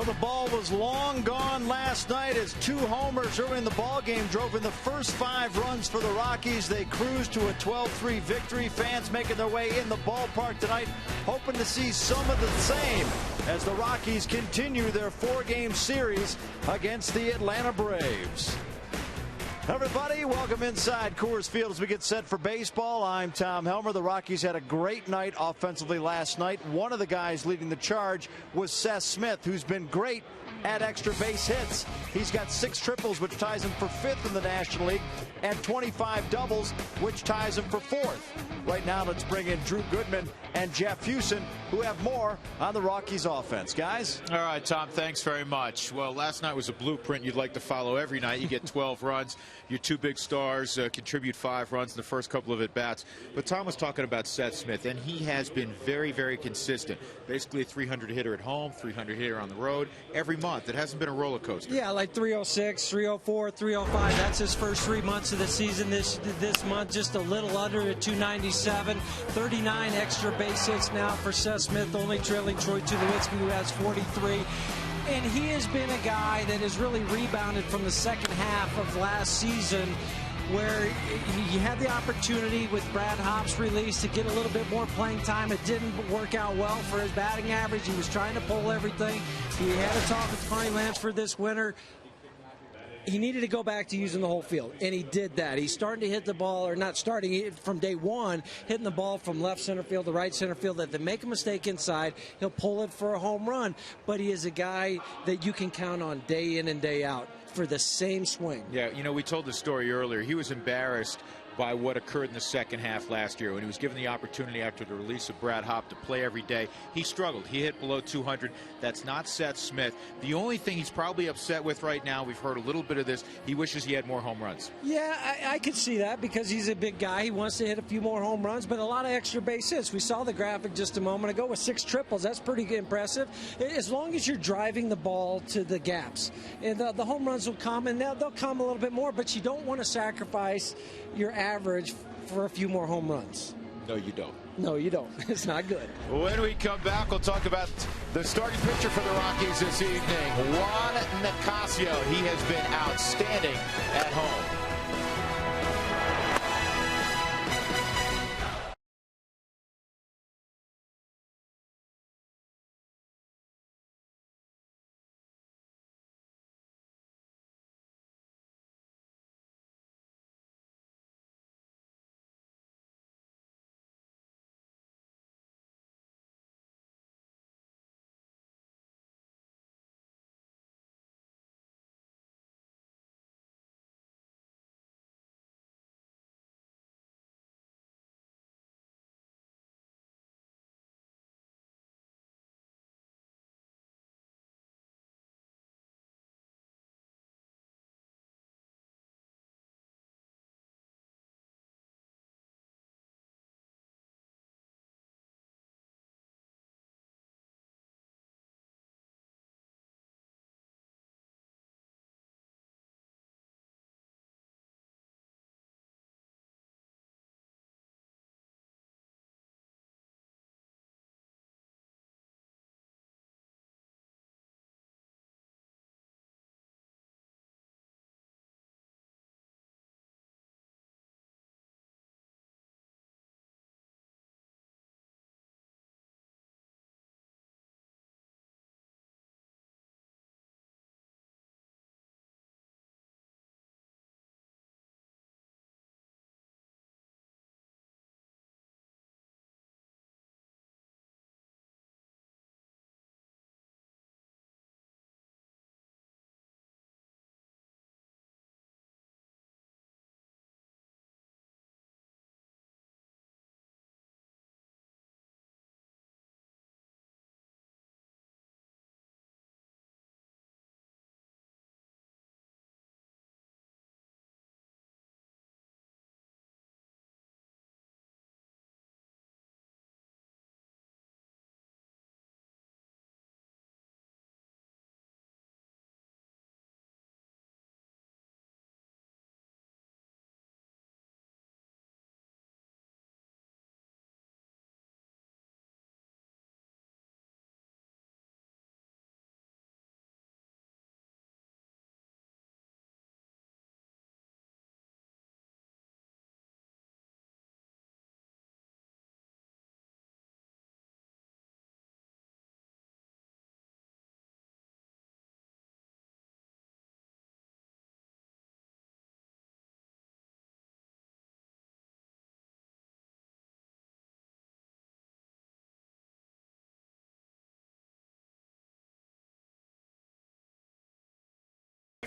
Well, the ball was long gone last night as 2 homers early in the ball game drove in the first 5 runs for the Rockies. They cruised to a 12-3 victory. Fans making their way in the ballpark tonight, hoping to see some of the same as the Rockies continue their 4-game series against the Atlanta Braves. Everybody, welcome inside Coors Field as we get set for baseball. I'm Tom Helmer. The Rockies had a great night offensively last night. One of the guys leading the charge was Seth Smith, who's been great at extra base hits. He's got 6 triples, which ties him for 5th in the National League, and 25 doubles, which ties him for 4th. Right now, let's bring in Drew Goodman and Jeff Hewson, who have more on the Rockies offense. Guys? All right, Tom, thanks very much. Well, last night was a blueprint you'd like to follow every night. You get 12 runs. Your 2 big stars contribute 5 runs in the first couple of at-bats. But Tom was talking about Seth Smith, and he has been very, very consistent. Basically a 300 hitter at home, 300 hitter on the road every month. It hasn't been a roller coaster. Yeah, like 306, 304, 305. That's his first 3 months of the season. This month, just a little under at 297. 39 extra base hits now for Seth Smith, only trailing Troy Tulowitzki, who has 43. And he has been a guy that has really rebounded from the second half of last season, where he had the opportunity with Brad Hopp's release to get a little bit more playing time. It didn't work out well for his batting average. He was trying to pull everything. He had a talk with Connie Lansford this winter. He needed to go back to using the whole field, and he did that. He's starting to hit the ball, or not starting, from day one, hitting the ball from left center field to right center field. If they make a mistake inside, he'll pull it for a home run. But he is a guy that you can count on day in and day out for the same swing. Yeah, you know, we told the story earlier. He was embarrassed by what occurred in the second half last year when he was given the opportunity after the release of Brad Hopp to play every day. He struggled. He hit below 200. That's not Seth Smith. The only thing he's probably upset with right now, we've heard a little bit of this, he wishes he had more home runs. Yeah, I could see that because he's a big guy. He wants to hit a few more home runs, but a lot of extra base hits. We saw the graphic just a moment ago with 6 triples. That's pretty impressive. As long as you're driving the ball to the gaps, and the home runs will come, and they'll come a little bit more, but you don't want to sacrifice your average for a few more home runs. No, you don't. No, you don't. It's not good. When we come back, we'll talk about the starting pitcher for the Rockies this evening, Juan Nicasio. He has been outstanding at home.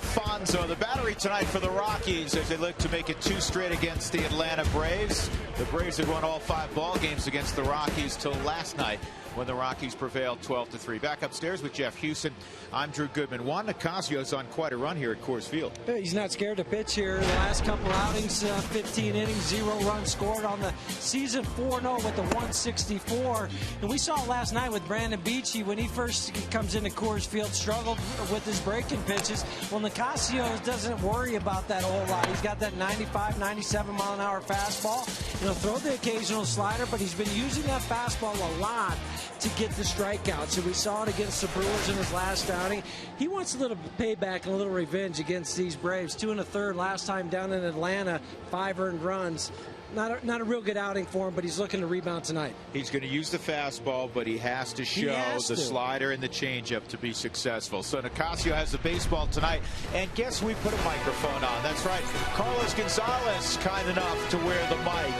Alfonso. The battery tonight for the Rockies as they look to make it 2 straight against the Atlanta Braves. The Braves had won all 5 ball games against the Rockies till last night when the Rockies prevailed 12-3. Back upstairs with Jeff Houston. I'm Drew Goodman. Juan Nicasio's on quite a run here at Coors Field. He's not scared to pitch here. The last couple outings, 15 innings, 0 runs scored on the season, 4-0 with the 164. And we saw last night with Brandon Beachy when he first comes into Coors Field, struggled with his breaking pitches. Well, Nicasio doesn't worry about that a whole lot. He's got that 95, 97 mile an hour fastball. He'll throw the occasional slider, but he's been using that fastball a lot to get the strikeouts. So we saw it against the Brewers in his last outing. He wants a little payback and a little revenge against these Braves. 2 1/3 last time down in Atlanta, 5 earned runs. Not a real good outing for him, but he's looking to rebound tonight. He's going to use the fastball, but he has to show the slider and the changeup to be successful. So Nicasio has the baseball tonight, and guess who we put a microphone on? That's right, Carlos Gonzalez, kind enough to wear the mic.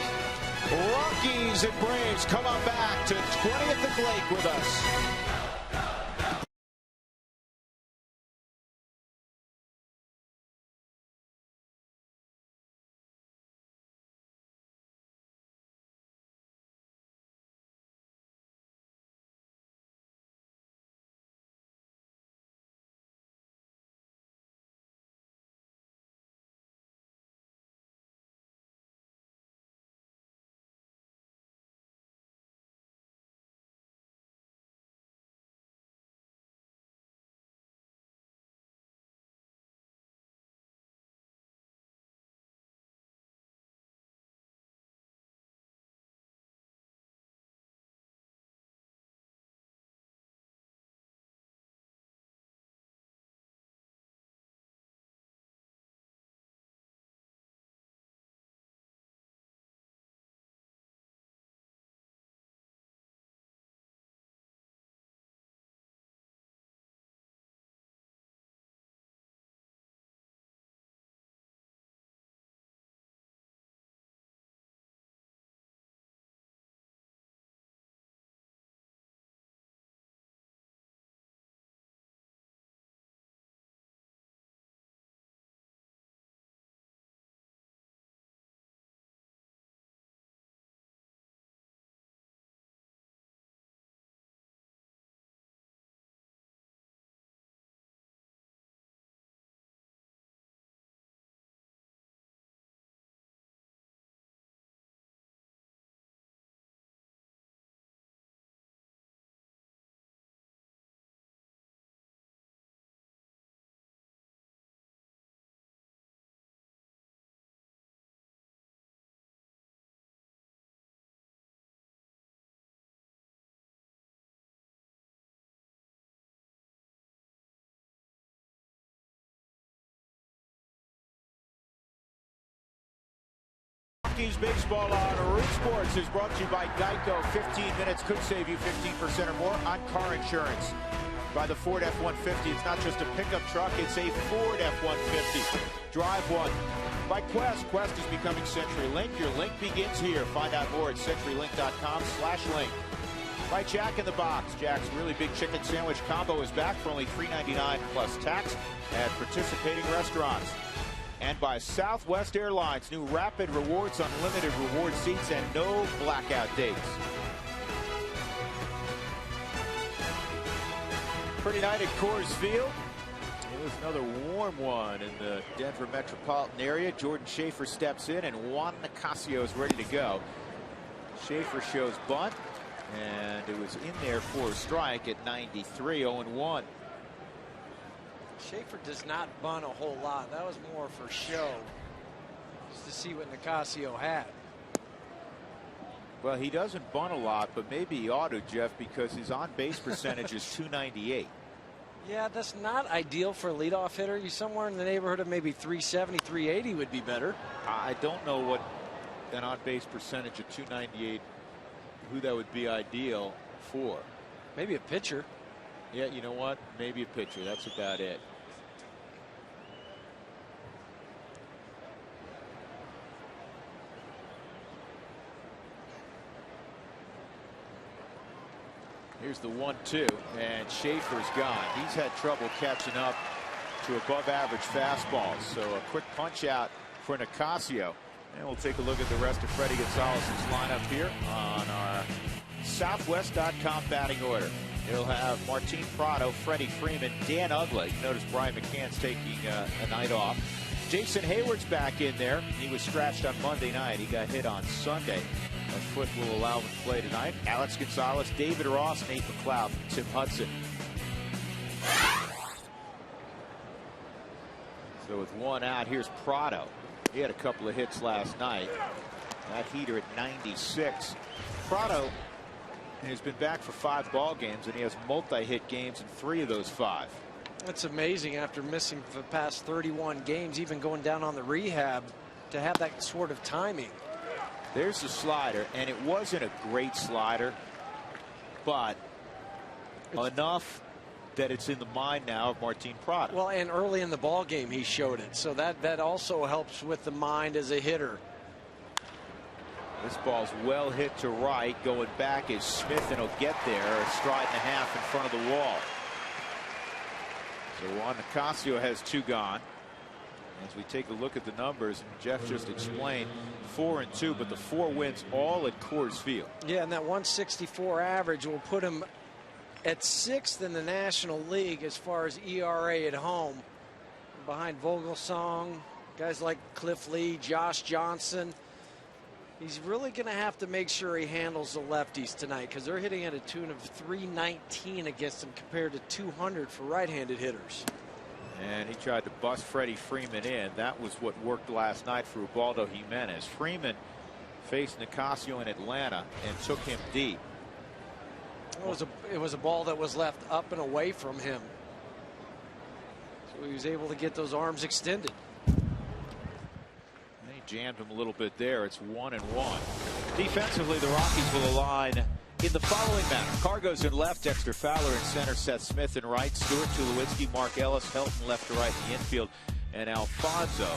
Rockies and Braves come on back to 20th and Lake with us. Rockies baseball on Root Sports is brought to you by Geico. 15 minutes could save you 15% or more on car insurance. By the Ford F-150, it's not just a pickup truck, it's a Ford F-150. Drive one. By Quest. Quest is becoming CenturyLink. Your link begins here. Find out more at CenturyLink.com/link. By Jack in the Box. Jack's really big chicken sandwich combo is back for only $3.99 plus tax at participating restaurants. And by Southwest Airlines, new Rapid Rewards, unlimited reward seats, and no blackout dates. Pretty night at Coors Field. It was another warm one in the Denver metropolitan area. Jordan Schaefer steps in, and Juan Nicasio is ready to go. Schaefer shows bunt, and it was in there for a strike at 93, 0-1. Schaefer does not bunt a whole lot. That was more for show, just to see what Nicasio had. Well, he doesn't bunt a lot, but maybe he ought to, Jeff, because his on-base percentage is .298. Yeah, that's not ideal for a leadoff hitter. You somewhere in the neighborhood of maybe .370, .380 would be better. I don't know what an on-base percentage of .298, who that would be ideal for. Maybe a pitcher. Yeah, you know what? Maybe a pitcher. That's about it. Here's the 1-2, and Schaefer's gone. He's had trouble catching up to above average fastballs. So a quick punch out for Nicasio. And we'll take a look at the rest of Freddie Gonzalez's lineup here on our Southwest.com batting order. He'll have Martin Prado, Freddie Freeman, Dan Uggla. Notice Brian McCann's taking a night off. Jason Hayward's back in there. He was scratched on Monday night. He got hit on Sunday. A foot will allow him to play tonight. Alex Gonzalez, David Ross, Nate McLeod, Tim Hudson. So with one out, here's Prado. He had a couple of hits last night. That heater at 96. Prado has been back for 5 ball games, and he has multi-hit games in 3 of those 5. That's amazing after missing for the past 31 games, even going down on the rehab, to have that sort of timing. There's the slider, and it wasn't a great slider, but enough that it's in the mind now of Martin Prado. Well, and early in the ball game he showed it, so that also helps with the mind as a hitter. This ball's well hit to right. Going back is Smith, and he'll get there a stride and a half in front of the wall. So Juan Nicasio has 2 gone. As we take a look at the numbers, and Jeff just explained, 4 and 2, but the 4 wins all at Coors Field. Yeah, and that 164 average will put him at 6th in the National League as far as ERA at home, behind Vogelsong, guys like Cliff Lee, Josh Johnson. He's really going to have to make sure he handles the lefties tonight, because they're hitting at a tune of 319 against him compared to 200 for right-handed hitters. And he tried to bust Freddie Freeman in. That was what worked last night for Ubaldo Jimenez. Freeman faced Nicasio in Atlanta and took him deep. It was a ball that was left up and away from him, so he was able to get those arms extended. Jammed him a little bit there. It's 1-1. Defensively, the Rockies will align in the following manner. Cargo's in left, Dexter Fowler in center, Seth Smith in right, Stuart Tulowitzki, Mark Ellis, Helton left to right in the infield, and Alfonso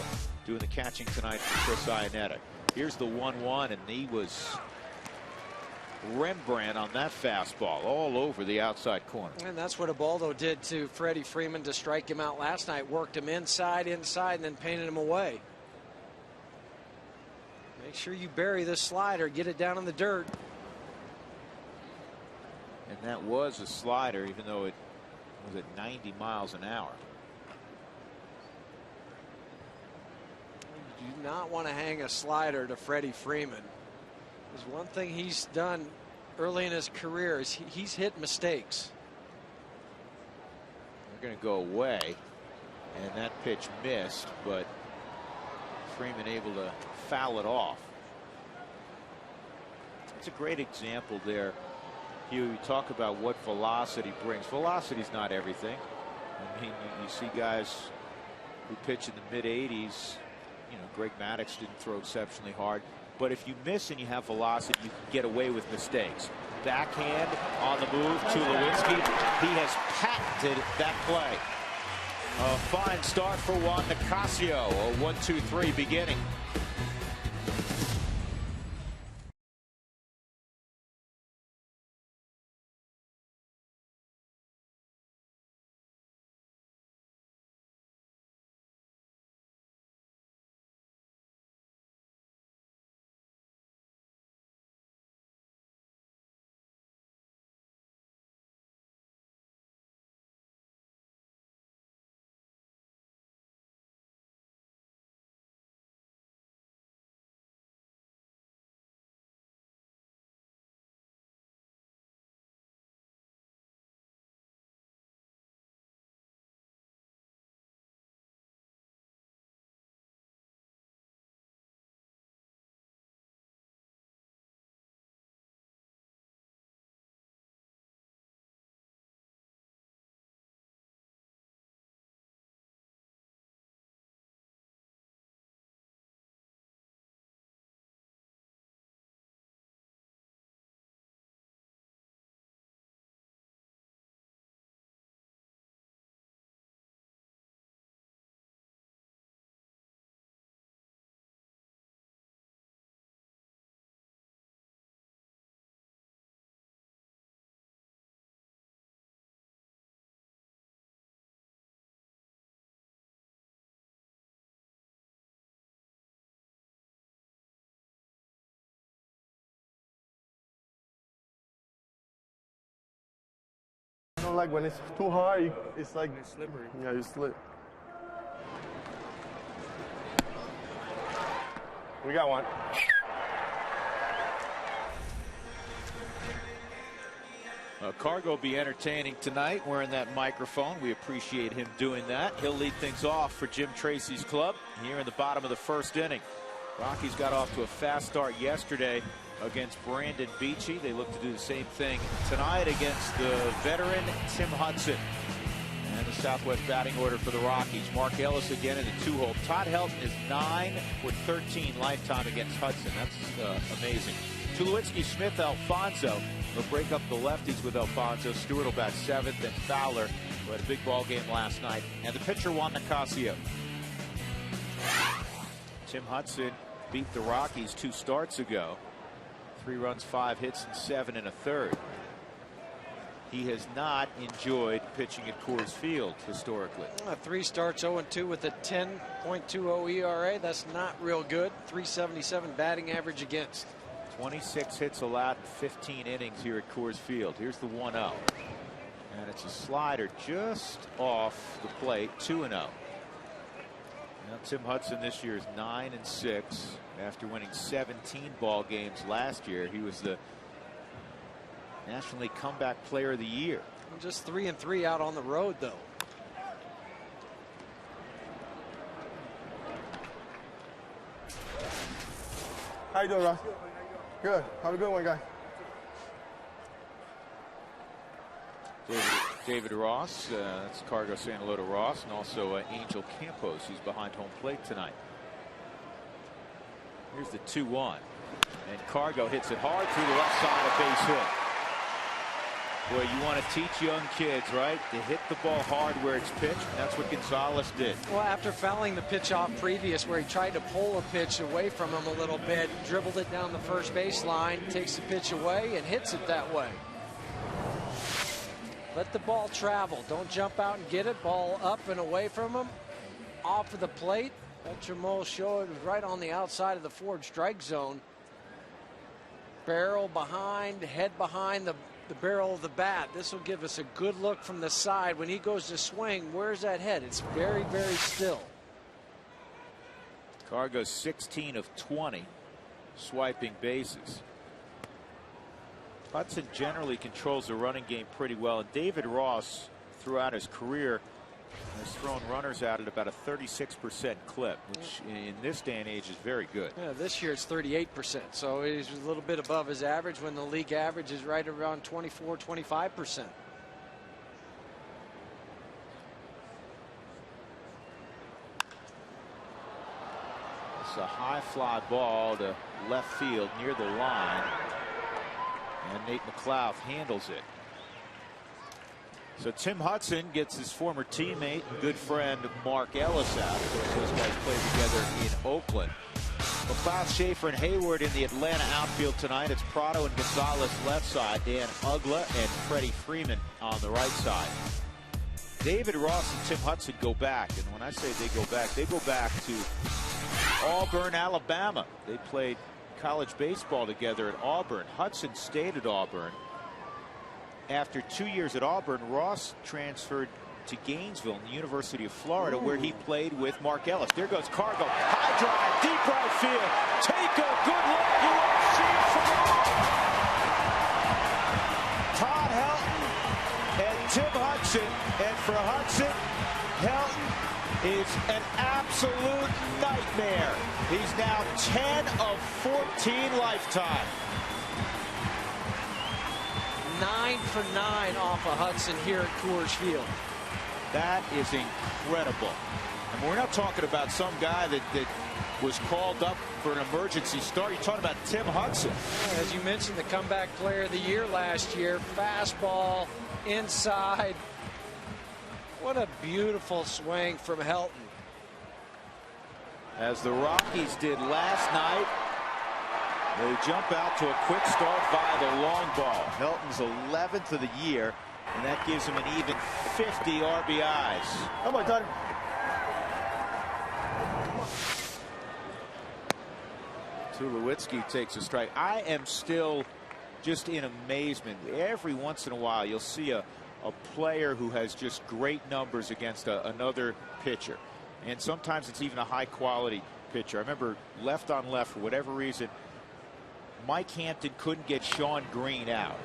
doing the catching tonight for Chris Iannetta. Here's the 1-1, and he was Rembrandt on that fastball all over the outside corner. And that's what Ubaldo did to Freddie Freeman to strike him out last night. Worked him inside, and then painted him away. Make sure you bury this slider, get it down in the dirt. And that was a slider, even though it was at 90 miles an hour. You do not want to hang a slider to Freddie Freeman. There's one thing he's done early in his career is he's hit mistakes. They're going to go away, and that pitch missed, but Freeman able to foul it off. It's a great example there. You talk about what velocity brings. Velocity's not everything. I mean, you see guys who pitch in the mid-80s. You know, Greg Maddux didn't throw exceptionally hard. But if you miss and you have velocity, you can get away with mistakes. Backhand on the move to Lewinsky. He has patented that play. A fine start for Juan Nicasio. A 1-2-3 beginning. don't like when it's too hard. It's like It's slippery. Yeah, you slip. We got one. Cargo will be entertaining tonight wearing that microphone. We appreciate him doing that. He'll lead things off for Jim Tracy's club here in the bottom of the first inning. Rockies got off to a fast start yesterday against Brandon Beachy. They look to do the same thing tonight against the veteran Tim Hudson. And the Southwest batting order for the Rockies. Mark Ellis again in the 2-hole. Todd Helton is 9 for 13 lifetime against Hudson. That's amazing. Tulowitzki, Smith, Alfonso. They'll break up the lefties with Alfonso. Stewart will bat 7th, and Fowler, who had a big ball game last night. And the pitcher, Juan Nicasio. Tim Hudson beat the Rockies 2 starts ago. 3 runs, 5 hits, and 7 1/3. He has not enjoyed pitching at Coors Field historically. 3 starts, 0-2 with a 10.20 ERA. That's not real good. .377 batting average against. 26 hits allowed in 15 innings here at Coors Field. Here's the 1-0. And it's a slider just off the plate, 2-0. Now Tim Hudson this year is 9-6 after winning 17 ball games last year. He was the National League Comeback Player of the Year. Just 3-3 out on the road, though. How you doing, Ross? Good. Have a good one, guys. David Ross, that's Cargo saying hello to Ross, and also Angel Campos, who's behind home plate tonight. Here's the 2-1, and Cargo hits it hard through the left side, a base hit. Boy, you want to teach young kids, right, to hit the ball hard where it's pitched. That's what Gonzalez did. Well, after fouling the pitch off previous, where he tried to pull a pitch away from him a little bit, dribbled it down the first baseline, takes the pitch away, and hits it that way. Let the ball travel. Don't jump out and get it. Ball up and away from him. Off of the plate. Ultramole showed right on the outside of the forward strike zone. Barrel behind, head behind the barrel of the bat. This will give us a good look from the side. When he goes to swing, where's that head? It's very, very still. Cargo 16 of 20 swiping bases. Hudson generally controls the running game pretty well, and David Ross throughout his career has thrown runners out at about a 36% clip, which in this day and age is very good. Yeah, this year it's 38%, so he's a little bit above his average when the league average is right around 24-25%. It's a high fly ball to left field near the line, and Nate McLeod handles it. So Tim Hudson gets his former teammate and good friend Mark Ellis out. Of course, those guys played together in Oakland. McLeod, Schaefer, and Hayward in the Atlanta outfield tonight. It's Prado and Gonzalez left side, Dan Ugla and Freddie Freeman on the right side. David Ross and Tim Hudson go back, and when I say they go back to Auburn, Alabama. They played college baseball together at Auburn. Hudson stayed at Auburn. After 2 years at Auburn, Ross transferred to Gainesville, in the University of Florida, where he played with Mark Ellis. There goes Cargo. High drive, deep right field. Take a good look. You want to see it from Todd Helton and Tim Hudson. And for Hudson, Helton is an absolute nightmare. He's now 10 of 14 lifetime. 9 for 9 off of Hudson here at Coors Field. That is incredible. And we're not talking about some guy that was called up for an emergency start. You're talking about Tim Hudson. As you mentioned, the comeback player of the year last year. Fastball inside. What a beautiful swing from Helton. As the Rockies did last night, they jump out to a quick start via the long ball. Helton's 11th of the year, and that gives him an even 50 RBIs. Come on, Todd. Tulowitzki takes a strike. I am still just in amazement. Every once in a while, you'll see a a player who has just great numbers against another pitcher. And sometimes it's even a high quality pitcher. I remember left on left, for whatever reason, Mike Hampton couldn't get Sean Green out.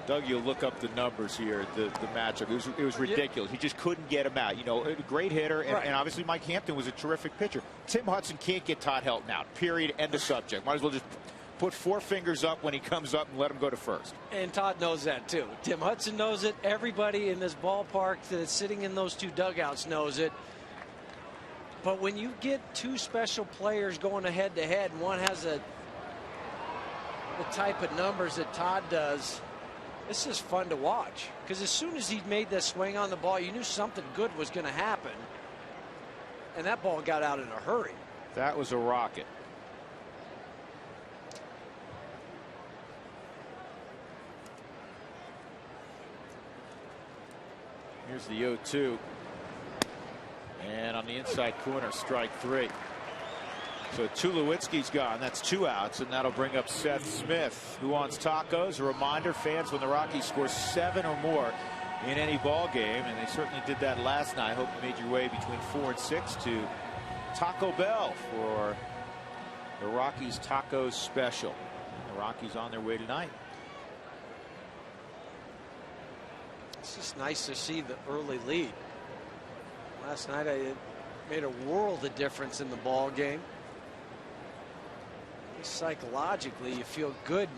Doug, you'll look up the numbers here, the matchup. It was ridiculous. He just couldn't get him out. You know, a great hitter, and obviously Mike Hampton was a terrific pitcher. Tim Hudson can't get Todd Helton out, period, end of subject. Might as well just put 4 fingers up when he comes up and let him go to first. And Todd knows that, too. Tim Hudson knows it. Everybody in this ballpark that's sitting in those 2 dugouts knows it. But when you get 2 special players going head-to-head, and one has the type of numbers that Todd does, this is fun to watch, because as soon as he made that swing on the ball, you knew something good was going to happen, and that ball got out in a hurry. That was a rocket. Here's the 0-2, and on the inside corner, strike 3. So Tulowitzki's gone. That's 2 outs, and that'll bring up Seth Smith, who wants tacos. A reminder, fans, when the Rockies score 7 or more in any ball game, and they certainly did that last night. Hope you made your way between 4 and 6 to Taco Bell for the Rockies Tacos Special. The Rockies on their way tonight. It's just nice to see the early lead. Last night, it made a world of difference in the ball game. Psychologically, you feel good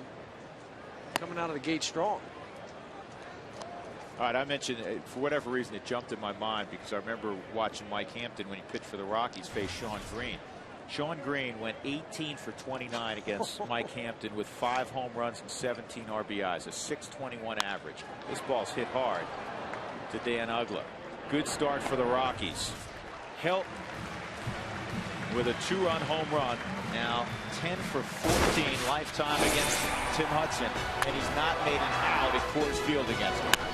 coming out of the gate strong. All right, I mentioned, for whatever reason, it jumped in my mind because I remember watching Mike Hampton when he pitched for the Rockies face Sean Green. Sean Green went 18 for 29 against Mike Hampton with 5 home runs and 17 RBIs, a .621 average. This ball's hit hard to Dan Uggla. Good start for the Rockies. Helton with a 2-run home run. Now 10 for 14 lifetime against Tim Hudson, and he's not made an out at Coors Field against him.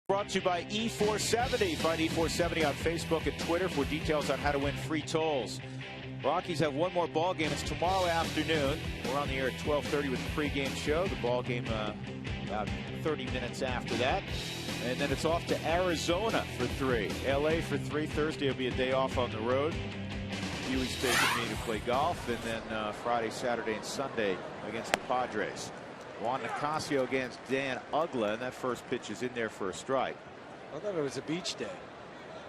Brought to you by E470. Find E470 on Facebook and Twitter for details on how to win free tolls. Rockies have one more ball game. It's tomorrow afternoon. We're on the air at 12:30 with the pregame show. The ball game about 30 minutes after that. And then it's off to Arizona for 3. LA for 3. Thursday will be a day off on the road. Huey's taking me to play golf. And then Friday, Saturday, and Sunday against the Padres. Juan Nicasio against Dan Uggla, and that first pitch is in there for a strike. I thought it was a beach day.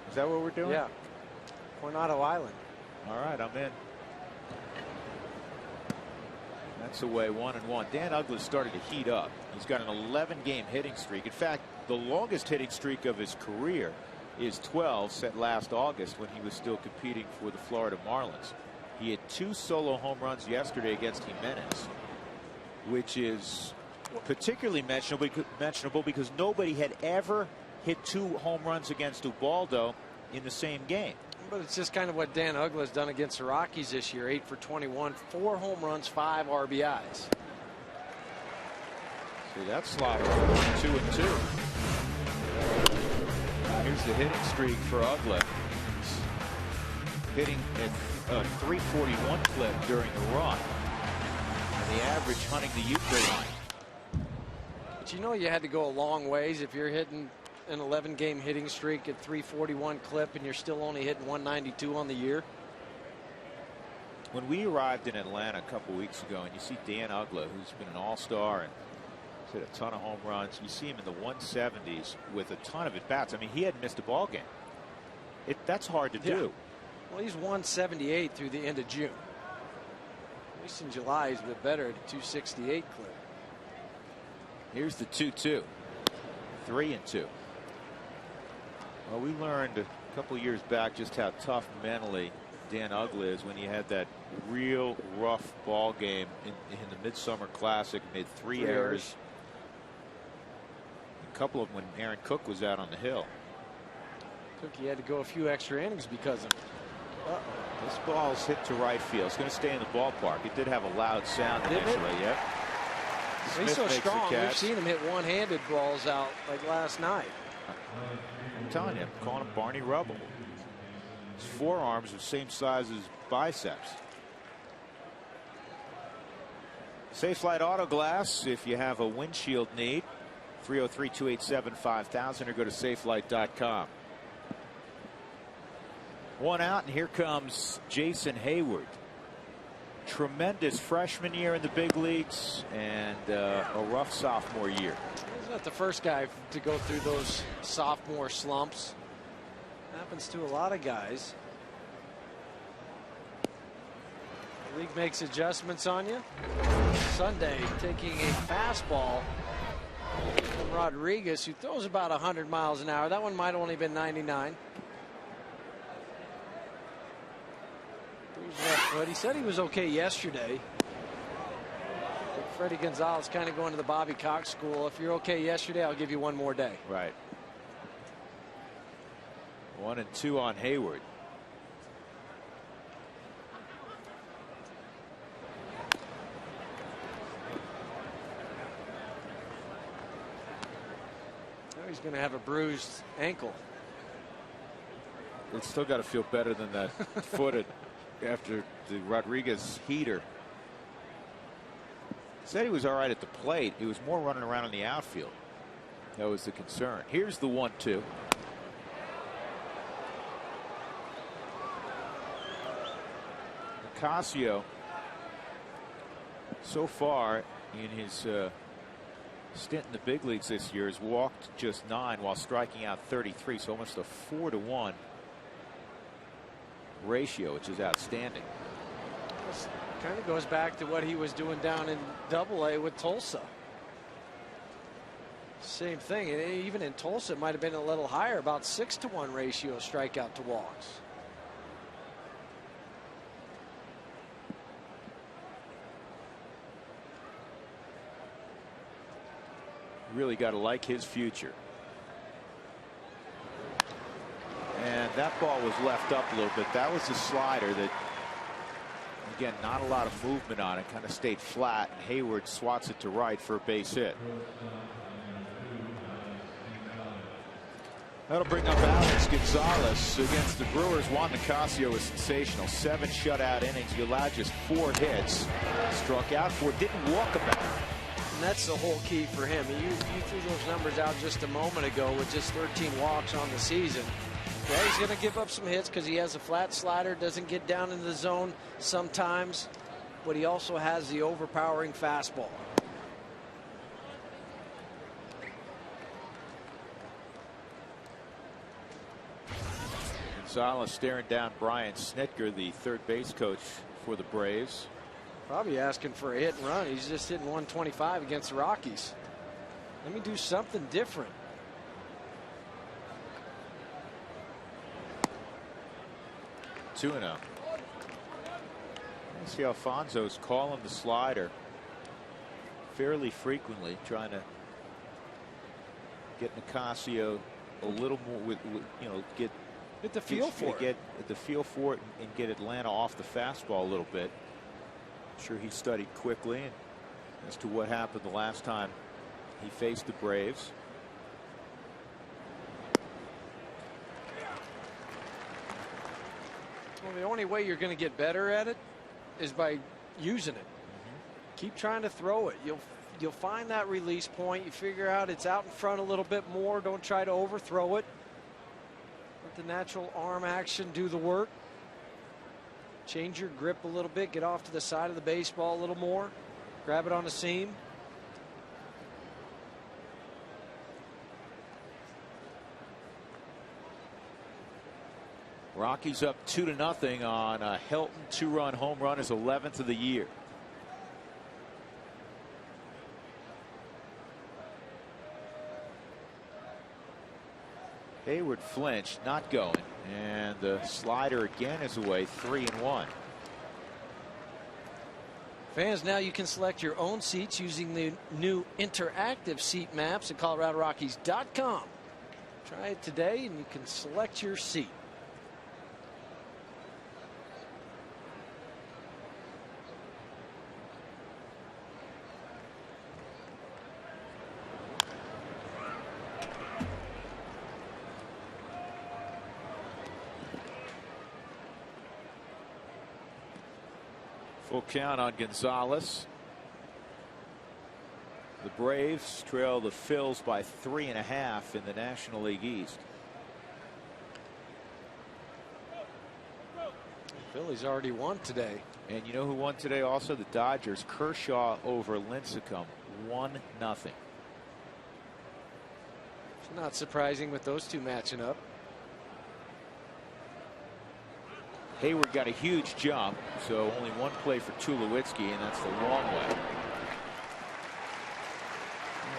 Is that what we're doing? Yeah. Coronado Island. All right, I'm in. That's away 1-1. Dan Uggla started to heat up. He's got an 11-game hitting streak. In fact, the longest hitting streak of his career is 12, set last August when he was still competing for the Florida Marlins. He had 2 solo home runs yesterday against Jimenez. which is particularly mentionable because nobody had ever hit 2 home runs against Ubaldo in the same game. But it's just kind of what Dan Uggla has done against the Rockies this year. 8 for 21, 4 home runs, 5 RBIs. See that slider, 2-2. Here's the hitting streak for Uggla. He's hitting at a 341 clip during the run. And the average hunting the Euclid line. But you know you had to go a long ways if you're hitting an 11-game hitting streak at 341 clip and you're still only hitting 192 on the year. When we arrived in Atlanta a couple weeks ago and you see Dan Uggla, who's been an all-star and hit a ton of home runs, you see him in the 170s with a ton of at-bats. I mean, he hadn't missed a ball game. That's hard to do. Well, he's 178 through the end of June. At least in July he's a bit better at a 268 clip. Here's the 2-2. 3-2. Well, we learned a couple years back just how tough mentally Dan Uggla is when he had that real rough ball game in the Midsummer Classic. Made 3 errors. A couple of them when Aaron Cook was out on the hill. He had to go a few extra innings because of it. This ball's hit to right field. It's going to stay in the ballpark. It did have a loud sound initially. Yep. He's so strong. We've seen him hit one-handed balls out like last night. I'm telling you, I'm calling him Barney Rubble. His forearms are the same size as biceps. Safe Flight Auto Glass, if you have a windshield need, 303-287-5000 or go to safelight.com. 1 out, and here comes Jason Hayward. Tremendous freshman year in the big leagues and a rough sophomore year. He's not the first guy to go through those sophomore slumps. Happens to a lot of guys. The league makes adjustments on you. Sunday taking a fastball from Rodriguez, who throws about 100 miles an hour. That one might have only been 99. But he said he was okay yesterday. But Freddie Gonzalez kind of going to the Bobby Cox school. If you're okay yesterday, I'll give you one more day. Right. 1-2 on Hayward. Now he's going to have a bruised ankle. It's still got to feel better than that footed after the Rodriguez heater. Said he was all right at the plate. He was more running around in the outfield. That was the concern. Here's the 1-2. Nicasio, so far in his stint in the big leagues this year, has walked just 9 while striking out 33, so almost a 4-to-1 ratio, which is outstanding. This kind of goes back to what he was doing down in AA with Tulsa. Same thing, and even in Tulsa it might have been a little higher, about 6-to-1 ratio of strikeout to walks. Really got to like his future. And that ball was left up a little bit. That was the slider that, again, not a lot of movement on it, kind of stayed flat, and Hayward swats it to right for a base hit. That'll bring up Alex Gonzalez against the Brewers. Juan Nicasio was sensational. 7 shutout innings. He allowed just 4 hits. Struck out 4, didn't walk a batter. And that's the whole key for him. You threw those numbers out just a moment ago with just 13 walks on the season. Yeah, he's going to give up some hits because he has a flat slider, doesn't get down in the zone sometimes, but he also has the overpowering fastball. Gonzalez staring down Brian Snitker, the third base coach for the Braves. Probably asking for a hit and run. He's just hitting 125 against the Rockies. Let me do something different. Two and out. Let's see Alfonso's calling the slider. fairly frequently, trying to get Nicasio a little more with you know, get the feel for it. Get the feel for it and get Atlanta off the fastball a little bit. I'm sure he studied quickly as to what happened the last time he faced the Braves. Well, the only way you're going to get better at it is by using it. Keep trying to throw it. You'll find that release point. You figure out it's out in front a little bit more. Don't try to overthrow it. Let the natural arm action do the work. Change your grip a little bit. Get off to the side of the baseball a little more. Grab it on the seam. Rockies up 2-0 on a Helton 2-run home run, his 11th of the year. Hayward flinched, not going, and the slider again is away. 3-1. Fans, now you can select your own seats using the new interactive seat maps at ColoradoRockies.com. Try it today and you can select your seat. Full count on Gonzalez. The Braves trail the Phils by 3.5 in the National League East. Phillies already won today. And you know who won today also? The Dodgers. Kershaw over Lincecum. 1-0. It's not surprising with those two matching up. Hayward got a huge jump, so only one play for Tulowitzki, and that's the long way.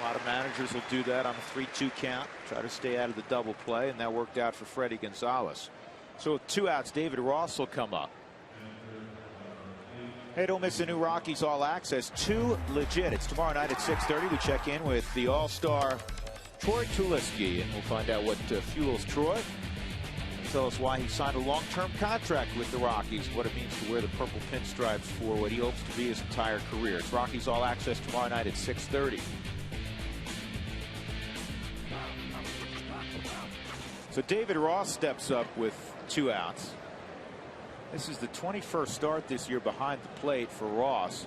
A lot of managers will do that on a 3-2 count, try to stay out of the double play, and that worked out for Freddie Gonzalez. So with 2 outs, David Ross will come up. Hey, don't miss the new Rockies All Access. Too Legit. It's tomorrow night at 6:30. We check in with the All-Star Troy Tulowitzki, and we'll find out what fuels Troy. Tell us why he signed a long-term contract with the Rockies, what it means to wear the purple pinstripes for what he hopes to be his entire career. It's Rockies All Access tomorrow night at 6:30. So David Ross steps up with 2 outs. This is the 21st start this year behind the plate for Ross,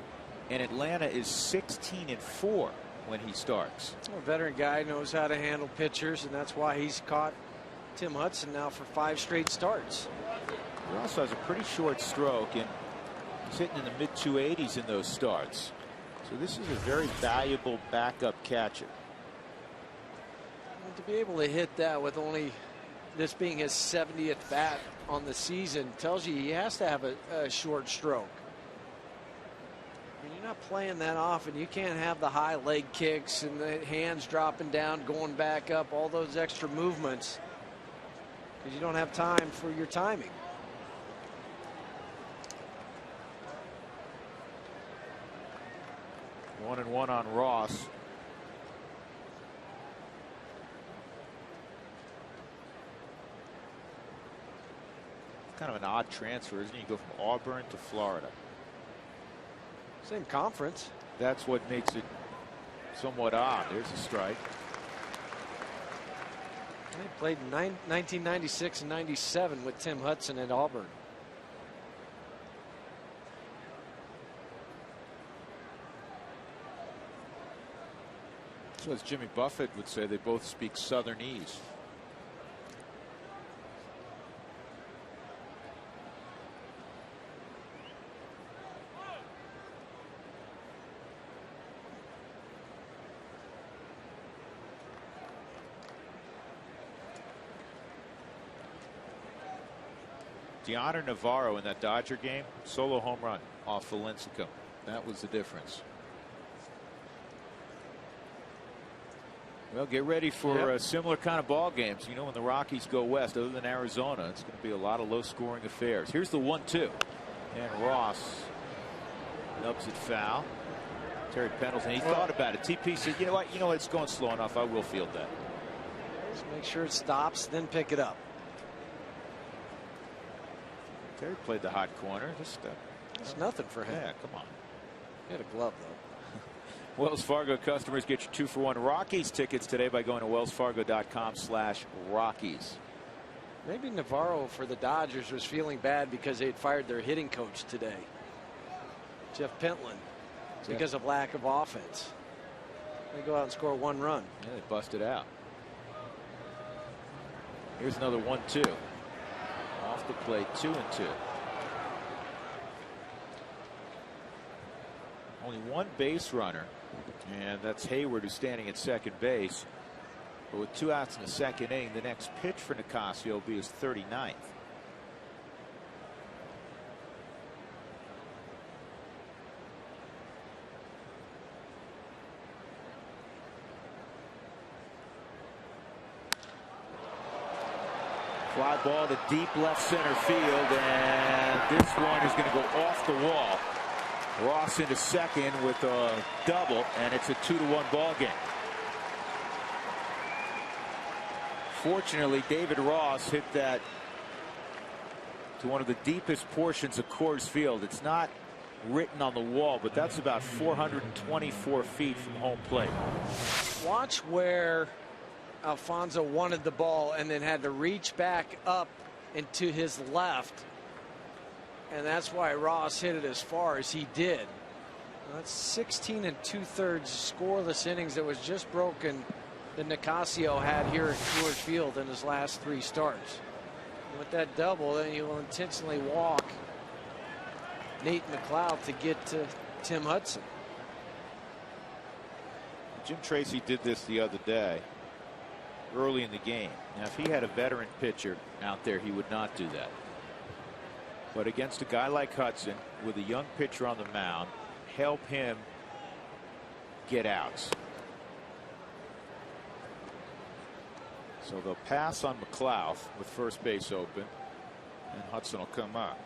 and Atlanta is 16-4 when he starts. A veteran guy, knows how to handle pitchers, and that's why he's caught Tim Hudson now for 5 straight starts. He also has a pretty short stroke, and he's hitting in the mid-280s in those starts. So this is a very valuable backup catcher. And to be able to hit that with only this being his 70th bat on the season tells you he has to have a short stroke. I mean, you're not playing that often. You can't have the high leg kicks and the hands dropping down, going back up, all those extra movements, because you don't have time for your timing. One and one on Ross. Kind of an odd transfer, isn't it? You go from Auburn to Florida. Same conference. That's what makes it somewhat odd. There's a strike. He played in 1996 and 97 with Tim Hudson at Auburn. So as Jimmy Buffett would say, they both speak Southernese. Deoner Navarro in that Dodger game, solo home run off Lincecum. That was the difference. Well, get ready for similar kind of ball games. You know, when the Rockies go west, other than Arizona, it's going to be a lot of low-scoring affairs. Here's the 1-2, and Ross nubs it foul. Terry Pendleton, he thought about it. TP said, you know what, it's going slow enough. I will field that. Just make sure it stops, then pick it up. Terry played the hot corner. It's nothing for him. Yeah, come on. He had a glove, though. Wells Fargo customers get your 2-for-1 Rockies tickets today by going to wellsfargo.com/Rockies. Maybe Navarro for the Dodgers was feeling bad because they had fired their hitting coach today, Jeff Pentland, because of lack of offense. They go out and score 1 run. Yeah, they busted out. Here's another 1-2. Off the plate, 2-2. Only 1 base runner, and that's Hayward, who's standing at second base. But with 2 outs in the second inning, the next pitch for Nicasio will be his 39th. Fly ball to deep left center field, and this one is going to go off the wall. Ross into second with a double, and it's a 2-1 ball game. Fortunately, David Ross hit that to one of the deepest portions of Coors Field. It's not written on the wall, but that's about 424 feet from home plate. Watch where Alfonso wanted the ball and then had to reach back up and to his left. And that's why Ross hit it as far as he did. Well, that's 16 2/3 scoreless innings that was just broken that Nicasio had here at Coors Field in his last 3 starts. And with that double, then he will intentionally walk Nate McLeod to get to Tim Hudson. Jim Tracy did this the other day early in the game. Now, if he had a veteran pitcher out there, he would not do that. But against a guy like Hudson with a young pitcher on the mound, help him get outs. So they'll pass on McLeod with first base open, and Hudson will come up.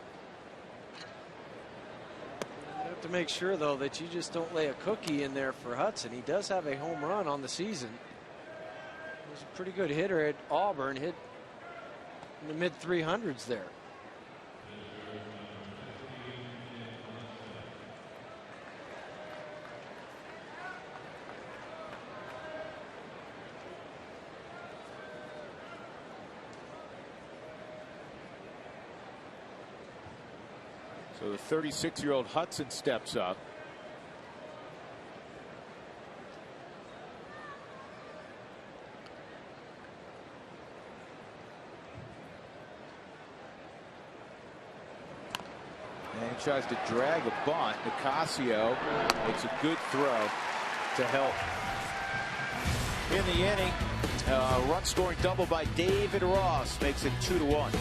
You have to make sure, though, that you just don't lay a cookie in there for Hudson. He does have a home run on the season. He's a pretty good hitter at Auburn, hit in the mid-300s there. So the 36-year-old Hudson steps up. And he tries to drag a bunt. Nicasio makes a good throw to help. In the inning, run scoring double by David Ross makes it 2-1.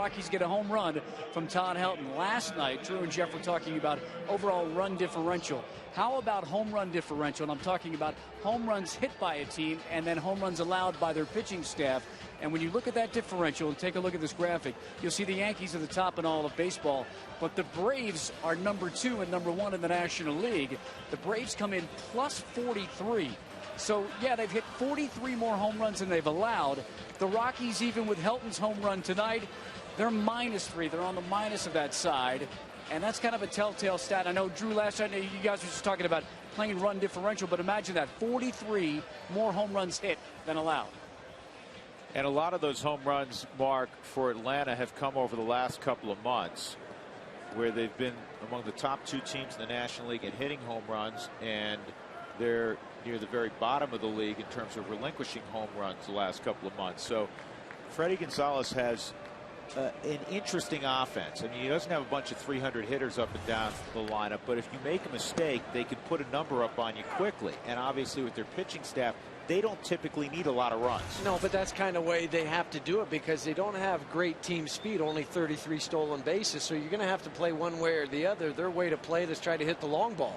Rockies get a home run from Todd Helton. Last night, Drew and Jeff were talking about overall run differential. How about home run differential? And I'm talking about home runs hit by a team and then home runs allowed by their pitching staff. And when you look at that differential and take a look at this graphic, you'll see the Yankees are the top in all of baseball. But the Braves are #2 and #1 in the National League. The Braves come in plus 43. So, yeah, they've hit 43 more home runs than they've allowed. The Rockies, even with Helton's home run tonight, they're -3. They're on the minus of that side. And that's kind of a telltale stat. I know, Drew, last night you guys were just talking about playing run differential, but imagine that, 43 more home runs hit than allowed. And a lot of those home runs, Mark, for Atlanta have come over the last couple of months, where they've been among the top 2 teams in the National League at hitting home runs, and they're near the very bottom of the league in terms of relinquishing home runs the last couple of months. So Freddie Gonzalez has an interesting offense. I mean, he doesn't have a bunch of 300 hitters up and down the lineup, but if you make a mistake, they can put a number up on you quickly. And obviously with their pitching staff, they don't typically need a lot of runs. No, but that's kind of way they have to do it because they don't have great team speed, only 33 stolen bases. So you're going to have to play one way or the other. Their way to play is try to hit the long ball.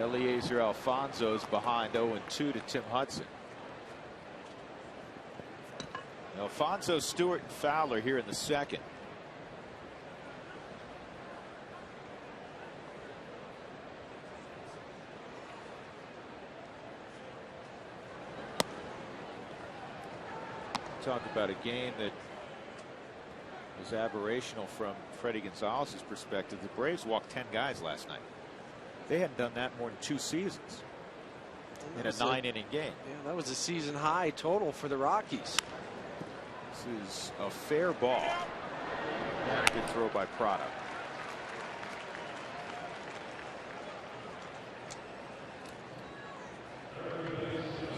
Eliezer Alfonso's behind 0-2 to Tim Hudson. Alfonso, Stewart, and Fowler here in the second. Talk about a game that was aberrational from Freddie Gonzalez's perspective. The Braves walked 10 guys last night. They hadn't done that more than 2 seasons in a 9-inning game. Yeah, that was a season high total for the Rockies. This is a fair ball. And a good throw by Prado.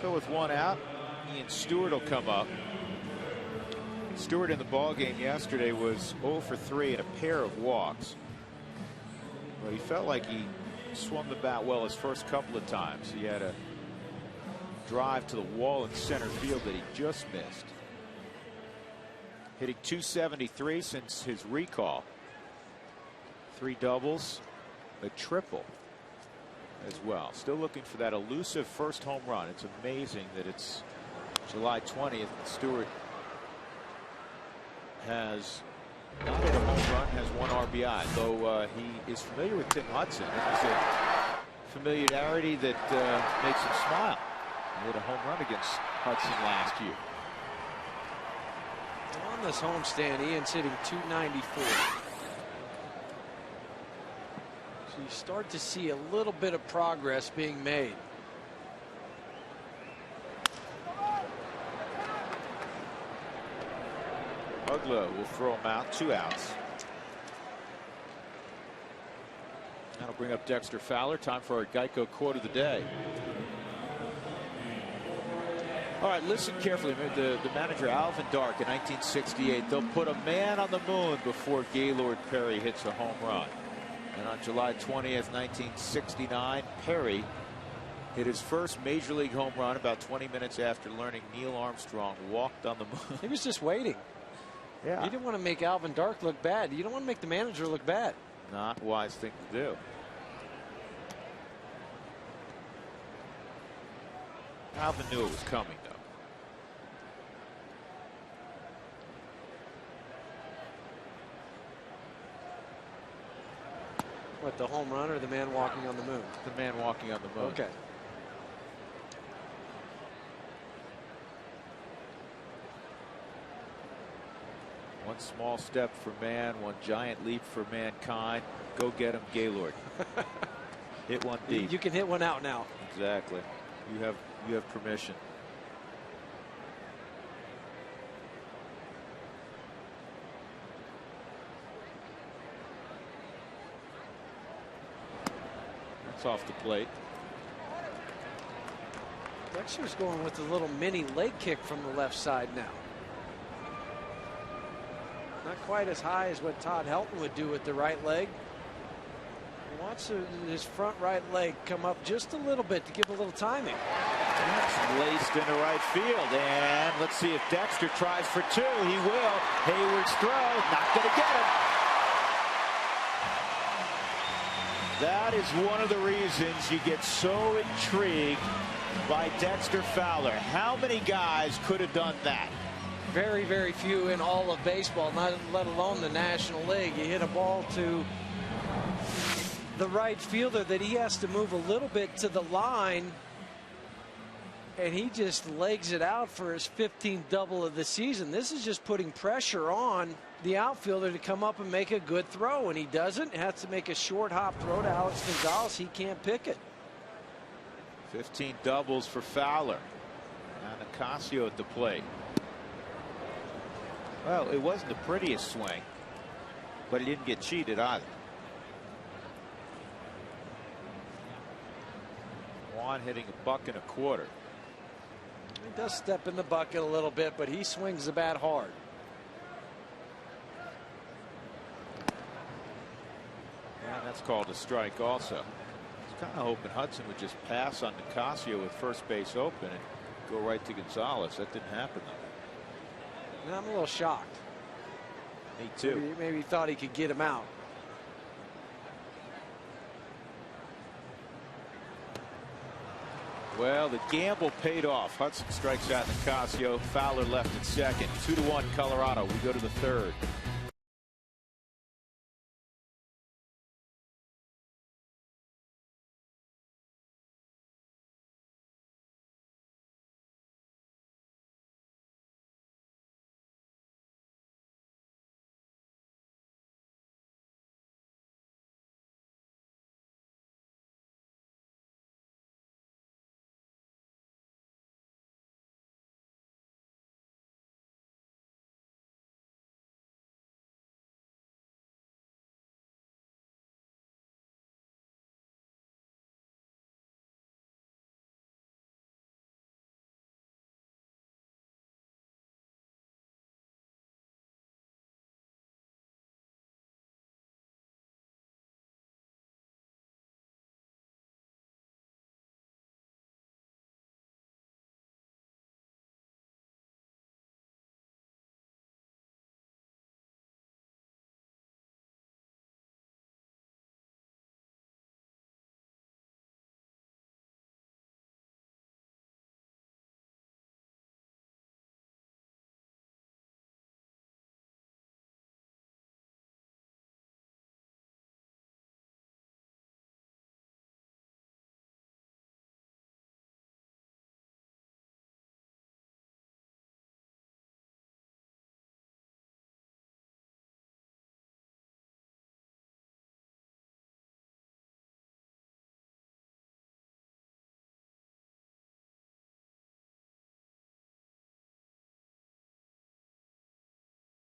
So with 1 out, Ian Stewart will come up. Stewart in the ball game yesterday was 0 for 3 and a pair of walks. But he felt like he swung the bat well his first couple of times. He had a drive to the wall in center field that he just missed. Hitting .273 since his recall. 3 doubles, a triple as well. Still looking for that elusive first home run. It's amazing that it's July 20th and Stewart has not hit a home run, has 1 RBI, though he is familiar with Tim Hudson. It's a familiarity that makes him smile. He hit a home run against Hudson last year. On this homestand, Ian's hitting .294. So you start to see a little bit of progress being made. Ugla will throw him out. 2 outs. That'll bring up Dexter Fowler. Time for our Geico quote of the day. All right, listen carefully. The manager Alvin Dark in 1968. They'll put a man on the moon before Gaylord Perry hits a home run. And on July 20th, 1969, Perry hit his first major league home run about 20 minutes after learning Neil Armstrong walked on the moon. He was just waiting. Yeah. He didn't want to make Alvin Dark look bad. You don't want to make the manager look bad. Not a wise thing to do. Alvin knew it was coming, though. What, the home run or the man walking on the moon? The man walking on the moon. Okay. One small step for man, one giant leap for mankind. Go get him, Gaylord. Hit one deep. You can hit one out now. Exactly. You have permission. That's off the plate. Dexter's going with a little mini leg kick from the left side now. Not quite as high as what Todd Helton would do with the right leg. He wants his front right leg come up just a little bit to give a little timing. That's laced into right field, and let's see if Dexter tries for two. He will. Hayward's throw, not going to get him. That is one of the reasons you get so intrigued by Dexter Fowler. How many guys could have done that? Very, very few in all of baseball, not let alone the National League. You hit a ball to the right fielder that he has to move a little bit to the line, and he just legs it out for his 15th double of the season. This is just putting pressure on the outfielder to come up and make a good throw, and he doesn't. He has to make a short hop throw to Alex Gonzalez. He can't pick it. 15 doubles for Fowler. And Ocasio at the plate. Well, it wasn't the prettiest swing, but he didn't get cheated either. Juan hitting $1.25. He does step in the bucket a little bit, but he swings the bat hard. And that's called a strike also. I was kind of hoping Hudson would just pass on Ocasio with first base open and go right to Gonzalez. That didn't happen though. I'm a little shocked. Me too. Maybe he thought he could get him out. Well, the gamble paid off. Hudson strikes out Ocasio. Fowler left at second. 2-1 Colorado. We go to the third.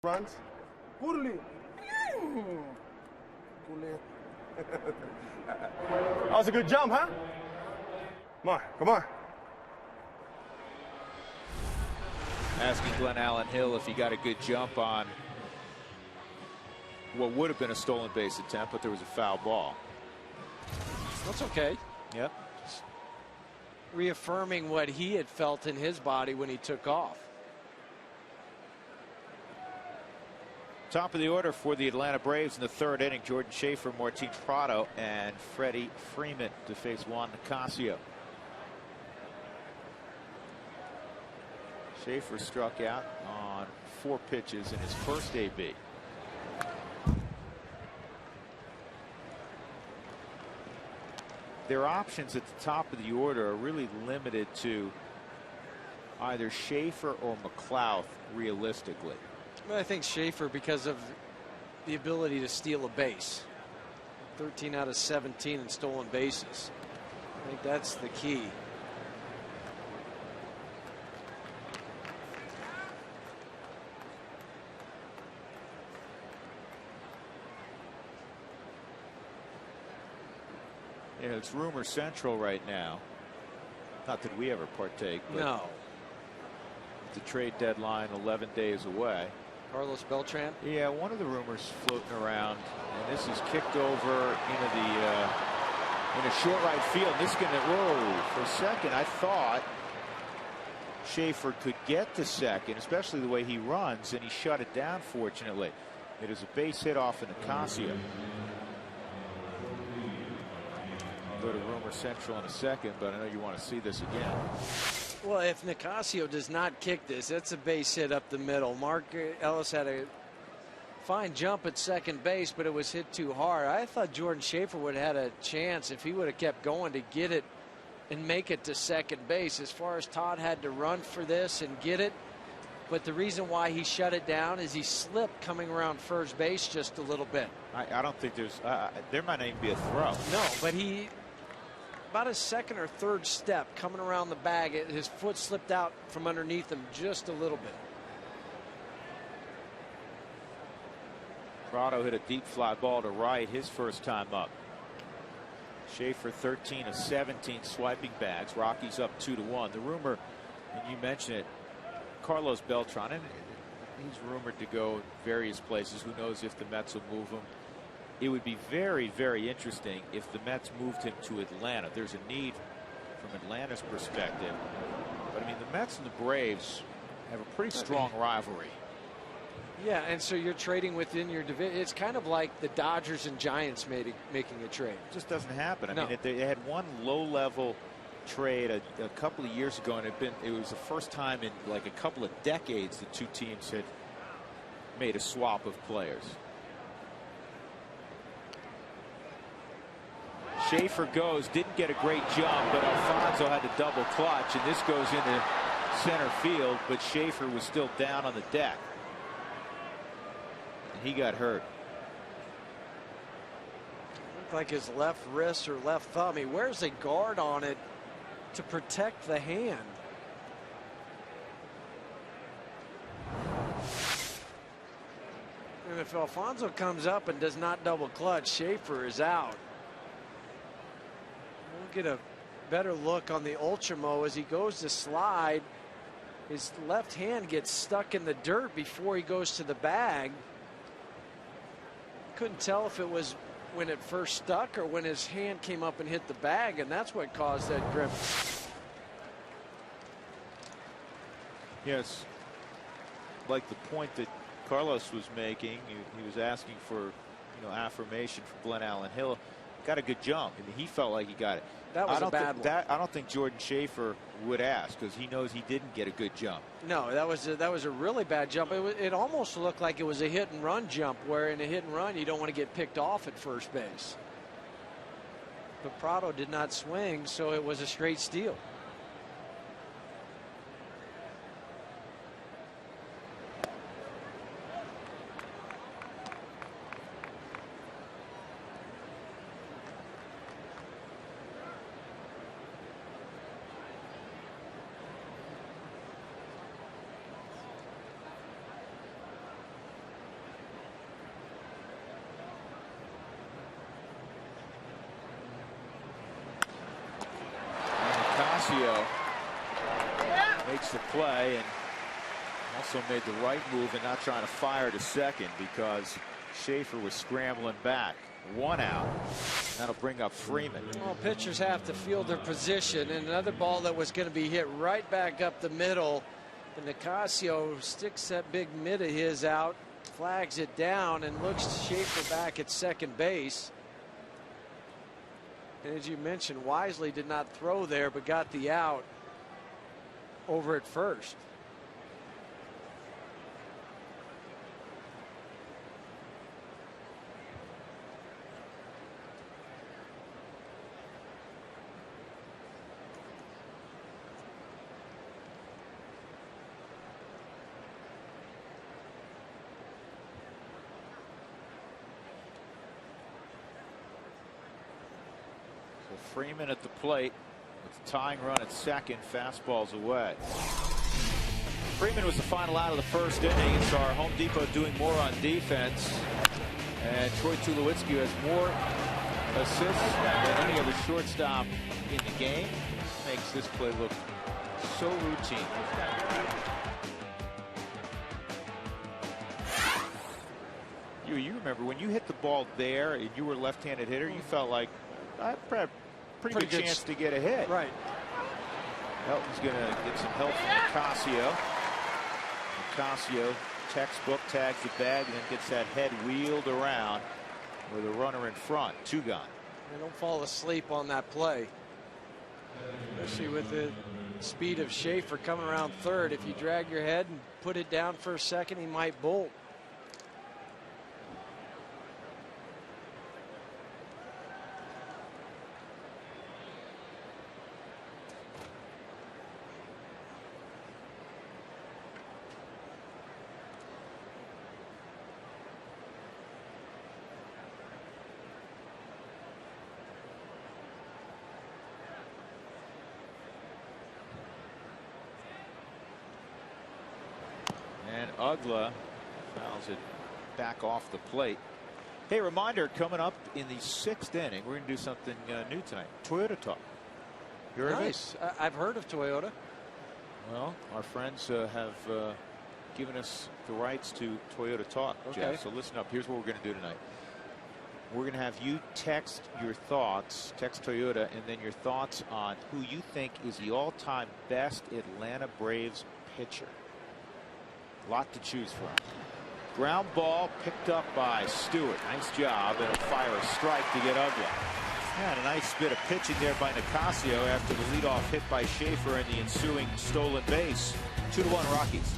Runs. Curly. That was a good jump, huh? Come on, come on. Asking Glenn Allen Hill if he got a good jump on what would have been a stolen base attempt, but there was a foul ball. That's okay. Yep. Just reaffirming what he had felt in his body when he took off. Top of the order for the Atlanta Braves in the third inning. Jordan Schaefer, Martin Prado, and Freddie Freeman to face Juan Nicasio. Schaefer struck out on 4 pitches in his first AB. Their options at the top of the order are really limited to either Schaefer or McLeod realistically. I think Schaefer, because of the ability to steal a base. 13 out of 17 in stolen bases. I think that's the key. Yeah, it's rumor central right now. Not that we ever partake, but no. The trade deadline 11 days away. Carlos Beltran? Yeah, one of the rumors floating around, and this is kicked over in a short right field. This is going to, whoa, for a second I thought Schaefer could get to second, especially the way he runs, and he shut it down, fortunately. It is a base hit off of Nicasio. Go to Rumor Central in a second, but I know you want to see this again. Well, if Nicasio does not kick this, that's a base hit up the middle. Mark Ellis had a fine jump at second base, but it was hit too hard. I thought Jordan Schaefer would have had a chance if he would have kept going to get it and make it to second base. As far as Todd had to run for this and get it, but the reason why he shut it down is he slipped coming around first base just a little bit. I don't think there might not even be a throw. No, but he, about a second or third step coming around the bag, his foot slipped out from underneath him just a little bit. Prado hit a deep fly ball to right his first time up. Schaefer 13 of 17 swiping bags. Rockies up 2-1. The rumor, and you mentioned it, Carlos Beltran, and he's rumored to go various places. Who knows if the Mets will move him. It would be very, very interesting if the Mets moved him to Atlanta. There's a need from Atlanta's perspective. But I mean, the Mets and the Braves have a pretty strong rivalry. Yeah, and so you're trading within your division. It's kind of like the Dodgers and Giants making a trade. It just doesn't happen. I No. mean, they had one low-level trade a couple of years ago, and it was the first time in like a couple of decades the two teams had made a swap of players. Schaefer goes, didn't get a great jump, but Alfonso had to double clutch, and this goes into center field, but Schaefer was still down on the deck. And he got hurt. Looked like his left wrist or left thumb. He wears a guard on it to protect the hand. And if Alfonso comes up and does not double clutch, Schaefer is out. We'll get a better look on the Ultramo as he goes to slide. His left hand gets stuck in the dirt before he goes to the bag. Couldn't tell if it was when it first stuck or when his hand came up and hit the bag, and that's what caused that grip. Yes, like the point that Carlos was making, he was asking for, affirmation from Glenn Allen Hill. Got a good jump. I mean, he felt like he got it. That was a bad one. I don't think Jordan Schaefer would ask, because he knows he didn't get a good jump. No, that was a really bad jump. It almost looked like it was a hit and run jump, where in a hit and run you don't want to get picked off at first base. But Prado did not swing, so it was a straight steal. Makes the play and also made the right move and not trying to fire to second because Schaefer was scrambling back. One out. That'll bring up Freeman. Well, pitchers have to field their position, and another ball that was going to be hit right back up the middle. And Nicasio sticks that big mid of his out, flags it down, and looks Schaefer back at second base. And as you mentioned, Wisely did not throw there, but got the out over at first. Freeman at the plate with the tying run at second. Fastballs away. Freeman was the final out of the first inning. It's our Home Depot doing more on defense. And Troy Tulowitzki has more assists than any other shortstop in the game. Makes this play look so routine. You remember when you hit the ball there and you were a left-handed hitter, you felt like I pretty good chance to get ahead. Right. Helton's going to get some help from Nicasio. Nicasio, textbook, tags the bag and then gets that head wheeled around with a runner in front. 2 gone. And don't fall asleep on that play. Especially with the speed of Schaefer coming around third. If you drag your head and put it down for a second, he might bolt. Ugla fouls it back off the plate. Hey, reminder, coming up in the 6th inning, we're going to do something new tonight. Toyota Talk. You heard nice. I've heard of Toyota. Well, our friends have given us the rights to Toyota Talk, Okay. Jeff. So listen up. Here's what we're going to do tonight. We're going to have you text your thoughts, text Toyota, and then your thoughts on who you think is the all-time best Atlanta Braves pitcher. Lot to choose from. Ground ball picked up by Stewart. Nice job, and a fire a strike to get Ugla. And a nice bit of pitching there by Nicasio after the leadoff hit by Schaefer and the ensuing stolen base. 2-1 Rockies.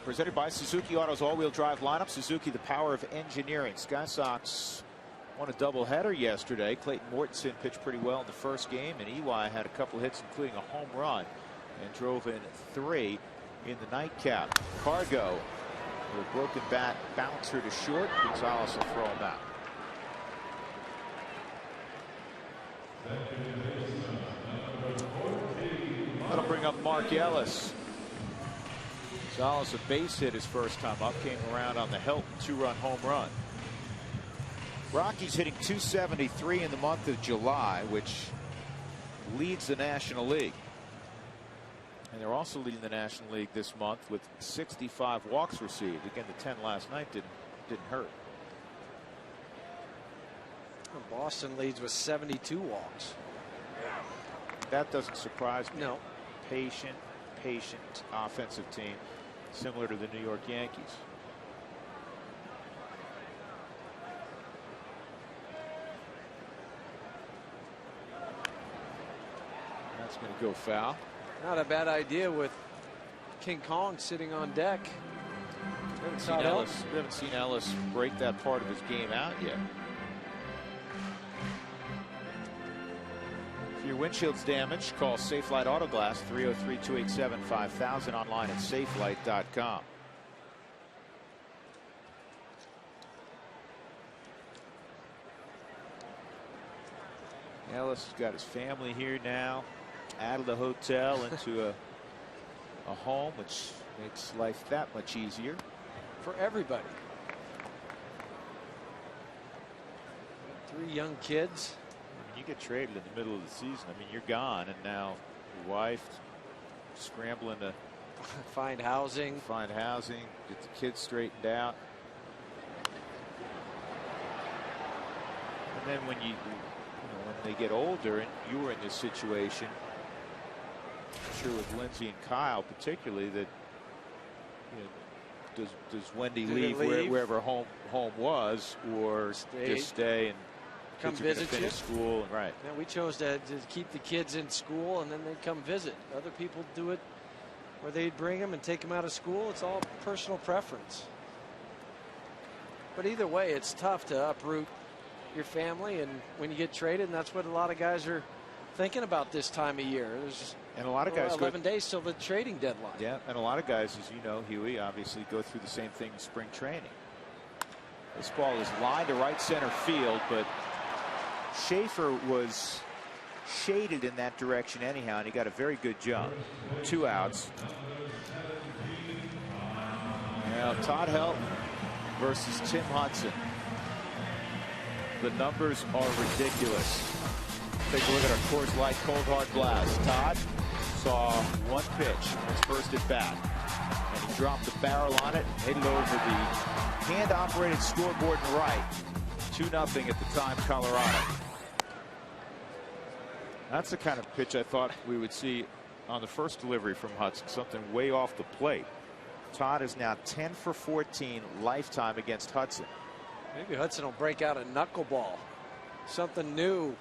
Presented by Suzuki Auto's all-wheel drive lineup. Suzuki, the power of engineering. Sky Sox won a doubleheader yesterday. Clayton Mortensen pitched pretty well in the first game, and EY had a couple hits, including a home run, and drove in 3 in the nightcap. Cargo, with a broken bat, bouncer to short. Gonzalez will throw him out. That'll bring up Mark Ellis. Gonzalez, a base hit his first time up, came around on the Helton 2-run home run. Rockies hitting .273 in the month of July, which leads the National League. And they're also leading the National League this month with 65 walks received. Again, the 10 last night didn't hurt. Boston leads with 72 walks. That doesn't surprise me. No. Patient offensive team, similar to the New York Yankees. That's going to go foul. Not a bad idea with King Kong sitting on deck. We haven't seen Ellis break that part of his game out yet. your windshield's damaged, call Safelite Auto Glass 303-287-5000, online at safelite.com. Ellis has got his family here now, out of the hotel into a home, which makes life that much easier for everybody. 3 young kids. You get traded in the middle of the season. I mean, you're gone, and now your wife scrambling to find housing, get the kids straightened out. And then when when they get older, and you were in this situation, I'm sure with Lindsay and Kyle particularly, that does Wendy leave wherever home was, or just stay and come visit you? School, right? Yeah, we chose to keep the kids in school, and then they'd come visit. Other people do it where they'd bring them and take them out of school. It's all personal preference. But either way, it's tough to uproot your family, and when you get traded, and that's what a lot of guys are thinking about this time of year. There's and a lot of guys 11 days till the trading deadline. Yeah, and a lot of guys, as you know, Huey, obviously go through the same thing in spring training. This ball is lined to right center field, but Schaefer was shaded in that direction anyhow, and he got a very good jump. 2 outs. Now Todd Helton versus Tim Hudson. The numbers are ridiculous. Take a look at our Coors Light Cold Hard Blast. Todd saw 1 pitch in his first at bat, and he dropped the barrel on it and hit it over the hand-operated scoreboard in right. 2-0 at the time, Colorado. That's the kind of pitch I thought we would see on the first delivery from Hudson, something way off the plate. Todd is now 10 for 14 lifetime against Hudson. Maybe Hudson will break out a knuckleball, something new,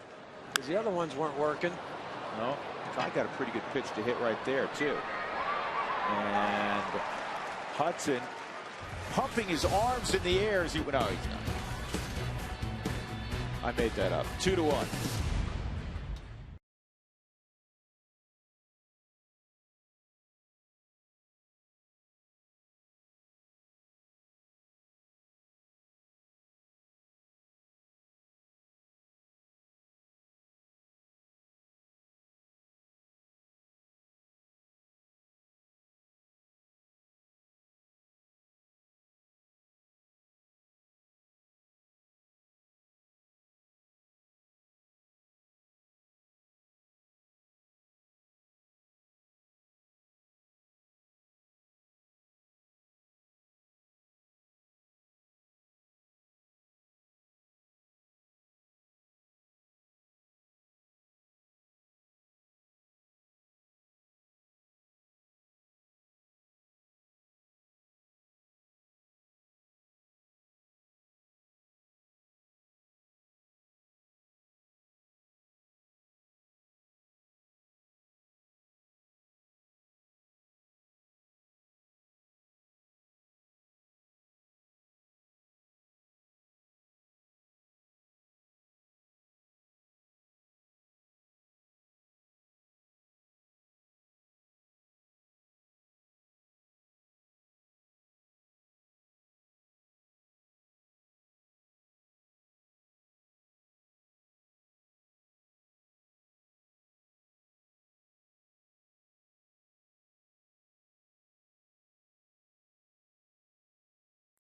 because the other ones weren't working. No, Todd got a pretty good pitch to hit right there too. And Hudson pumping his arms in the air as he went out. I made that up. 2-1.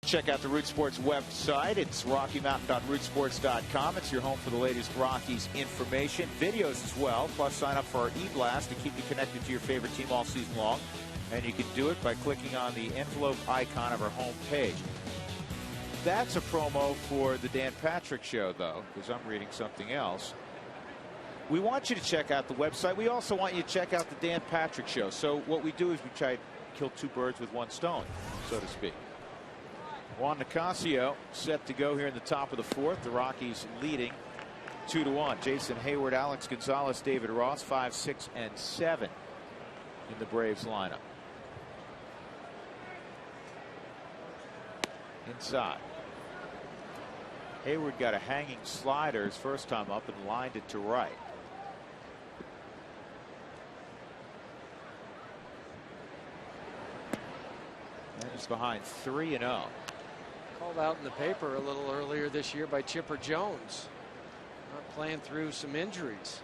Check out the Root Sports website. It's RockyMountain.rootsports.com. It's your home for the latest Rockies information, videos as well. Plus, sign up for our e-blast to keep you connected to your favorite team all season long. And you can do it by clicking on the envelope icon of our home page. That's a promo for the Dan Patrick Show, though, because I'm reading something else. We want you to check out the website. We also want you to check out the Dan Patrick Show. So what we do is we try to kill 2 birds with 1 stone, so to speak. Juan Nicasio set to go here in the top of the 4th. The Rockies leading 2-1. Jason Hayward, Alex Gonzalez, David Ross, 5, 6, and 7 in the Braves lineup. Inside. Hayward got a hanging slider his first time up and lined it to right. And he's behind 3-0. Called out in the paper a little earlier this year by Chipper Jones. Not playing through some injuries.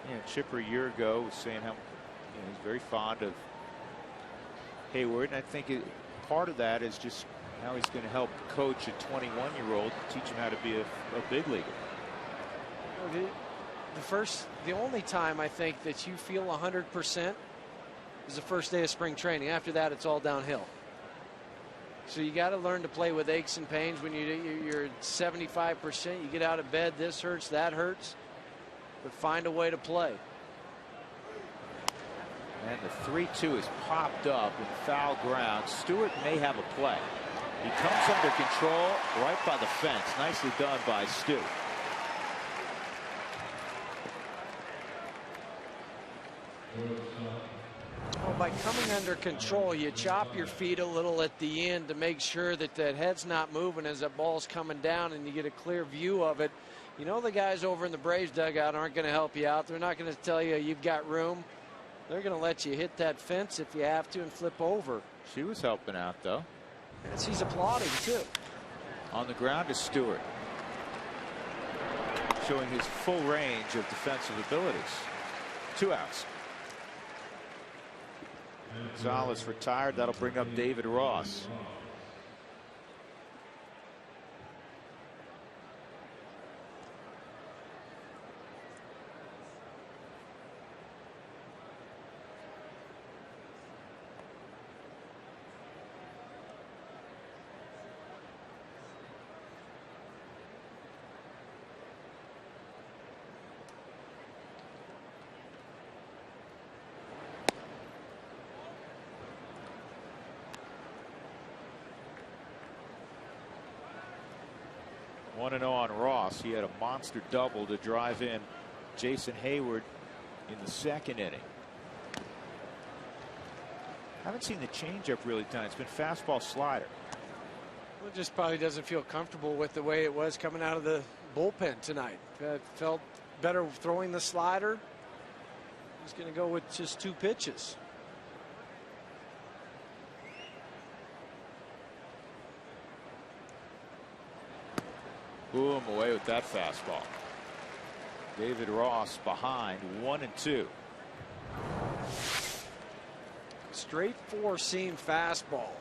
Yeah, Chipper a year ago was saying how he's very fond of Hayward, and I think part of that is just how he's going to help coach a 21-year-old, teach him how to be a big leaguer. The only time I think that you feel 100% is the first day of spring training. After that, it's all downhill. So you got to learn to play with aches and pains. When you're at 75%, you get out of bed, this hurts, that hurts, but find a way to play. And the 3-2 is popped up in foul ground. Stewart may have a play. He comes under control right by the fence. Nicely done by Stu. Well, by coming under control, you chop your feet a little at the end to make sure that that head's not moving as that ball's coming down, and you get a clear view of it. You know the guys over in the Braves dugout aren't going to help you out. They're not going to tell you you've got room. They're going to let you hit that fence if you have to and flip over. She was helping out, though. And she's applauding, too. On the ground is Stewart, showing his full range of defensive abilities. 2 outs. Gonzalez retired. That'll bring up David Ross. One 1-0 on Ross. He had a monster double to drive in Jason Hayward in the 2nd inning. Haven't seen the changeup really done. It's been fastball slider. Well, just probably doesn't feel comfortable with the way it was coming out of the bullpen tonight. Felt better throwing the slider. He's going to go with just 2 pitches. Boom, away with that fastball. David Ross behind 1-2. Straight 4-seam fastball.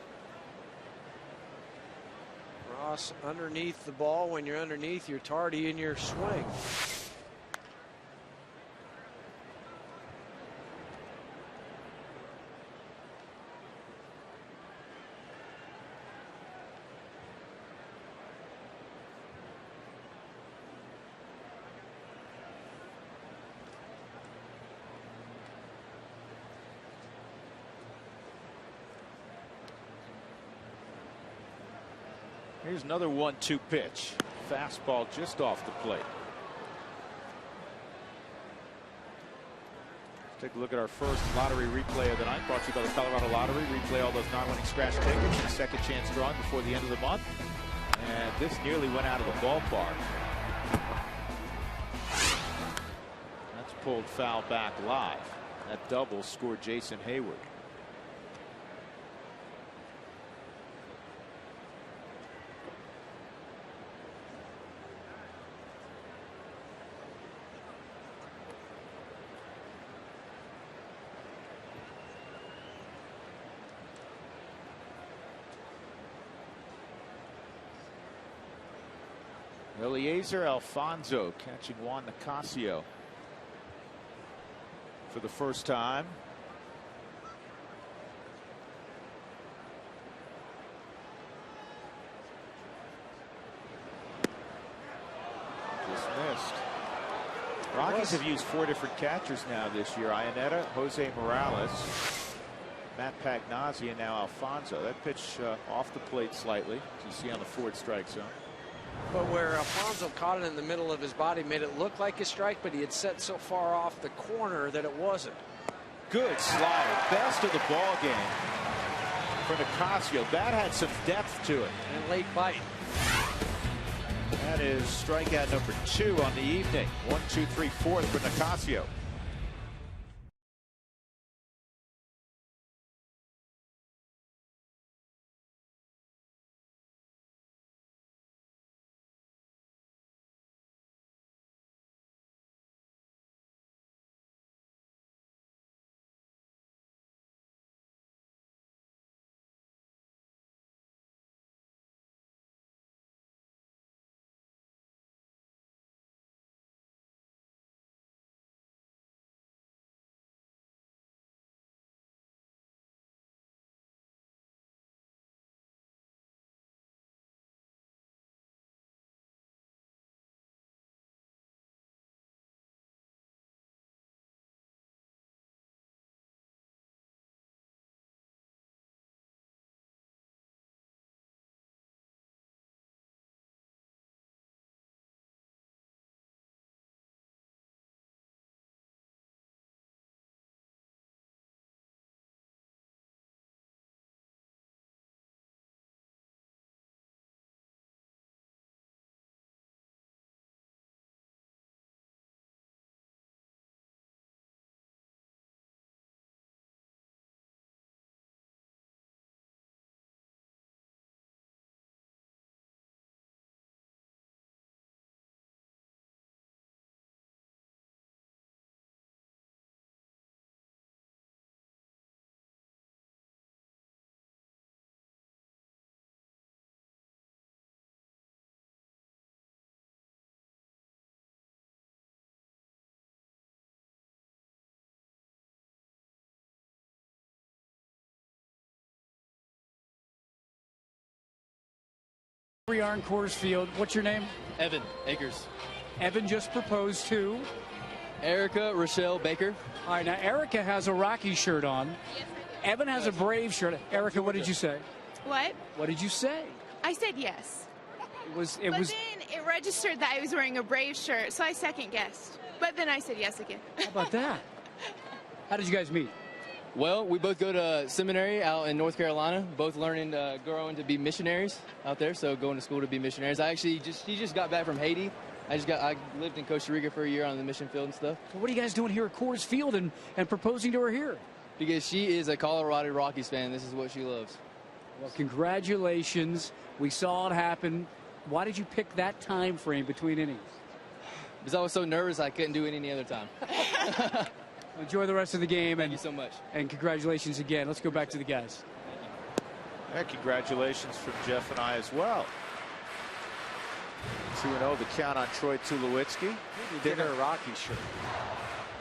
Ross underneath the ball. When you're underneath, you're tardy in your swing. Here's another 1-2 pitch. Fastball just off the plate. Take a look at our first lottery replay of the night, brought to you by the Colorado Lottery. Replay all those non-winning scratch tickets and second chance drawing before the end of the month. And this nearly went out of the ballpark. That's pulled foul back live. That double scored Jason Hayward. Eliezer Alfonso catching Juan Nicasio for the first time. Dismissed. Rockies have used 4 different catchers now this year. Iannetta, Jose Morales, Matt Pagnazzi, and now Alfonso. That pitch off the plate slightly, as you see on the forward strike zone. But where Alfonso caught it in the middle of his body made it look like a strike, but he had set so far off the corner that it wasn't. Good slider. Best of the ball game for Nicasio. That had some depth to it. And late bite. That is strikeout number 2 on the evening. 1, 2, 3, 4th for Nicasio. We are in Coors Field. What's your name? Evan Akers. Evan just proposed to Erica Rochelle Baker. All right, now Erica has a Rockies shirt on. Evan has a Brave shirt. Erica, what did you say? What? What did you say? I said yes. But then it registered that I was wearing a Brave shirt, so I second guessed. But then I said yes again. How about that? How did you guys meet? Well, we both go to seminary out in North Carolina, both learning, growing to be missionaries out there, so going to school to be missionaries. She just got back from Haiti. I lived in Costa Rica for a year on the mission field and stuff. So what are you guys doing here at Coors Field and proposing to her here? Because she is a Colorado Rockies fan. This is what she loves. Well, congratulations. We saw it happen. Why did you pick that time frame between innings? Because I was so nervous I couldn't do it any other time. Enjoy the rest of the game. Thank you so much. And congratulations again. Let's go back to the guys. And congratulations from Jeff and I as well. 2-0 the count on Troy Tulowitzki. Get her a Rockies shirt.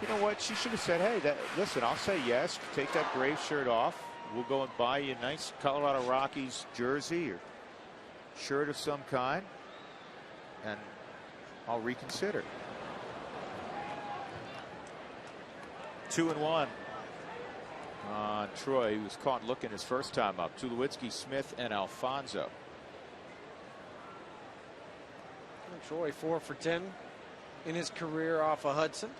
You know what? She should have said, hey, listen, I'll say yes. Take that Brave shirt off. We'll go and buy you a nice Colorado Rockies jersey or shirt of some kind. And I'll reconsider. 2-1 on Troy. He was caught looking his first time up. Tulowitzki, Smith, and Alfonso. Troy 4 for 10 in his career off of Hudson.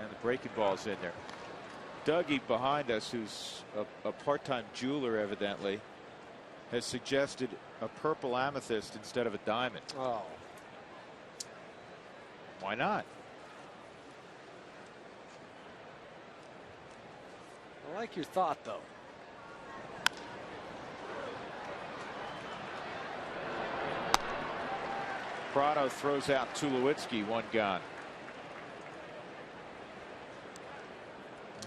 And the breaking ball's in there. Dougie behind us, who's a part-time jeweler evidently, has suggested a purple amethyst instead of a diamond. Oh. Why not? I like your thought, though. Prado throws out Tulowitzki, 1 gone.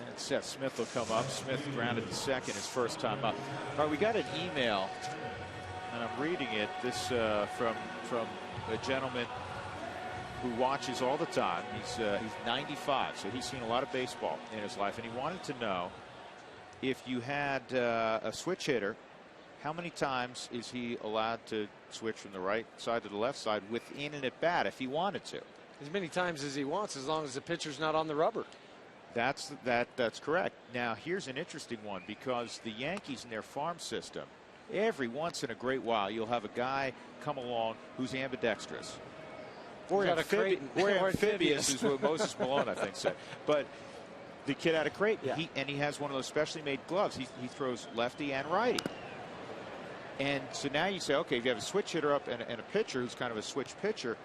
And Seth Smith will come up. Smith grounded to second his first time up. All right, we got an email, and I'm reading it. This from a gentleman who watches all the time. He's 95, so he's seen a lot of baseball in his life, and he wanted to know if you had a switch hitter, how many times is he allowed to switch from the right side to the left side within an at bat if he wanted to? As many times as he wants, as long as the pitcher's not on the rubber. That's correct. Now here's an interesting one, because the Yankees in their farm system, every once in a great while you'll have a guy come along who's ambidextrous. Or amphibious is what Moses Malone I think said. But The kid out of Creighton. Yeah. And he has one of those specially made gloves. He throws lefty and righty. And so now you say, okay, if you have a switch hitter up and a pitcher who's kind of a switch pitcher,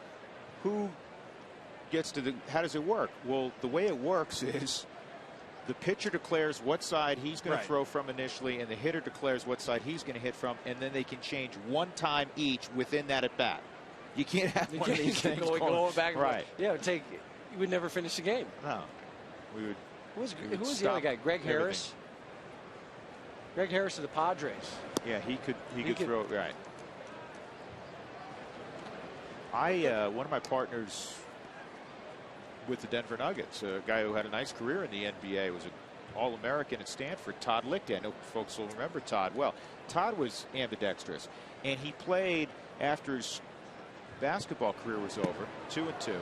who gets to how does it work? Well, the way it works is the pitcher declares what side he's going to throw from initially, and the hitter declares what side he's going to hit from, and then they can change one time each within that at bat. You can't have one of these things going back and right. Yeah, you would never finish the game. No, we would. Who was the other guy? Greg Harris. Greg Harris of the Padres. Yeah, he could throw it right. One of my partners with the Denver Nuggets, a guy who had a nice career in the NBA, was an All-American at Stanford, Todd Lichty. I know folks will remember Todd well. Todd was ambidextrous, and he played after his basketball career was over, 2-2.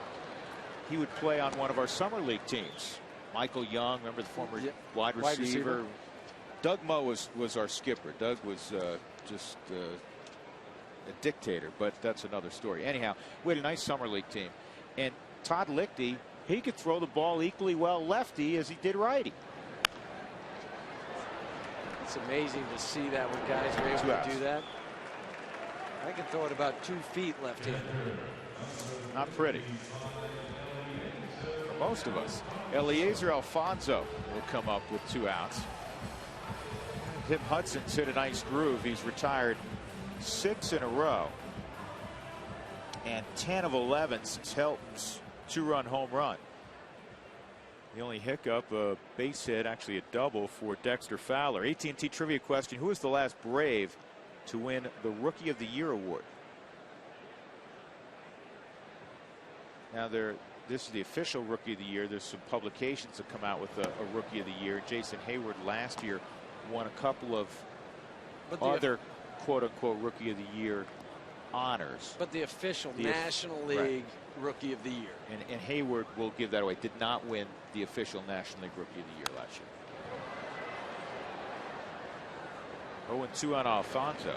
He would play on one of our summer league teams. Michael Young, remember the former wide receiver. Doug Moe was our skipper. Doug was just a dictator, but that's another story. Anyhow, we had a nice summer league team, and Todd Lichty, he could throw the ball equally well lefty as he did righty. It's amazing to see that when guys are able to do that. I can throw it about 2 feet left-handed. Not pretty. For most of us. Eliezer Alfonso will come up with 2 outs. Tim Hudson's hit a nice groove. He's retired 6 in a row. And 10 of 11 since Helton's 2-run home run. The only hiccup, a base hit, actually a double for Dexter Fowler. AT&T trivia question: who was the last Brave to win the Rookie of the Year award? Now this is the official Rookie of the Year. There's some publications that come out with a Rookie of the Year. Jason Hayward last year won a couple of other quote-unquote Rookie of the Year honors. But the official National League Rookie of the Year. And Hayward will give that away. Did not win the official National League Rookie of the Year last year. 0-2 on Alfonso.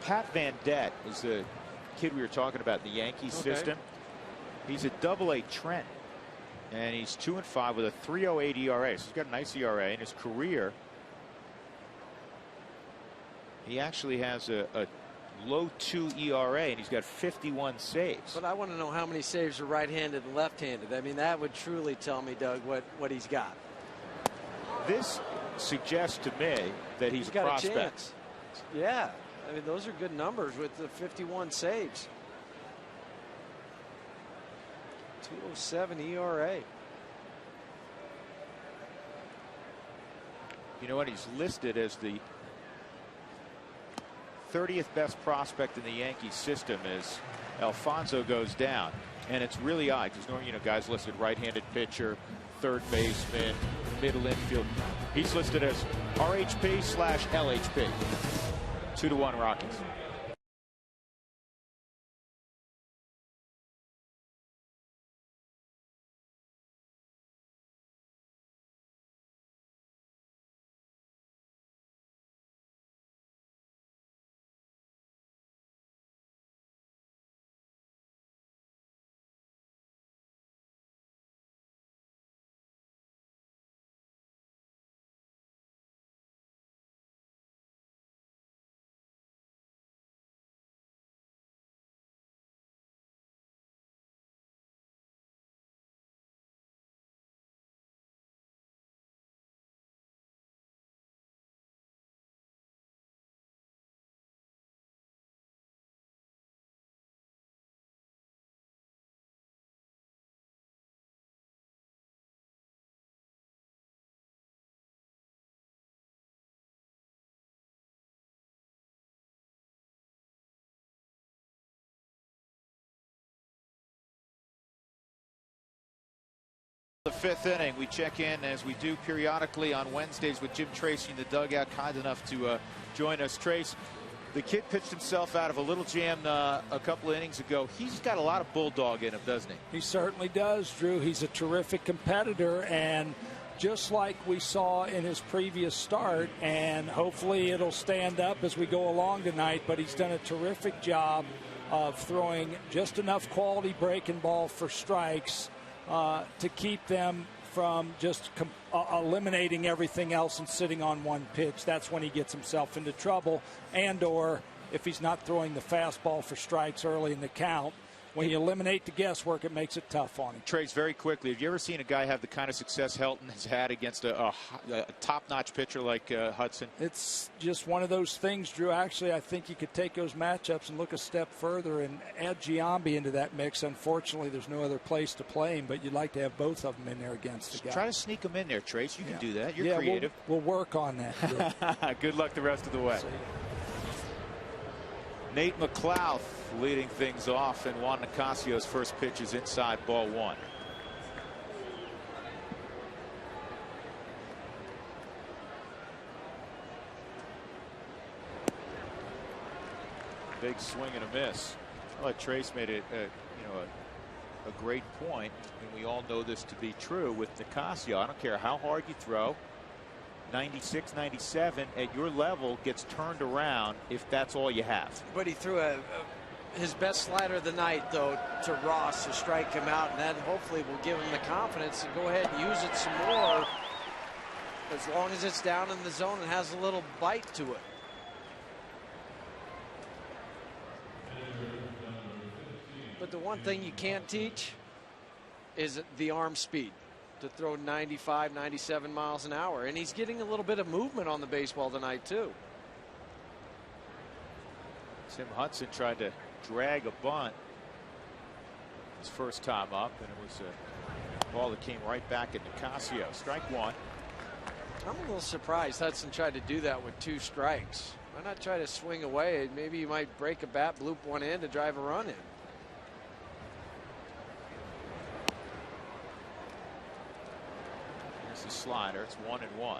Pat Van Dette is the kid we were talking about in the Yankees system. He's a Double-A Trent, and he's 2-5 with a 3.08 ERA. So he's got a nice ERA in his career. He actually has a low 2 ERA, and he's got 51 saves. But I want to know how many saves are right-handed and left-handed. I mean, that would truly tell me, Doug, what he's got. This suggests to me that he's a got prospect. a chance. Yeah. I mean, those are good numbers with the 51 saves. 2.07 ERA. You know what? He's listed as the 30th best prospect in the Yankees system as Alfonso goes down. And it's really odd because normally, guys listed right-handed pitcher, third baseman, middle infield. He's listed as RHP/LHP. 2-1 Rockies. The 5th inning. We check in as we do periodically on Wednesdays with Jim Tracy in the dugout, kind enough to join us. Trace, The kid pitched himself out of a little jam a couple of innings ago. He's got a lot of bulldog in him, doesn't he? He certainly does, Drew. He's a terrific competitor, and just like we saw in his previous start, and hopefully it'll stand up as we go along tonight, but he's done a terrific job of throwing just enough quality breaking ball for strikes to keep them from just eliminating everything else and sitting on one pitch. That's when he gets himself into trouble, and or if he's not throwing the fastball for strikes early in the count. When you eliminate the guesswork, it makes it tough on him. Trace, very quickly, have you ever seen a guy have the kind of success Helton has had against a top-notch pitcher like Hudson? It's just one of those things, Drew. Actually, I think you could take those matchups and look a step further and add Giambi into that mix. Unfortunately, there's no other place to play him, but you'd like to have both of them in there against the guy. Try to sneak them in there, Trace. You can do that. You're creative. We'll work on that. Good luck the rest of the way. Nate McLeod leading things off, and Juan Nicasio's first pitch is inside, ball one. Big swing and a miss. Well, Trace made it, a great point, and we all know this to be true with Nicasio. I don't care how hard you throw. 96, 97 at your level gets turned around if that's all you have. But he threw his best slider of the night, though, to Ross to strike him out, and that hopefully will give him the confidence to go ahead and use it some more, as long as it's down in the zone and has a little bite to it. But the one thing you can't teach is the arm speed to throw 95, 97 miles an hour. And he's getting a little bit of movement on the baseball tonight, too. Tim Hudson tried to drag a bunt his first time up, and it was a ball that came right back at Nicasio. Strike one. I'm a little surprised Hudson tried to do that with 2 strikes. Why not try to swing away? Maybe you might break a bat, bloop one in to drive a run in. The slider. It's 1-1.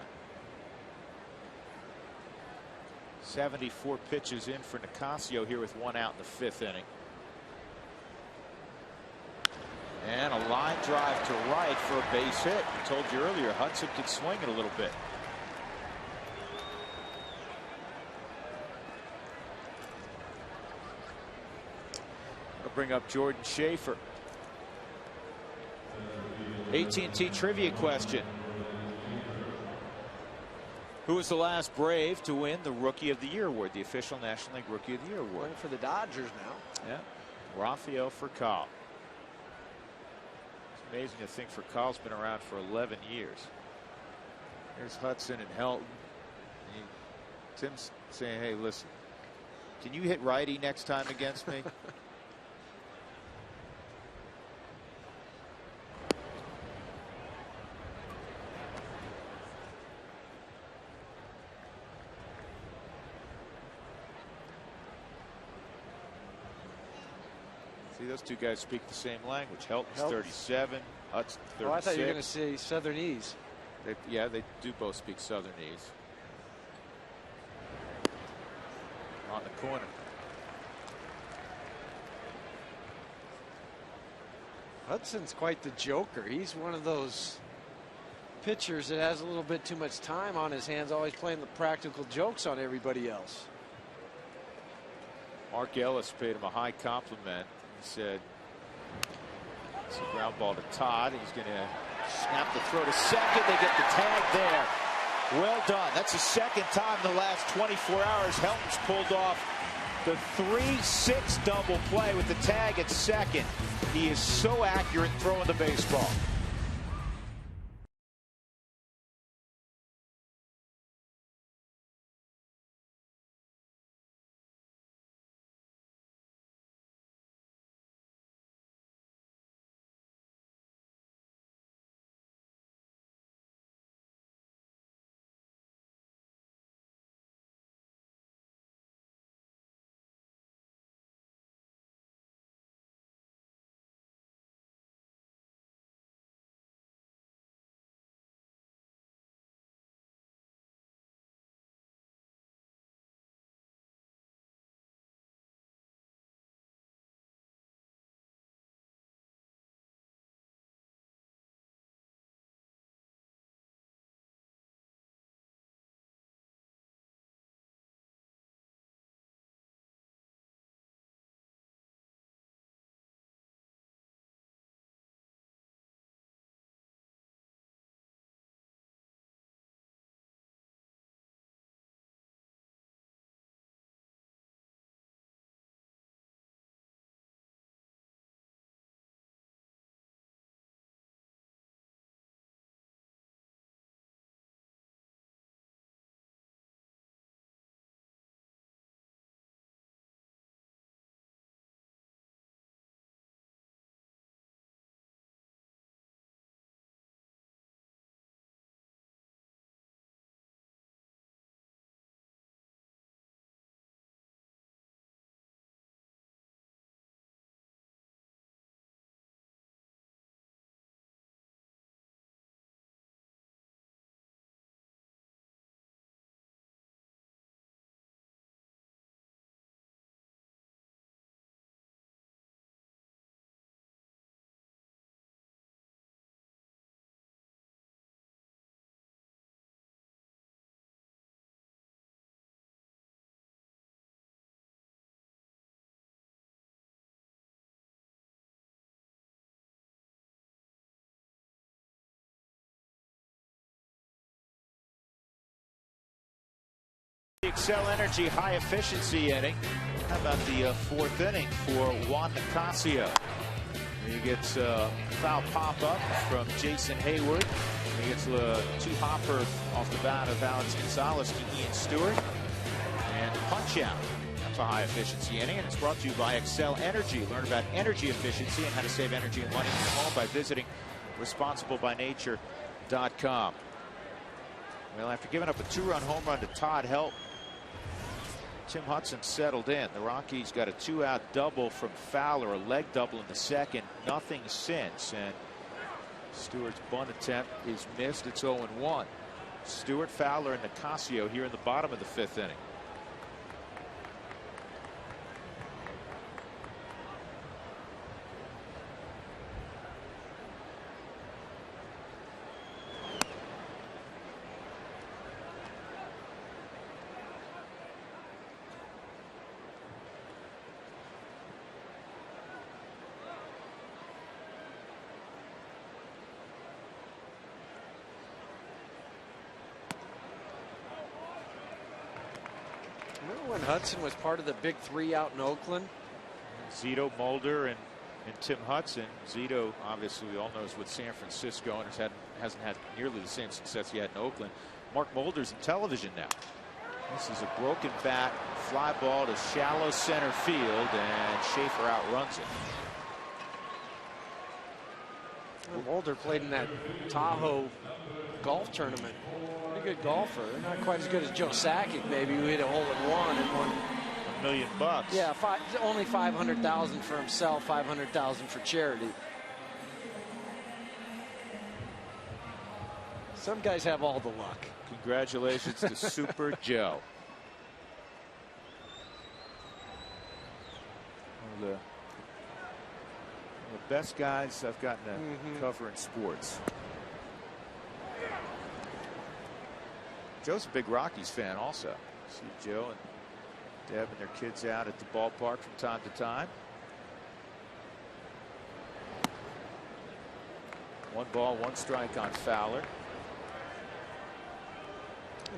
74 pitches in for Nicasio here with 1 out in the 5th inning. And a line drive to right for a base hit. I told you earlier, Hudson could swing it a little bit. I'll bring up Jordan Schaefer. AT&T trivia question. Who was the last Brave to win the Rookie of the Year award, the official National League Rookie of the Year award? Going for the Dodgers now. Yeah, Rafael Furcal. It's amazing to think Furcal's been around for 11 years. Here's Hudson and Helton. Tim's saying, hey, listen, can you hit righty next time against me? See, those two guys speak the same language. Helton's 37, Hudson 36. Oh, I thought you were going to say Southernese. Yeah, they do both speak Southernese. On the corner. Hudson's quite the joker. He's one of those pitchers that has a little bit too much time on his hands, always playing the practical jokes on everybody else. Mark Ellis paid him a high compliment. He said it's a ground ball to Todd. He's going to snap the throw to second. They get the tag there. Well done. That's the second time in the last 24 hours Helton's pulled off the 3-6 double play with the tag at second. He is so accurate throwing the baseball. XL Energy high efficiency inning. How about the fourth inning for Juan Nicasio? He gets a foul pop-up from Jason Hayward. He gets a two-hopper off the bat of Alex Gonzalez to Ian Stewart. And punch-out. That's a high-efficiency inning, and it's brought to you by XL Energy. Learn about energy efficiency and how to save energy and money in your home by visiting responsiblebynature.com. Well, after giving up a two-run home run to Todd Helton, Tim Hudson settled in. The Rockies got a two-out double from Fowler, a leg double in the second. Nothing since, and Stewart's bunt attempt is missed. It's 0-1. Stewart, Fowler, and Nicasio here in the bottom of the fifth inning. Remember when Hudson was part of the big three out in Oakland? Zito, Mulder, and Tim Hudson. Zito, obviously, we all know, is with San Francisco and hasn't had nearly the same success he had in Oakland. Mark Mulder's in television now. This is a broken bat, fly ball to shallow center field, and Schaefer outruns it. Well, Mulder played in that Tahoe golf tournament. Pretty good golfer. Not quite as good as Joe Sakic, maybe, who hit a hole-in-one and won $1 million. Yeah, only $500,000 for himself, $500,000 for charity. Some guys have all the luck. Congratulations to Super Joe. One of the best guys I've gotten to cover in sports. Joe's a big Rockies fan also. See Joe and Deb and their kids out at the ballpark from time to time. 1 ball, 1 strike on Fowler.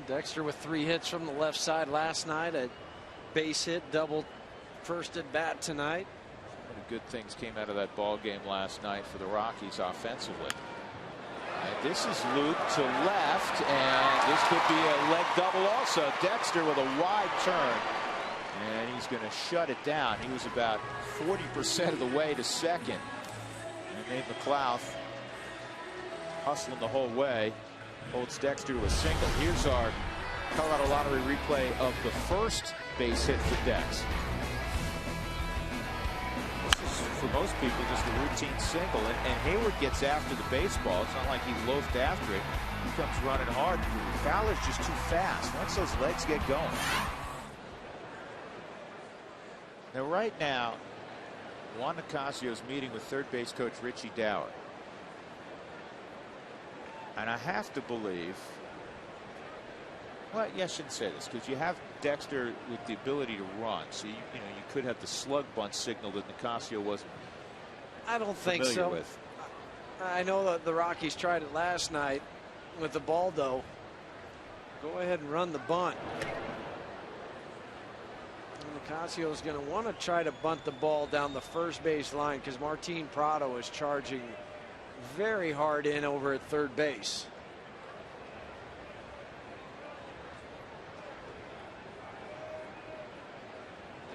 Dexter with 3 hits from the left side last night. A base hit, double first at bat tonight. One of the good things came out of that ball game last night for the Rockies offensively. And this is looped to left, and this could be a leg double also. Dexter with a wide turn, and he's going to shut it down. He was about 40% of the way to second, and Nate McLouth hustling the whole way holds Dexter to a single. Here's our Colorado Lottery replay of the first base hit for Dex. For most people, just a routine single, and Hayward gets after the baseball. It's not like he loafed after it. He comes running hard. Fowler's just too fast. Once those legs get going. Now, right now, Juan Nicasio is meeting with third base coach Richie Dower. And I have to believe, well, yeah, I shouldn't say this, because you have Dexter with the ability to run, so you could have the slug bunt signal that Nicasio wasn't. I don't think so. With. I know that the Rockies tried it last night with the ball, though. Go ahead and run the bunt. Nicasio is going to want to try to bunt the ball down the first base line because Martin Prado is charging very hard in over at third base.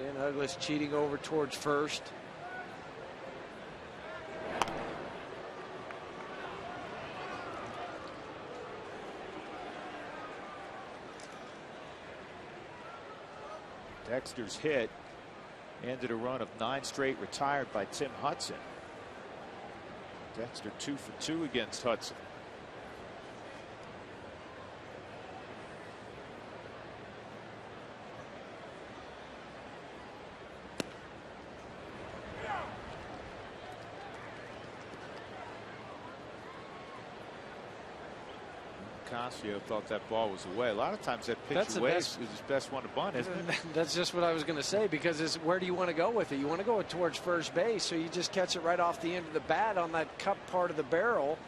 Dan Douglas cheating over towards first. Dexter's hit ended a run of 9 straight retired by Tim Hudson. Dexter 2 for 2 against Hudson. Nicasio thought that ball was away. A lot of times that pitch away is his best one to bunt, isn't it? That's just what I was going to say, because it's where do you want to go with it? You want to go towards first base, so you just catch it right off the end of the bat on that cup part of the barrel,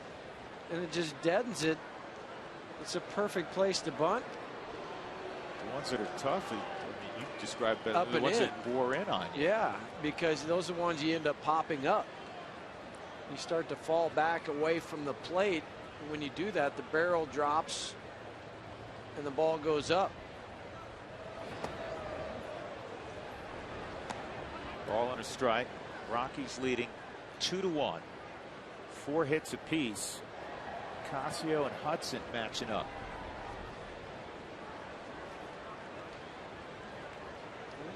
and it just deadens it. It's a perfect place to bunt. The ones that are tough, I mean, you described better Up the and ones in. that bore in on you. Yeah, because those are the ones you end up popping up. You start to fall back away from the plate. When you do that, the barrel drops and the ball goes up. Ball on a strike. Rockies leading 2-1. 4 hits apiece. Casio and Hudson matching up.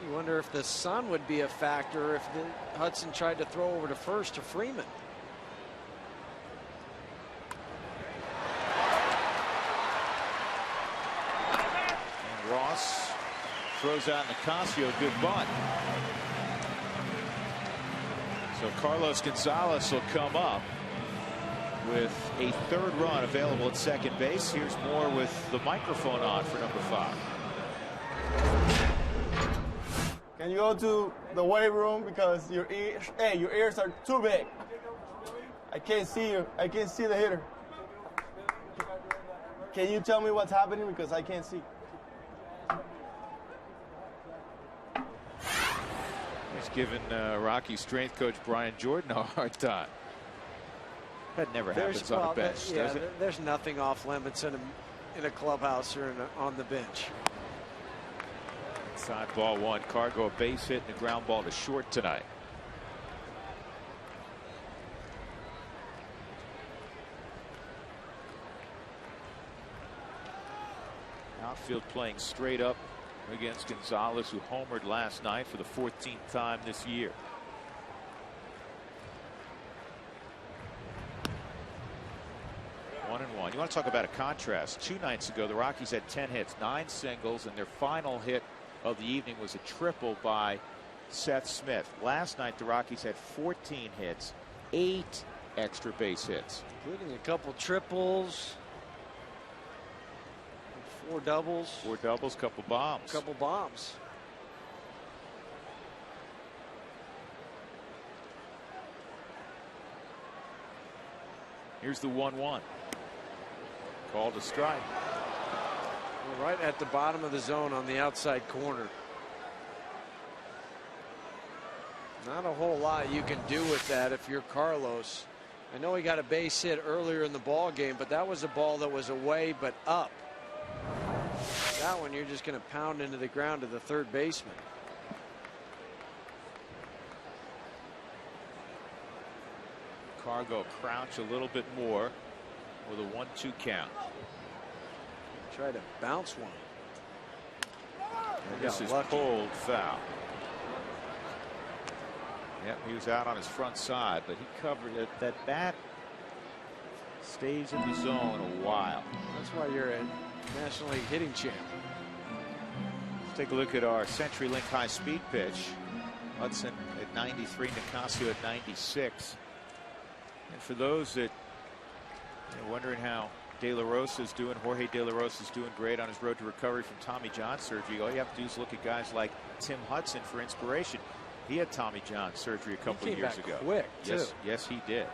You wonder if the sun would be a factor if Hudson tried to throw over to first to Freeman. And Ross throws out Nicasio. Good bunt. So Carlos Gonzalez will come up with a 3rd run available at second base. Here's Moore with the microphone on for number 5. Can you go to the weight room because your ears are too big. I can't see you. I can't see the hitter. Can you tell me what's happening because I can't see? He's giving Rocky strength coach Brian Jordan a hard time. That never happens on a bench, does it? There's nothing off limits in a clubhouse or on the bench. Inside ball 1. Cargo a base hit and a ground ball to short tonight. Outfield playing straight up against Gonzalez, who homered last night for the 14th time this year. One and one. You want to talk about a contrast. 2 nights ago, the Rockies had 10 hits, 9 singles, and their final hit of the evening was a triple by Seth Smith. Last night, the Rockies had 14 hits, 8 extra base hits, including a couple triples, 4 doubles. 4 doubles, couple bombs. Couple bombs. Here's the 1-1. Called a strike. Right at the bottom of the zone on the outside corner. Not a whole lot you can do with that if you're Carlos. I know he got a base hit earlier in the ball game, but that was a ball that was away but up. That one you're just going to pound into the ground to the third baseman. Cargo crouch a little bit more with a 1-2 count. Try to bounce one. And this is cold foul. Yep, he was out on his front side, but he covered it. That bat stays in the zone a while. That's why you're a National League hitting champ. Let's take a look at our CenturyLink high speed pitch. Hudson at 93, Nicasio at 96. And for those that are wondering how De La Rosa is doing, Jorge De La Rosa is doing great on his road to recovery from Tommy John surgery. All you have to do is look at guys like Tim Hudson for inspiration. He had Tommy John surgery a couple of years ago. Quick, too. Yes, he did.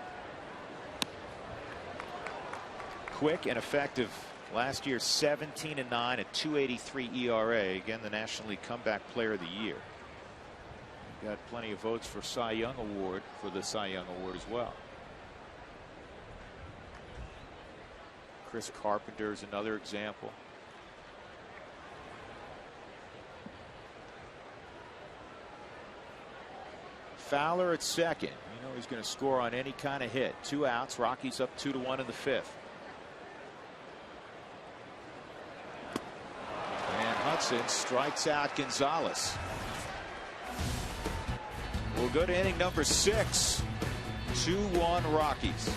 Quick and effective. Last year, 17-9, a 2.83 ERA. Again, the National League Comeback Player of the Year. Got plenty of votes for Cy Young Award, for the Cy Young Award as well. Chris Carpenter is another example. Fowler at second. You know he's going to score on any kind of hit. 2 outs. Rockies up 2-1 in the 5th. And Hudson strikes out Gonzalez. We'll go to inning number 6. 2-1 Rockies.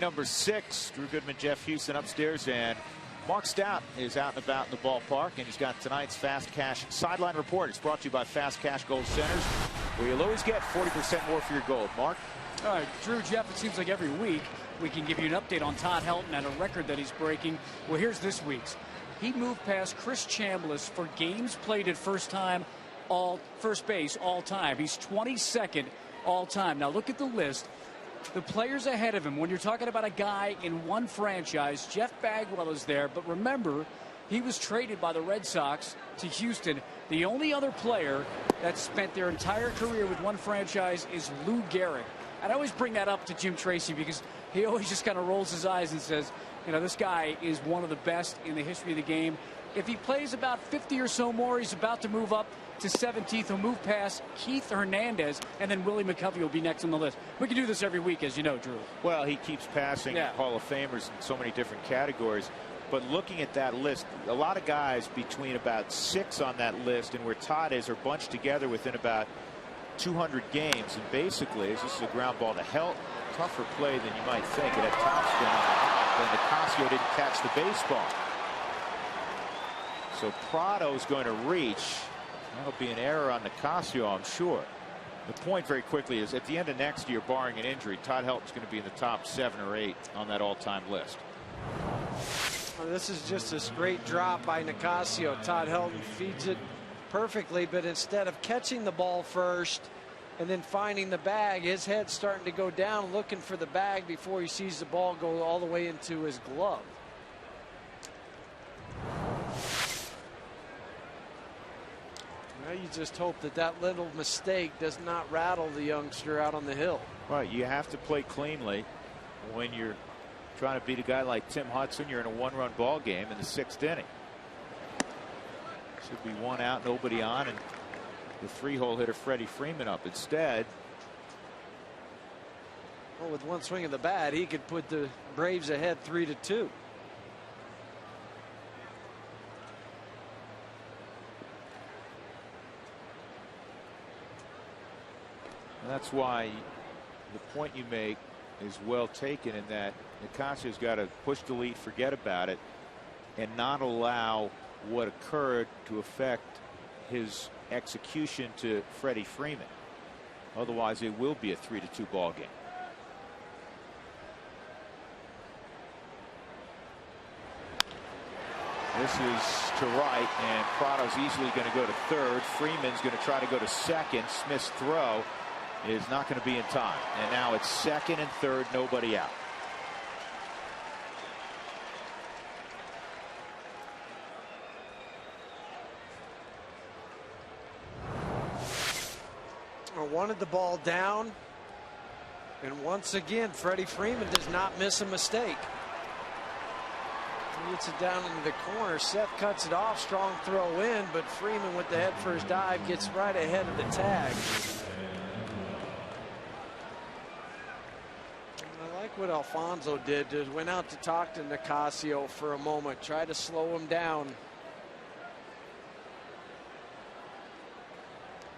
Number 6, Drew Goodman, Jeff Houston upstairs, and Mark Stout is out and about in the ballpark, and he's got tonight's Fast Cash Sideline Report. It's brought to you by Fast Cash Gold Centers, where you'll always get 40% more for your gold. Mark? All right, Drew, Jeff, it seems like every week we can give you an update on Todd Helton and a record that he's breaking. Well, here's this week's. He moved past Chris Chambliss for games played at first base all time. He's 22nd all time. Now look at the list. The players ahead of him, when you're talking about a guy in one franchise, Jeff Bagwell is there. But remember, he was traded by the Red Sox to Houston. The only other player that spent their entire career with one franchise is Lou Gehrig. And I always bring that up to Jim Tracy because he always just kind of rolls his eyes and says, you know, this guy is one of the best in the history of the game. If he plays about 50 or so more, he's about to move up to 17th. He'll move past Keith Hernandez, and then Willie McCovey will be next on the list. We can do this every week, as you know, Drew. Well, he keeps passing Hall of Famers in so many different categories. But looking at that list, a lot of guys between about 6 on that list and where Todd is are bunched together within about 200 games. And basically, this is a ground ball to Helton. Tougher play than you might think. It had Thompson on the hop, and Nicasio didn't catch the baseball. So Prado's going to reach. That'll be an error on Nicasio, I'm sure. The point very quickly is at the end of next year, barring an injury, Todd Helton's going to be in the top 7 or 8 on that all-time list. Well, this is just a straight drop by Nicasio. Todd Helton feeds it perfectly, but instead of catching the ball first and then finding the bag, his head's starting to go down looking for the bag before he sees the ball go all the way into his glove. Well, you just hope that that little mistake does not rattle the youngster out on the hill. Right, you have to play cleanly when you're trying to beat a guy like Tim Hudson. You're in a 1-run ball game in the 6th inning. Should be 1 out, nobody on, and the 3-hole hitter Freddie Freeman up instead. Well, with one swing of the bat, he could put the Braves ahead 3-2. That's why the point you make is well taken, in that Nicasio's got to push the lead, forget about it, and not allow what occurred to affect his execution to Freddie Freeman. Otherwise, it will be a 3-2 ball game. This is to right, and Prado's easily going to go to third. Freeman's going to try to go to second. Smith's throw is not going to be in time. And now it's second and third, nobody out. Wanted the ball down, and once again Freddie Freeman does not miss a mistake. He gets it down into the corner. Seth cuts it off. Strong throw in, but Freeman with the head first dive gets right ahead of the tag. I like what Alfonso did. Just went out to talk to Nicasio for a moment, try to slow him down.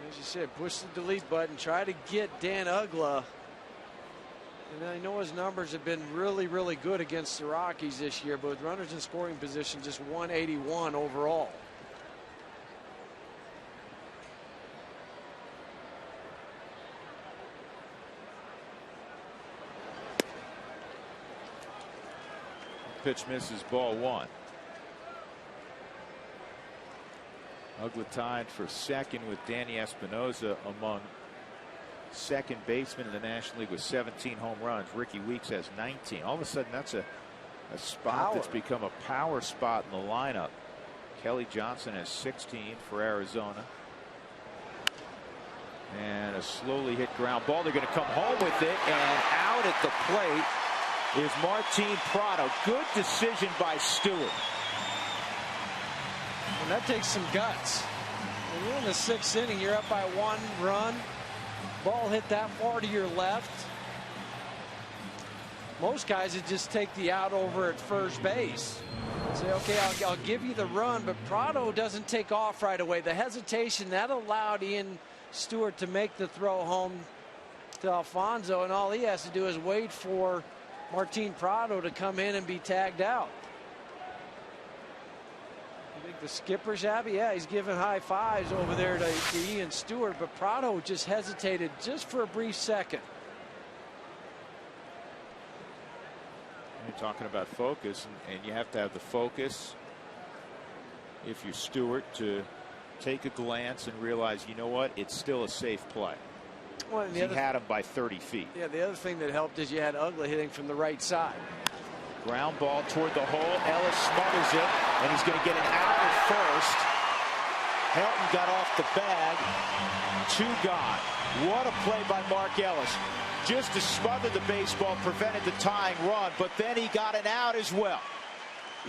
As you said, push the delete button, try to get Dan Uggla. And I know his numbers have been really, really good against the Rockies this year, but with runners in scoring position, just 181 overall. Pitch misses, ball 1. Uggla tied for second with Danny Espinosa among second basemen in the National League with 17 home runs. Ricky Weeks has 19. All of a sudden, that's a spot that's become a power spot in the lineup. Kelly Johnson has 16 for Arizona. And a slowly hit ground ball. They're going to come home with it, and out at the plate is Martin Prado. Good decision by Stewart. And that takes some guts. When you're in the 6th inning, you're up by 1 run. Ball hit that far to your left. Most guys would just take the out over at first base. Say, okay, I'll give you the run, but Prado doesn't take off right away. The hesitation, that allowed Ian Stewart to make the throw home to Alfonso, and all he has to do is wait for Martin Prado to come in and be tagged out. You think the skipper's happy? Yeah, he's giving high fives over there to Ian Stewart, but Prado just hesitated just for a brief second. You're talking about focus, and you have to have the focus, if you're Stewart, to take a glance and realize, you know what, it's still a safe play. Well, he had him by 30 feet. Yeah, the other thing that helped is you had Ugla hitting from the right side. Ground ball toward the hole. Ellis smothers it, and he's going to get an out at first. Helton got off the bag. 2 gone. What a play by Mark Ellis. Just to smother the baseball, prevented the tying run, but then he got an out as well.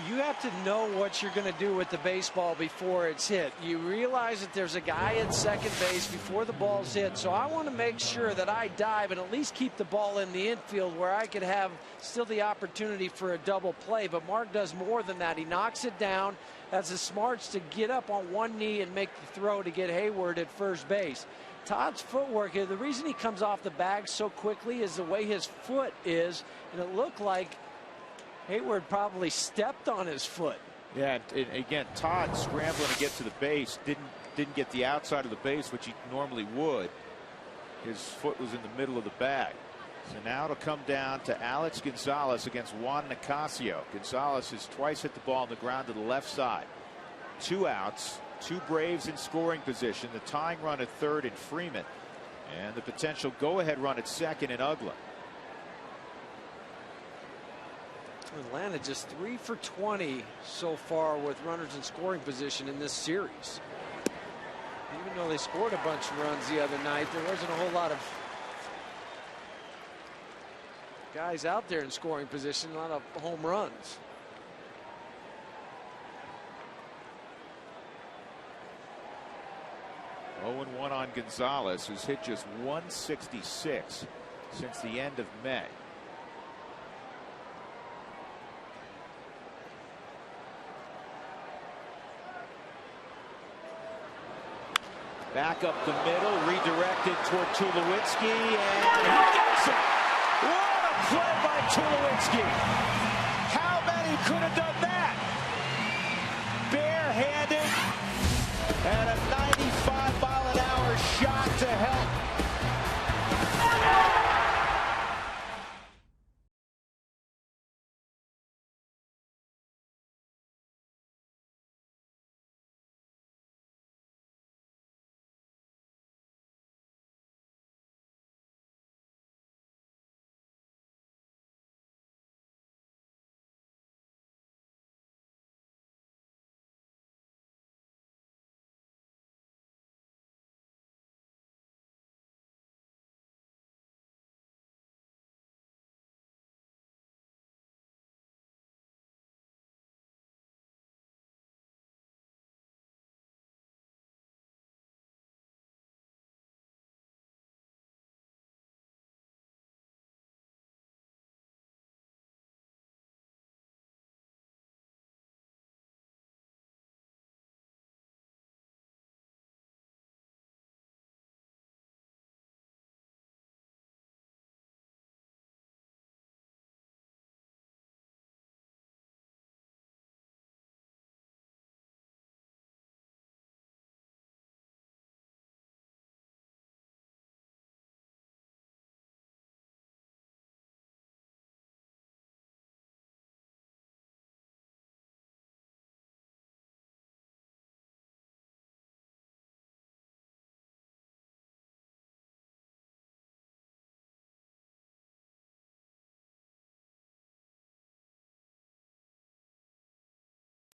You have to know what you're going to do with the baseball before it's hit. You realize that there's a guy at second base before the ball's hit, so I want to make sure that I dive and at least keep the ball in the infield where I could have still the opportunity for a double play. But Mark does more than that. He knocks it down, has the smarts to get up on one knee and make the throw to get Hayward at first base. Todd's footwork here, the reason he comes off the bag so quickly is the way his foot is, and it looked like Hayward probably stepped on his foot. Yeah, and again, Todd scrambling to get to the base, didn't get the outside of the base, which he normally would. His foot was in the middle of the bag. So now it'll come down to Alex Gonzalez against Juan Nicasio. Gonzalez has twice hit the ball on the ground to the left side. 2 outs. 2 Braves in scoring position. The tying run at third in Freeman, and the potential go-ahead run at second in Ugla. Atlanta just 3 for 20 so far with runners in scoring position in this series. Even though they scored a bunch of runs the other night, there wasn't a whole lot of guys out there in scoring position, a lot of home runs. Oh, 0-1 on Gonzalez, who's hit just 166 since the end of May. Back up the middle, redirected toward Tulowitzki, and he gets it! What a play by Tulowitzki! How many could have done that? Barehanded, and a 95-mile-an-hour shot to help.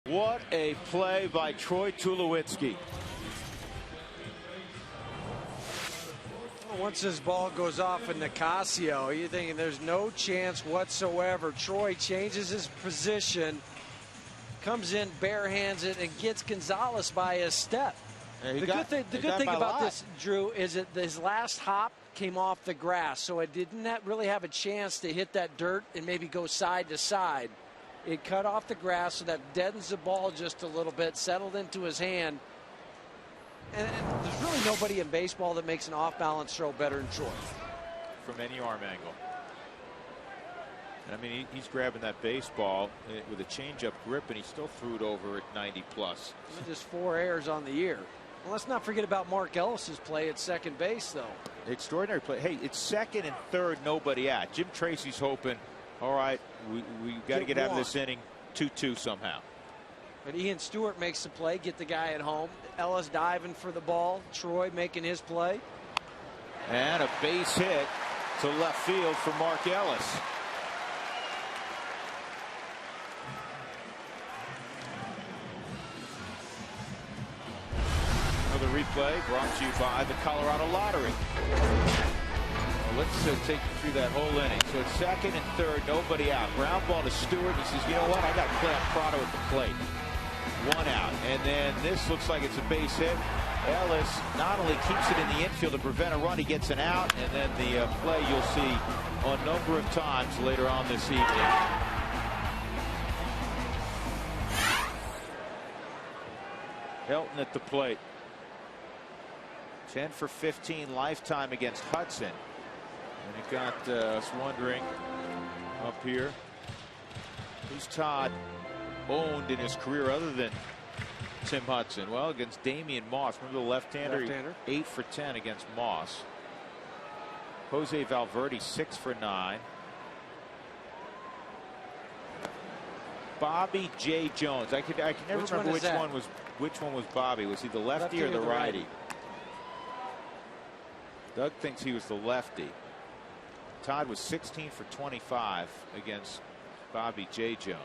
What a play by Troy Tulowitzki. Once this ball goes off of Nicasio, you're thinking there's no chance whatsoever. Troy changes his position, comes in, barehands it, and gets Gonzalez by a step. Yeah, the good thing about this, Drew, is that his last hop came off the grass, so it didn't really have a chance to hit that dirt and maybe go side to side. It cut off the grass, so that deadens the ball just a little bit, settled into his hand. And there's really nobody in baseball that makes an off-balance throw better than Troy. From any arm angle. I mean, he's grabbing that baseball with a changeup grip, and he still threw it over at 90 plus. Just 4 errors on the year. Well, let's not forget about Mark Ellis's play at second base, though. Extraordinary play. Hey, it's second and third, nobody out. Jim Tracy's hoping, all right, we got to get out of this inning 2-2 somehow. But Ian Stewart makes the play, get the guy at home. Ellis diving for the ball. Troy making his play. And a base hit to left field for Mark Ellis. Another replay brought to you by the Colorado Lottery. Well, let's take you through that whole inning. So it's second and third, nobody out. Ground ball to Stewart. He says, you know what? I got Clem Prado at the plate. 1 out. And then this looks like it's a base hit. Ellis not only keeps it in the infield to prevent a run, he gets an out, and then the play you'll see a number of times later on this evening. Helton at the plate. 10 for 15 lifetime against Hudson. And it got us wondering up here, who's Todd owned in his career other than Tim Hudson? Well, against Damian Moss. Remember the left-hander? 8 for 10 against Moss. Jose Valverde 6 for 9. Bobby J. Jones. I can never remember which one was Bobby. Was he the lefty or the righty? Doug thinks he was the lefty. Todd was 16 for 25 against Bobby J. Jones.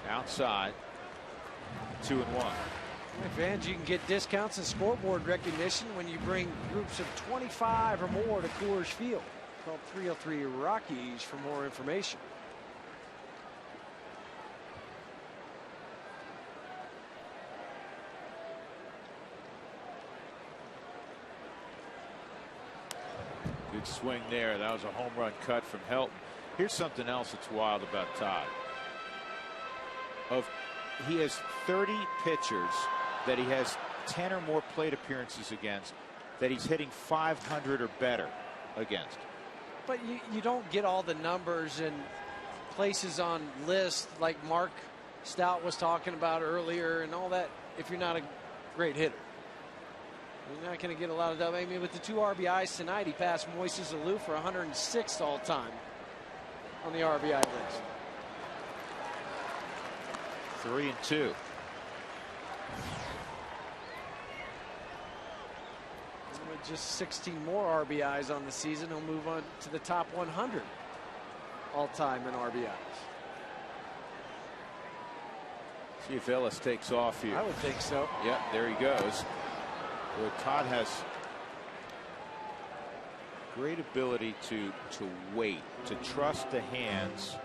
Outside, 2-1. Advantage, you can get discounts and scoreboard recognition when you bring groups of 25 or more to Coors Field. Call 303 Rockies for more information. Good swing there. That was a home run cut from Helton. Here's something else that's wild about Todd. He has 30 pitchers that he has 10 or more plate appearances against that he's hitting 500 or better against. But you don't get all the numbers and places on lists like Mark Stout was talking about earlier and all that if you're not a great hitter. You're not going to get a lot of that. I mean, with the 2 RBIs tonight, he passed Moises Alou for 106th all time on the RBI list. 3-2. With just 16 more RBIs on the season, he'll move on to the top 100 all time in RBIs. See if Ellis takes off here. I would think so. Yep, there he goes. Well, Todd has great ability to wait, to trust the hands.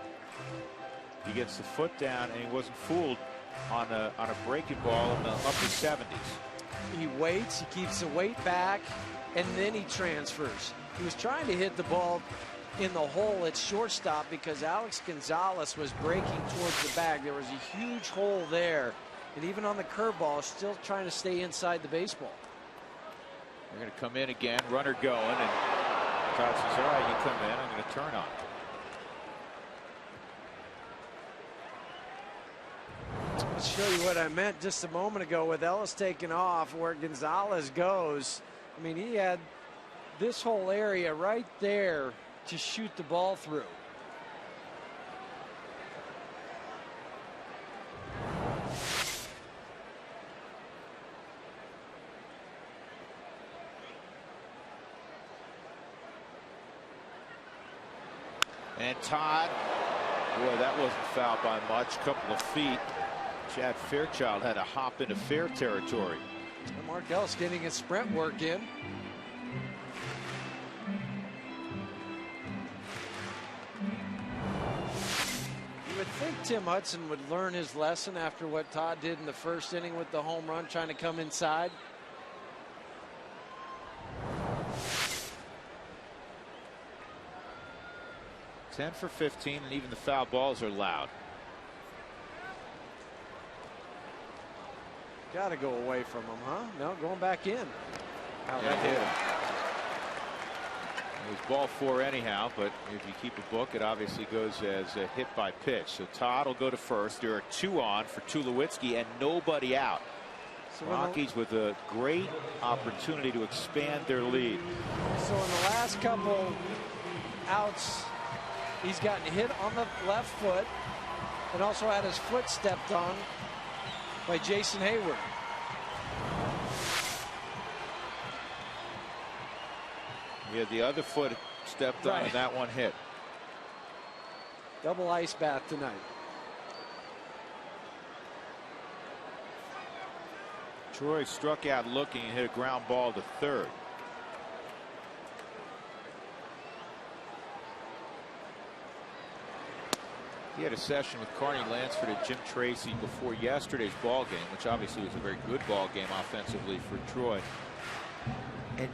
He gets the foot down, and he wasn't fooled on a breaking ball in the upper 70s. He waits, he keeps the weight back, and then he transfers. He was trying to hit the ball in the hole at shortstop because Alex Gonzalez was breaking towards the bag. There was a huge hole there, and even on the curveball, still trying to stay inside the baseball. They're going to come in again, runner going, and Todd says, all right, you come in, I'm going to turn on. I'll show you what I meant just a moment ago with Ellis taking off where Gonzalez goes. I mean, he had this whole area right there to shoot the ball through. And Todd, boy, that wasn't fouled by much, couple of feet. Chad Fairchild had to hop into fair territory. And Mark Ellis getting his sprint work in. You would think Tim Hudson would learn his lesson after what Todd did in the first inning with the home run, trying to come inside. 10 for 15, and even the foul balls are loud. Got to go away from him, huh? No, going back in. Yeah, hit him. It was ball 4 anyhow, but if you keep a book, it obviously goes as a hit by pitch. So Todd will go to first. There are 2 on for Tulowitzki and nobody out. So Rockies with a great opportunity to expand their lead. So in the last couple outs, he's gotten hit on the left foot and also had his foot stepped on by Jason Hayward. He had the other foot stepped on and that one hit. Double ice bath tonight. Troy struck out looking and hit a ground ball to third. He had a session with Carney Lansford and Jim Tracy before yesterday's ball game, which obviously was a very good ball game offensively for Troy. And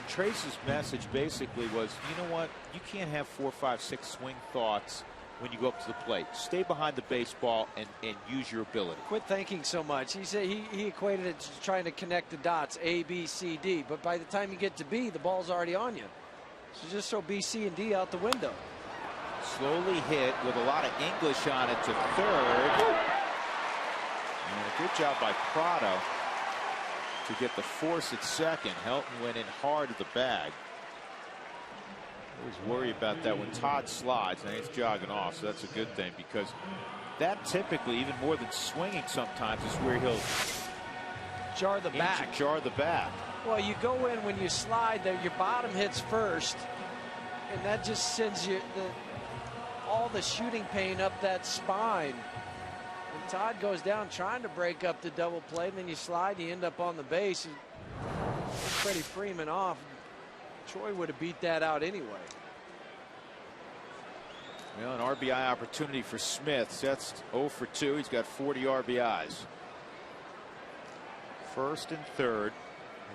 Tracy's message basically was, you know what, you can't have 4, 5, 6 swing thoughts when you go up to the plate. Stay behind the baseball and use your ability. Quit thinking so much. He said he equated it to trying to connect the dots, A, B, C, D. But by the time you get to B, the ball's already on you. So just throw B, C, and D out the window. Slowly hit with a lot of English on it to third. And a good job by Prado to get the force at second. Helton went in hard at the bag. Always worry about that when Todd slides and he's jogging off, so that's a good thing, because that typically, even more than swinging sometimes, is where he'll jar the back. Jar the back. Well, you go in when you slide there, your bottom hits first, and that just sends you all the shooting pain up that spine. And Todd goes down trying to break up the double play, and then you slide, you end up on the base. And Freddie Freeman off. Troy would have beat that out anyway. Well, an RBI opportunity for Smith. That's 0 for 2. He's got 40 RBIs. First and third,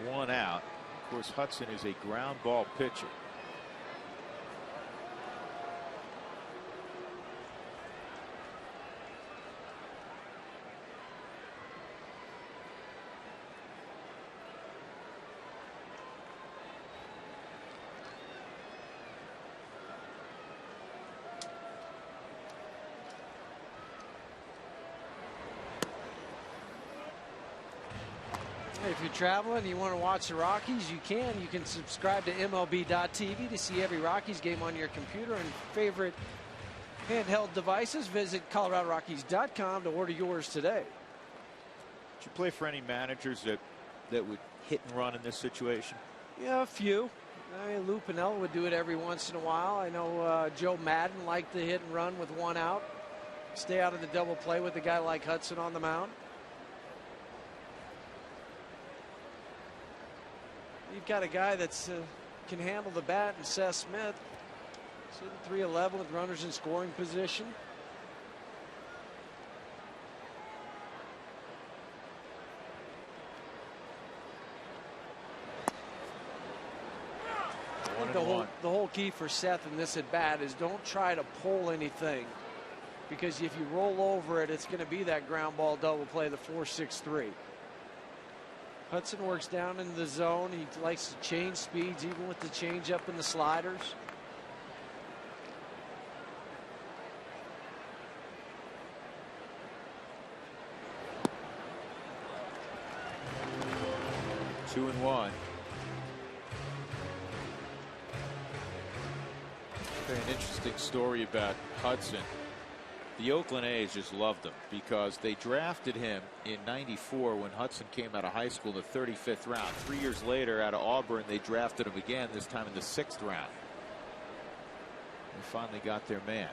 1 out. Of course, Hudson is a ground ball pitcher. If you're traveling and you want to watch the Rockies, you can. You can subscribe to MLB.tv to see every Rockies game on your computer and favorite handheld devices. Visit ColoradoRockies.com to order yours today. Did you play for any managers that would hit and run in this situation? Yeah, a few. I mean, Lou Piniella would do it every once in a while. I know Joe Madden liked to hit and run with 1 out. Stay out of the double play with a guy like Hudson on the mound. You've got a guy that's can handle the bat, and Seth Smith. Sitting 311 with runners in scoring position. I think the whole key for Seth in this at bat is don't try to pull anything, because if you roll over it, it's going to be that ground ball double play, the 4-6-3. Hudson works down in the zone. He likes to change speeds, even with the changeup and the sliders. Two and one. An interesting story about Hudson. The Oakland A's just loved him because they drafted him in '94 when Hudson came out of high school in the 35th round. 3 years later, out of Auburn, they drafted him again, this time in the 6th round. They finally got their man.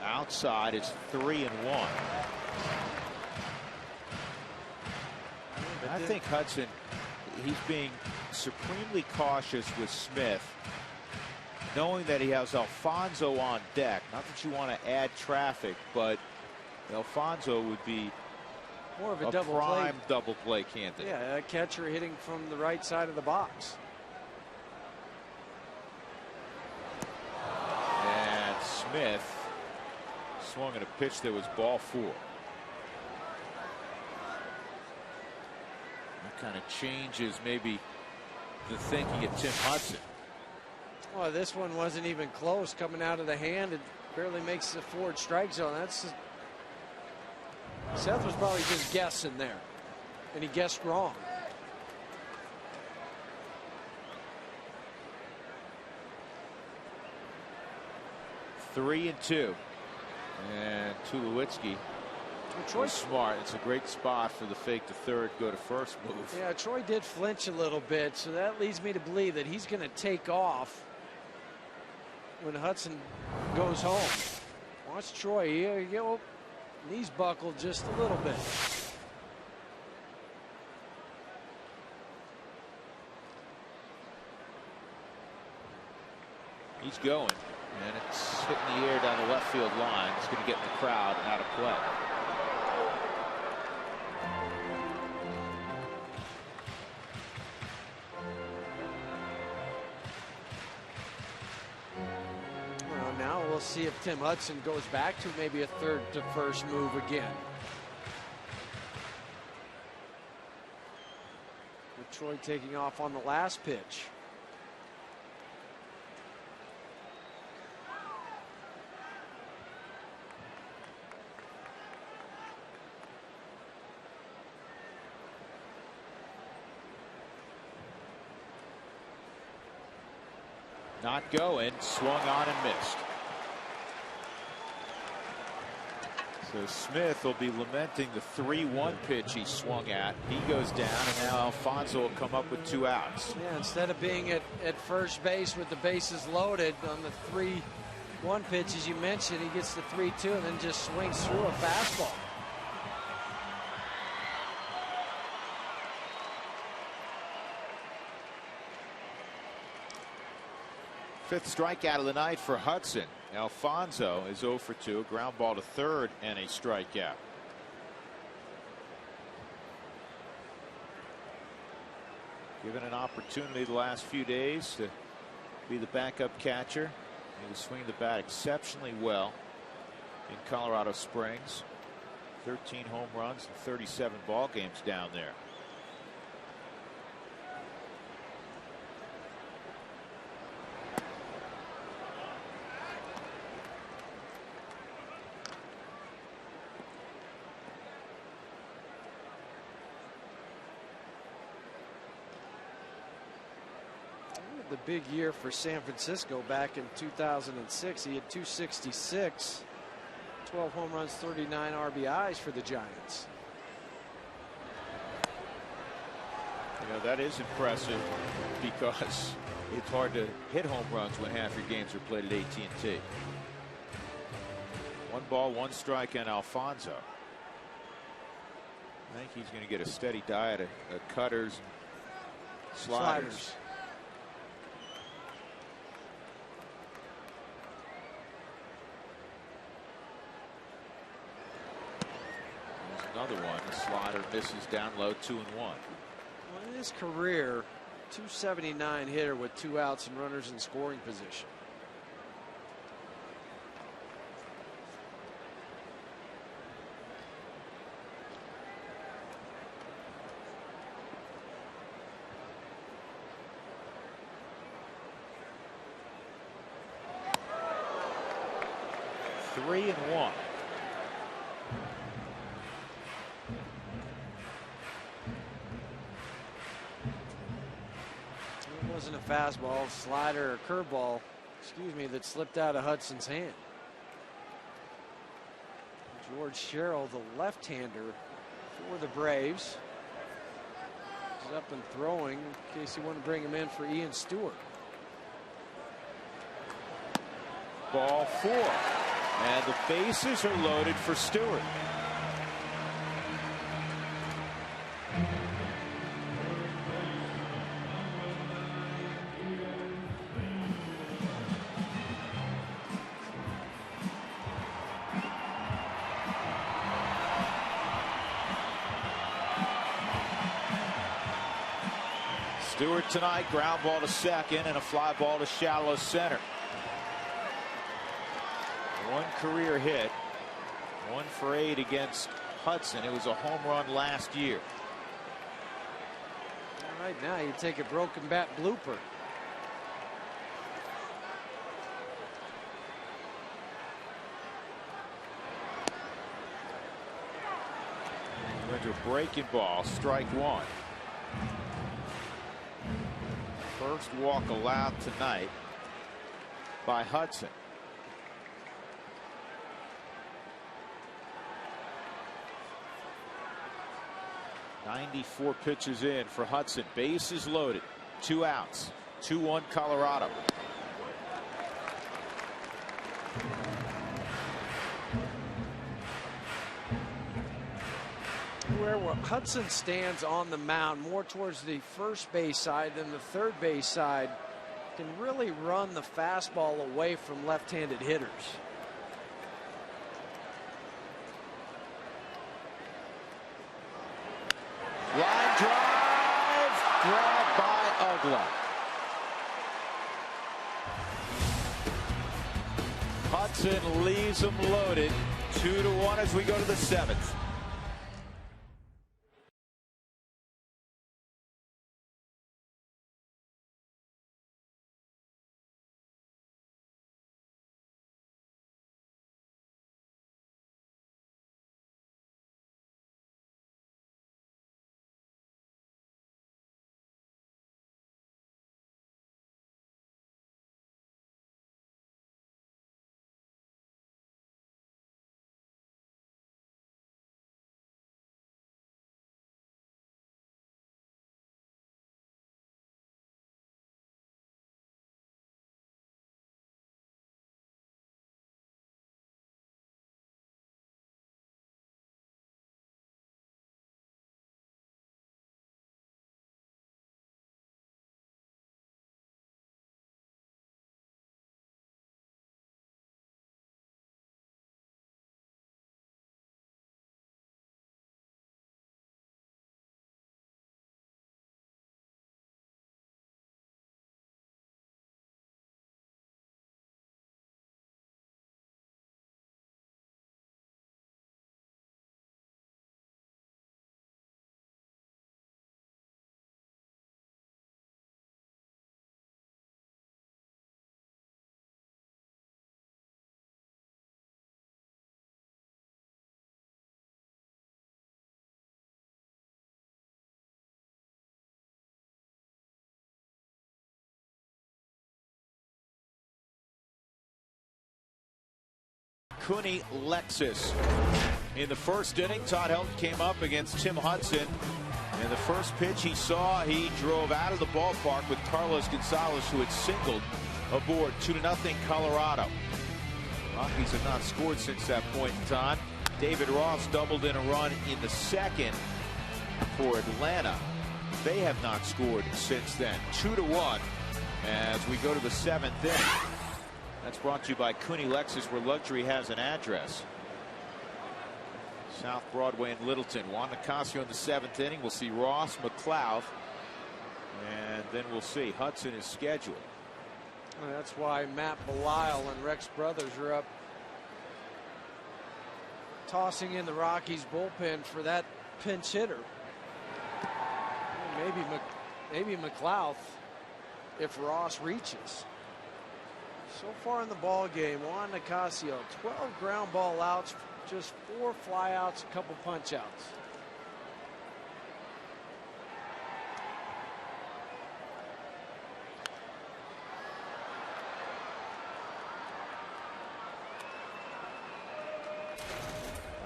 Outside, it's 3-1. I think Hudson, he's being supremely cautious with Smith, knowing that he has Alfonso on deck. Not that you want to add traffic, but Alfonso would be more of a double play candidate. Yeah, a catcher hitting from the right side of the box. Smith swung at a pitch that was ball 4. That kind of changes maybe the thinking of Tim Hudson. Well, this one wasn't even close coming out of the hand. It barely makes the forward strike zone. Seth was probably just guessing there, and he guessed wrong. Three and 2. And Tulowitzki was smart. It's a great spot for the fake to third, go to first move. Yeah, Troy did flinch a little bit, so that leads me to believe that he's going to take off when Hudson goes home. Watch Troy. Knees buckled just a little bit. He's going, and it's hitting the air down the left field line. It's going to get the crowd out of play. Well, now we'll see if Tim Hudson goes back to maybe a third to first move again. With Troy taking off on the last pitch. Not going, swung on and missed. So Smith will be lamenting the 3-1 pitch he swung at. He goes down, and now Alfonso will come up with 2 outs. Yeah, instead of being at first base with the bases loaded on the 3-1 pitch, as you mentioned, he gets the 3-2 and then just swings through a fastball. Fifth strikeout of the night for Hudson. Alfonso is 0 for 2, ground ball to third and a strikeout. Given an opportunity the last few days to be the backup catcher. He was swinging the bat exceptionally well in Colorado Springs. 13 home runs and 37 ball games down there. The big year for San Francisco back in 2006. He had 266, 12 home runs, 39 RBIs for the Giants. You know, that is impressive because it's hard to hit home runs when half your games are played at AT&T. 1 ball, 1 strike on Alfonso. I think he's going to get a steady diet of cutters and sliders. Another one. The slider misses down low, 2-1. Well, in his career, 279 hitter with 2 outs and runners in scoring position. Three and 1. It wasn't a fastball, slider, or curveball, excuse me, that slipped out of Hudson's hand. George Sherrill, the left-hander for the Braves, is up and throwing in case you want to bring him in for Ian Stewart. Ball 4. And the bases are loaded for Stewart. Stewart tonight, ground ball to second and a fly ball to shallow center. One career hit, 1 for 8 against Hudson. It was a home run last year. Right now, you take a broken bat blooper. Went to a breaking ball, strike 1. First walk allowed tonight by Hudson. "94 pitches in for Hudson. Bases loaded. 2 outs. 2-1 Colorado. Where Hudson stands on the mound, more towards the first base side than the third base side, can really run the fastball away from left-handed hitters. Line drive, grabbed by Ugla. Hudson leaves them loaded. 2-1 as we go to the 7th. Cooney Lexus. In the first inning, Todd Helton came up against Tim Hudson. And the first pitch he saw, he drove out of the ballpark with Carlos Gonzalez, who had singled aboard. 2-0 Colorado. Rockies have not scored since that point in time. David Ross doubled in a run in the second for Atlanta. They have not scored since then. 2-1 as we go to the 7th inning. That's brought to you by Cooney Lexus, where luxury has an address. South Broadway in Littleton. Juan Nicasio in the 7th inning. We'll see Ross, McLeod, and then we'll see. Hudson is scheduled. Well, that's why Matt Belisle and Rex Brothers are up tossing in the Rockies bullpen for that pinch hitter. Maybe McLeod if Ross reaches. So far in the ball game, Juan Nicasio, 12 ground ball outs, just 4 flyouts, a couple punch outs.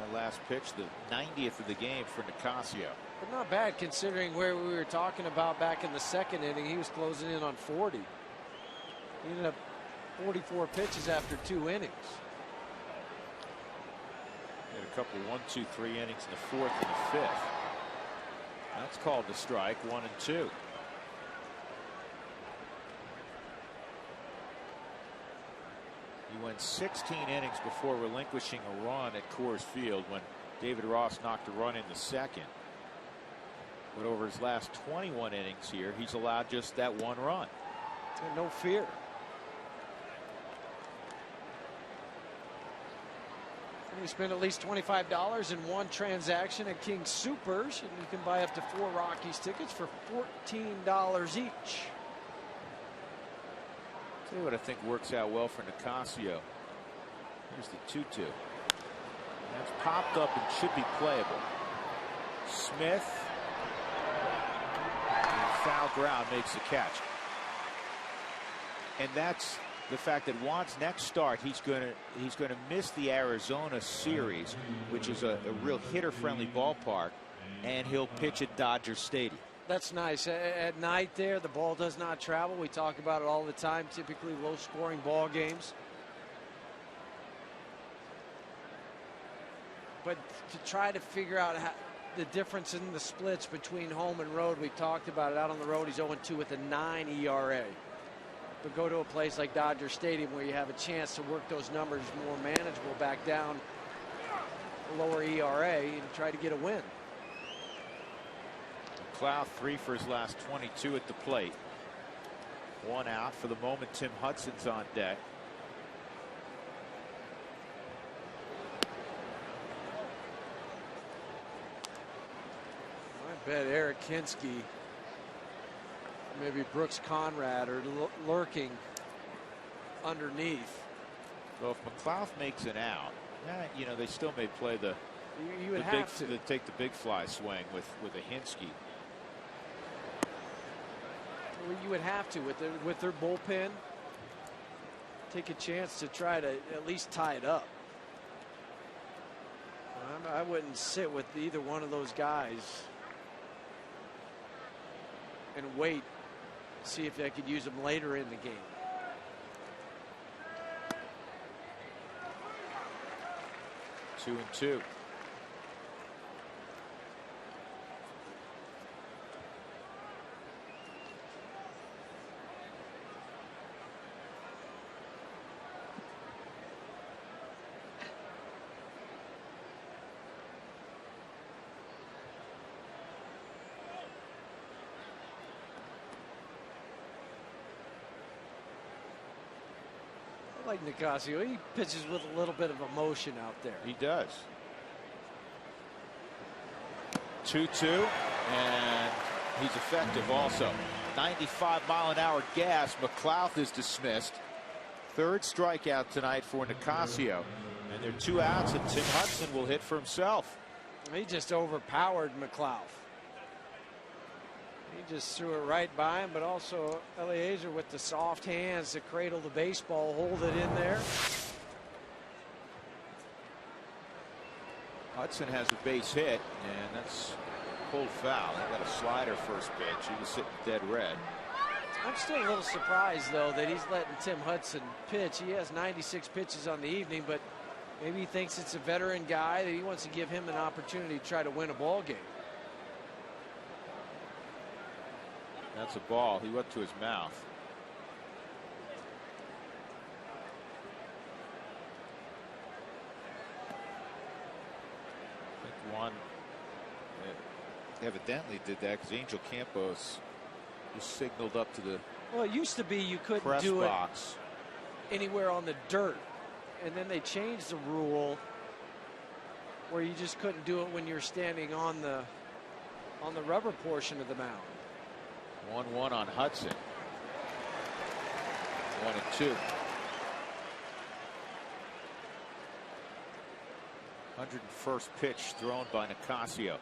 Our last pitch, the 90th of the game for Nicasio. But not bad considering where we were talking about back in the second inning. He was closing in on 40. He ended up 44 pitches after 2 innings. Had a couple 1, 2, 3 innings in the 4th and the 5th. That's called a strike. 1 and 2. He went 16 innings before relinquishing a run at Coors Field when David Ross knocked a run in the second. But over his last 21 innings here, he's allowed just that 1 run. And no fear. You spend at least $25 in one transaction at King Supers, and you can buy up to 4 Rockies tickets for $14 each. Tell you what I think works out well for Nicasio. Here's the 2-2. That's popped up and should be playable. Smith, in foul ground, makes the catch. And that's the fact that Juan's next start, he's going to miss the Arizona series, which is a real hitter-friendly ballpark, and he'll pitch at Dodger Stadium. That's nice. At night there, the ball does not travel. We talk about it all the time, typically low-scoring ball games. But to try to figure out the difference in the splits between home and road, we talked about it. Out on the road, he's 0-2 with a 9 ERA. But go to a place like Dodger Stadium where you have a chance to work those numbers more manageable back down, a lower ERA, and try to get a win. McLeod 3 for his last 22 at the plate. 1 out. For the moment, Tim Hudson's on deck. I bet Eric Kinsky, maybe Brooks Conrad are lurking underneath. So if McLeod makes an out, you know, they still may play the take the big fly swing with a Hinsky. Well, you would have to with their bullpen take a chance to try to at least tie it up. I wouldn't sit with either one of those guys and wait, see if I could use them later in the game. Two and two. Like Nicasio, he pitches with a little bit of emotion out there. He does. 2-2, and he's effective also. 95-mile-an-hour gas. McLeod is dismissed. 3rd strikeout tonight for Nicasio, and there are 2 outs, and Tim Hudson will hit for himself. He just overpowered McLeod. He just threw it right by him, but also Eliezer with the soft hands to cradle the baseball, hold it in there. Hudson has a base hit, and that's pulled foul. He got a slider first pitch. He was sitting dead red. I'm still a little surprised, though, that he's letting Tim Hudson pitch. He has 96 pitches on the evening, but maybe he thinks it's a veteran guy that he wants to give him an opportunity to try to win a ball game. That's a ball. He went to his mouth. I think Juan evidently did that because Angel Campos just signaled up to the Well, it used to be you couldn't press do box it anywhere on the dirt, and then they changed the rule where you just couldn't do it when you're standing on the rubber portion of the mound. 1-1 on Hudson. 1-2. 101st pitch thrown by Nicasio.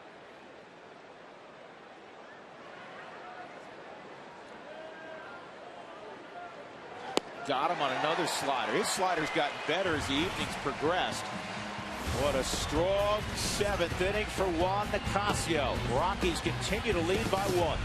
Got him on another slider. His slider's gotten better as the evening's progressed. What a strong 7th inning for Juan Nicasio. Rockies continue to lead by 1.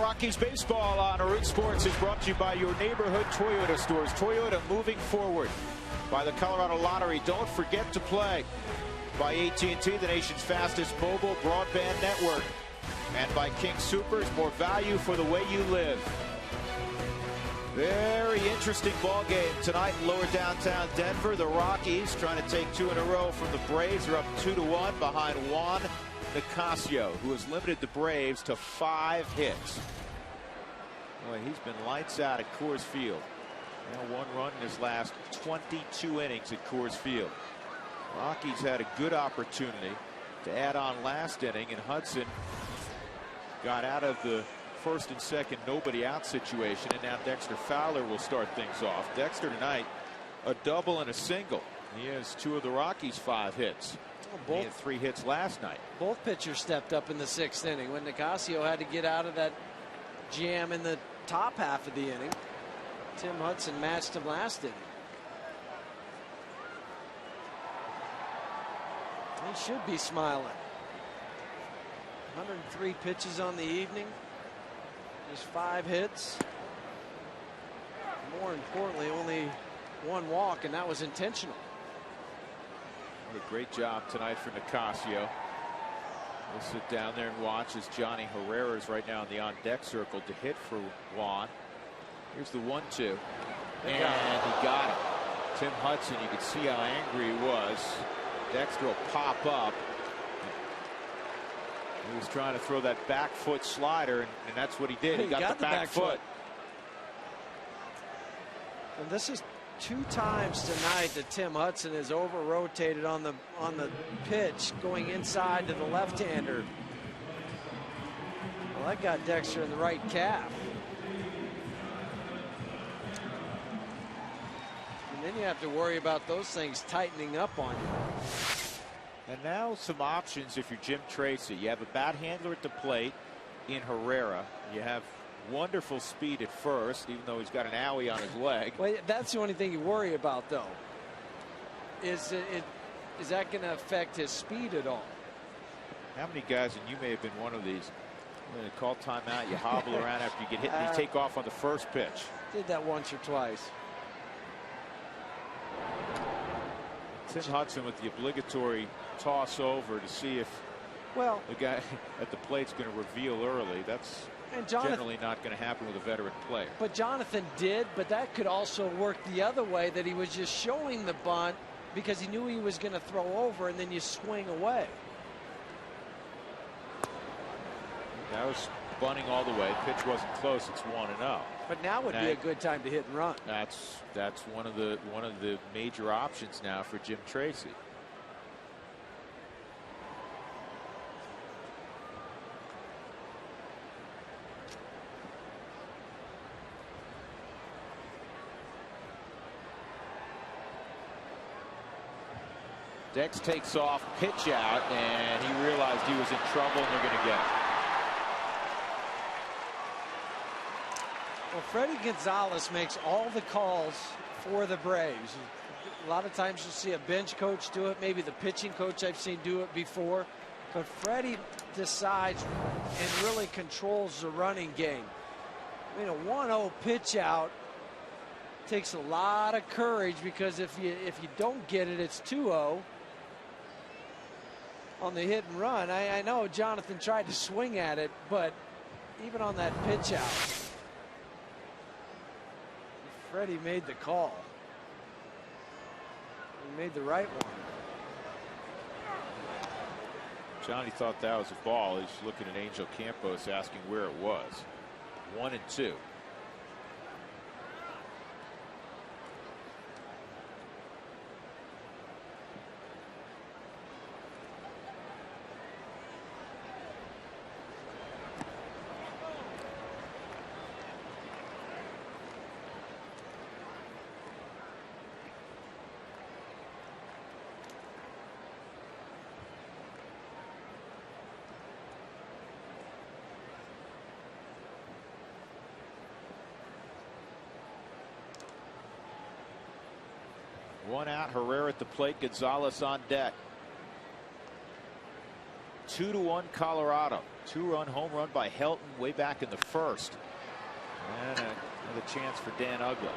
Rockies baseball on Root Sports is brought to you by your neighborhood Toyota stores. Toyota moving forward. By the Colorado Lottery. Don't forget to play. By AT&T, the nation's fastest mobile broadband network. And by King Soopers, more value for the way you live. Very interesting ball game tonight in lower downtown Denver. The Rockies trying to take 2 in a row from the Braves. Are up 2-1 behind Juan Nicasio, who has limited the Braves to 5 hits. Boy, he's been lights out at Coors Field. Now 1 run in his last 22 innings at Coors Field. Rockies had a good opportunity to add on last inning, and Hudson got out of the first and second nobody out situation, and now Dexter Fowler will start things off. Dexter tonight a double and a single. He has 2 of the Rockies' 5 hits. He had 3 hits last night. Both pitchers stepped up in the 6th inning when Nicasio had to get out of that jam in the top half of the inning. Tim Hudson matched him last inning. He should be smiling. 103 pitches on the evening. Just 5 hits. More importantly, only 1 walk, and that was intentional. What a great job tonight for Nicasio. We'll sit down there and watch as Johnny Herrera is right now in the on-deck circle to hit for Juan. Here's the 1-2. And he got it. Tim Hudson, you could see how angry he was. Dexter will pop up. He was trying to throw that back foot slider, and that's what he did. He got the back foot. And this is 2 times tonight that Tim Hudson is over rotated on the pitch going inside to the left-hander. Well, that got Dexter in the right calf. And then you have to worry about those things tightening up on you. And now some options if you're Jim Tracy. You have a bat handler at the plate in Herrera. You have wonderful speed at first, even though he's got an owie on his leg. Well, that's the only thing you worry about, though. Is that going to affect his speed at all? How many guys, and you may have been one of these, when you call timeout, you hobble around after you get hit, and you take off on the first pitch. Did that once or twice. Tim Hudson with the obligatory toss over to see if the guy at the plate's going to reveal early. That's generally not going to happen with a veteran player. But Jonathan did, but that could also work the other way, that he was just showing the bunt because he knew he was going to throw over, and then you swing away. That was bunting all the way. Pitch wasn't close. It's 1-0. But now would be a good time to hit and run. That's one of the major options now for Jim Tracy. Dex takes off, pitch out, and he realized he was in trouble, and they're going to get it. Well, Freddie Gonzalez makes all the calls for the Braves. A lot of times you'll see a bench coach do it, maybe the pitching coach I've seen do it before. But Freddie decides and really controls the running game. I mean, a 1-0 pitch out takes a lot of courage, because if you don't get it, it's 2-0 on the hit and run. I know Jonathan tried to swing at it, but even on that pitch out, Freddie made the call. He made the right one. Johnny thought that was a ball. He's looking at Angel Campos asking where it was. 1-2. One out, Herrera at the plate, Gonzalez on deck. 2-1 Colorado. 2-run home run by Helton way back in the first. And another chance for Dan Uggla.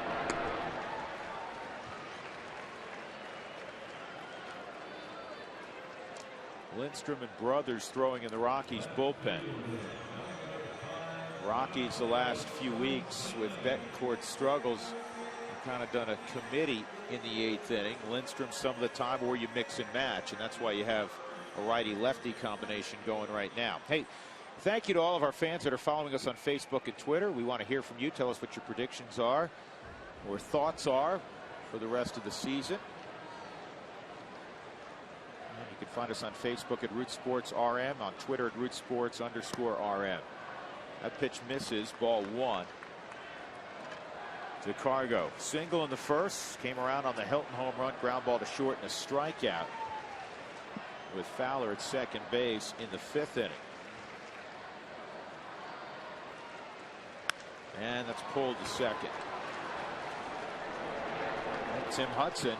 Lindstrom and Brothers throwing in the Rockies bullpen. Rockies the last few weeks with Betancourt struggles have kind of done a committee in the 8th inning. Lindstrom some of the time, or you mix and match, and that's why you have a righty-lefty combination going right now. Hey, thank you to all of our fans that are following us on Facebook and Twitter. We want to hear from you. Tell us what your predictions are or thoughts are for the rest of the season. And you can find us on Facebook at Root Sports RM, on Twitter at Root Sports_RM. That pitch misses, ball 1. To Cargo. Single in the first. Came around on the Helton home run. Ground ball to short and a strikeout. With Fowler at second base in the 5th inning. And that's pulled to second. And Tim Hudson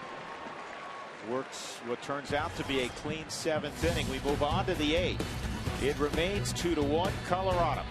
works what turns out to be a clean 7th inning. We move on to the 8th. It remains 2-1 Colorado.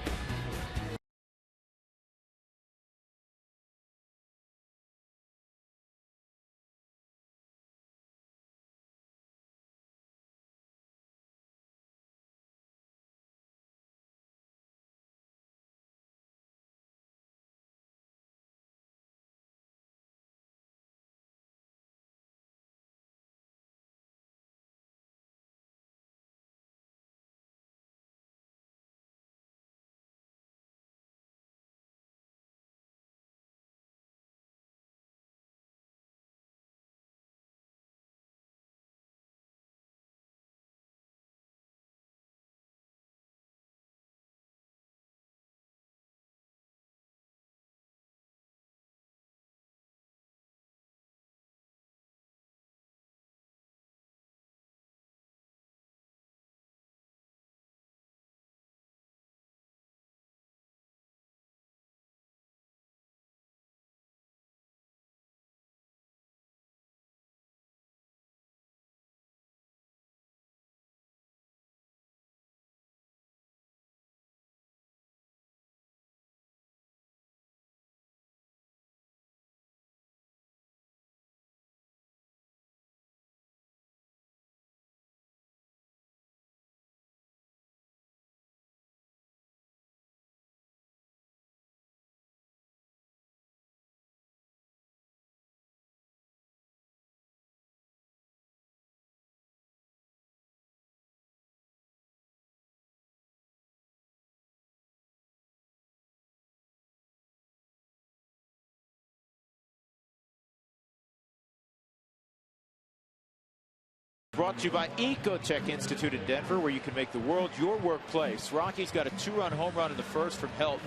Brought to you by Ecotech Institute in Denver, where you can make the world your workplace. Rockies got a 2-run home run in the first from Helton.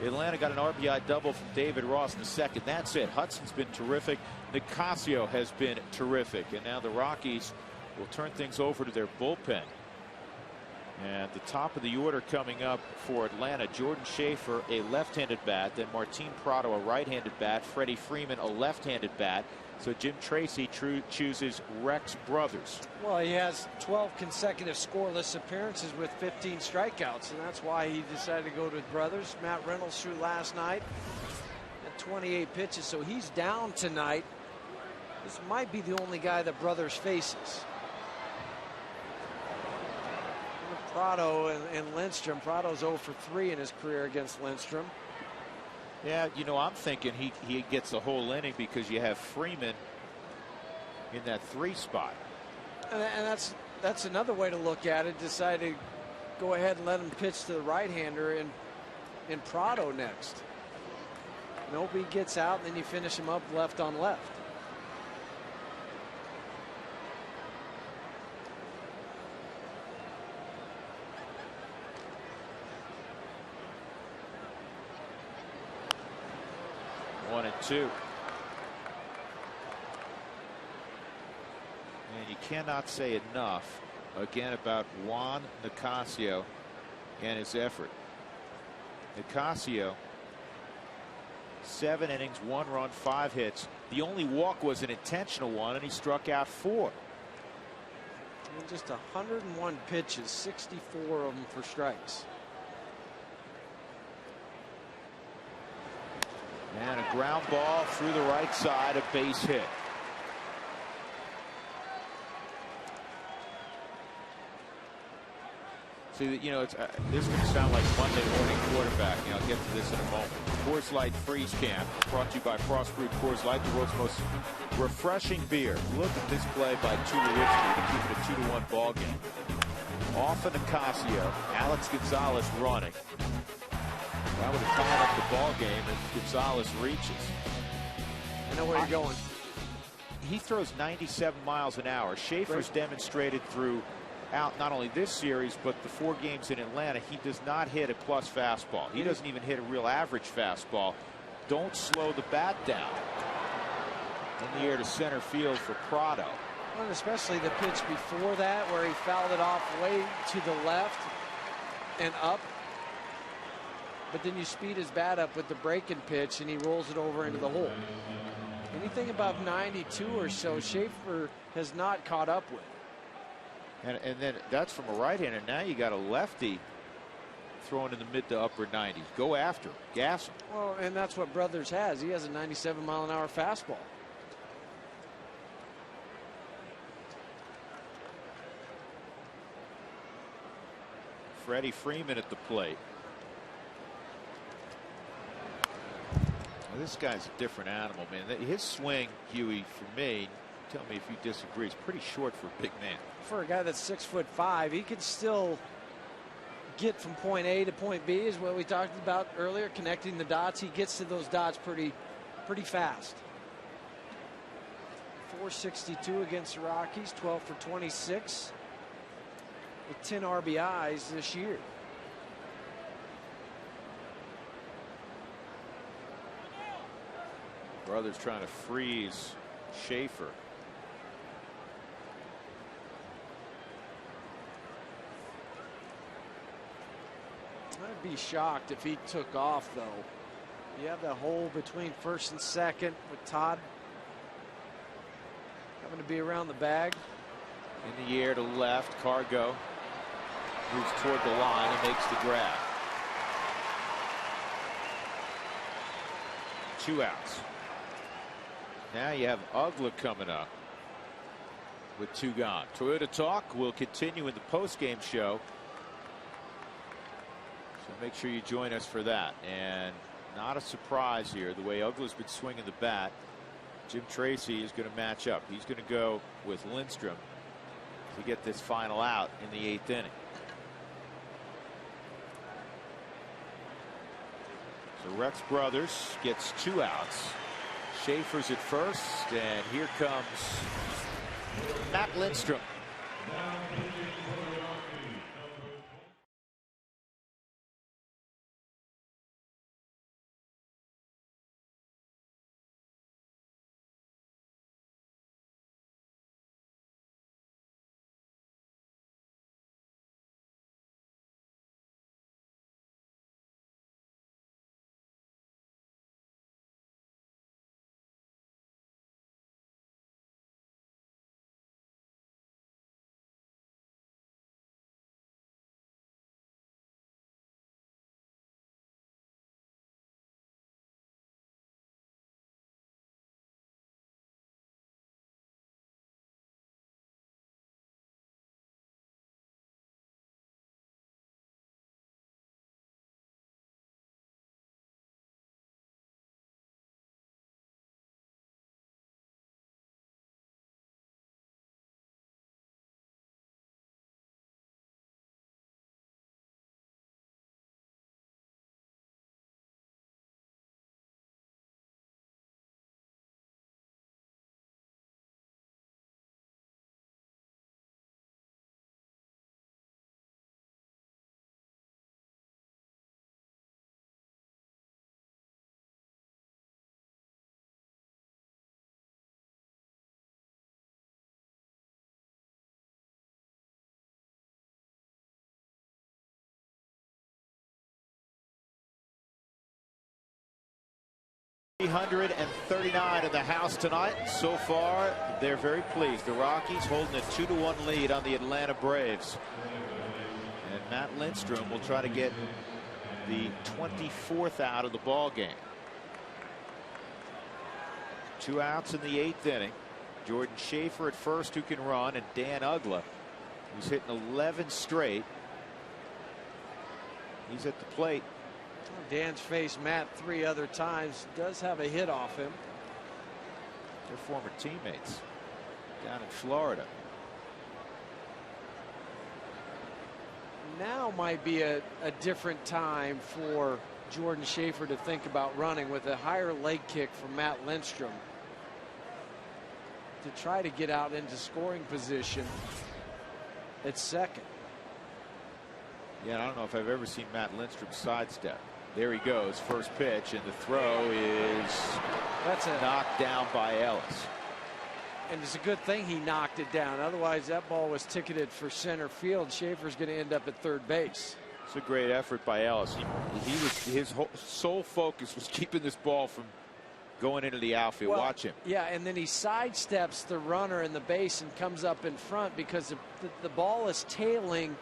Atlanta got an RBI double from David Ross in the second. That's it. Hudson's been terrific. Nicasio has been terrific. And now the Rockies will turn things over to their bullpen. And the top of the order coming up for Atlanta, Jordan Schaefer, a left-handed bat. Then Martin Prado, a right-handed bat. Freddie Freeman, a left-handed bat. So Jim Tracy chooses Rex Brothers. Well, he has 12 consecutive scoreless appearances with 15 strikeouts, and that's why he decided to go to Brothers. Matt Reynolds threw last night at 28 pitches, so he's down tonight. This might be the only guy that Brothers faces. Prado and Lindstrom. Prado's 0 for 3 in his career against Lindstrom. Yeah, you know, I'm thinking he gets the whole inning because you have Freeman in that 3 spot. And that's another way to look at it. Decide to go ahead and let him pitch to the right-hander in Prado next. Nobody gets out, and then you finish him up left on left. One and two. And you cannot say enough again about Juan Nicasio and his effort. Nicasio, 7 innings, 1 run, 5 hits. The only walk was an intentional one, and he struck out 4. And just 101 pitches, 64 of them for strikes. And a ground ball through the right side, a base hit. See, you know, this is going to sound like Monday morning quarterbacking. I'll get to this in a moment. Coors Light Freeze Camp, brought to you by Frost Brewed Coors Light, the world's most refreshing beer. Look at this play by Tulowitzki to keep it a 2-1 ball game. Off of Nicasio, Alex Gonzalez running. That would have tied up the ball game if Gonzalez reaches. I know where you're going. He throws 97 miles an hour. Schaefer's demonstrated throughout not only this series, but the 4 games in Atlanta, he does not hit a plus fastball. He doesn't even hit a real average fastball. Don't slow the bat down. In the air to center field for Prado. Well, and especially the pitch before that, where he fouled it off way to the left and up. But then you speed his bat up with the breaking pitch, and he rolls it over into the hole. Anything above 92 or so, Schaefer has not caught up with. And then that's from a right-hander. Now you got a lefty throwing in the mid to upper 90s. Go after him. Gas him. Well, and that's what Brothers has. He has a 97-mile-an-hour fastball. Freddie Freeman at the plate. Well, this guy's a different animal, man. His swing, Huey, for me, tell me if you disagree, is pretty short for a big man. For a guy that's 6'5", he can still get from point A to point B, is what we talked about earlier, connecting the dots. He gets to those dots pretty fast. 462 against the Rockies, 12 for 26 with 10 RBIs this year. Brothers trying to freeze Schaefer. I'd be shocked if he took off, though. You have that hole between first and second with Todd having to be around the bag. In the air to left, Cargo moves toward the line and makes the grab. 2 outs. Now you have Ugla coming up with 2 gone. Toyota Talk will continue in the post-game show. So make sure you join us for that. And not a surprise here, the way Ugla's been swinging the bat. Jim Tracy is going to match up. He's going to go with Lindstrom to get this final out in the 8th inning. So Rex Brothers gets 2 outs. Schaefer's at first, and here comes Matt Lindstrom. 339 in the house tonight. So far, they're very pleased. The Rockies holding a 2-1 lead on the Atlanta Braves. And Matt Lindstrom will try to get the 24th out of the ball game. 2 outs in the 8th inning. Jordan Schaefer at first, who can run, and Dan Uggla, who's hitting 11 straight. He's at the plate. Dan's faced Matt 3 other times. Does have a hit off him. They're former teammates down in Florida. Now might be a different time for Jordan Schaefer to think about running with a higher leg kick from Matt Lindstrom to try to get out into scoring position at second. Yeah, I don't know if I've ever seen Matt Lindstrom sidestep. There he goes, first pitch, and the throw is knocked down by Ellis. And it's a good thing he knocked it down. Otherwise, that ball was ticketed for center field. Schaefer's going to end up at third base. It's a great effort by Ellis. His sole focus was keeping this ball from going into the outfield. Well, watch him. Yeah, and then he sidesteps the runner in the base and comes up in front because the ball is tailing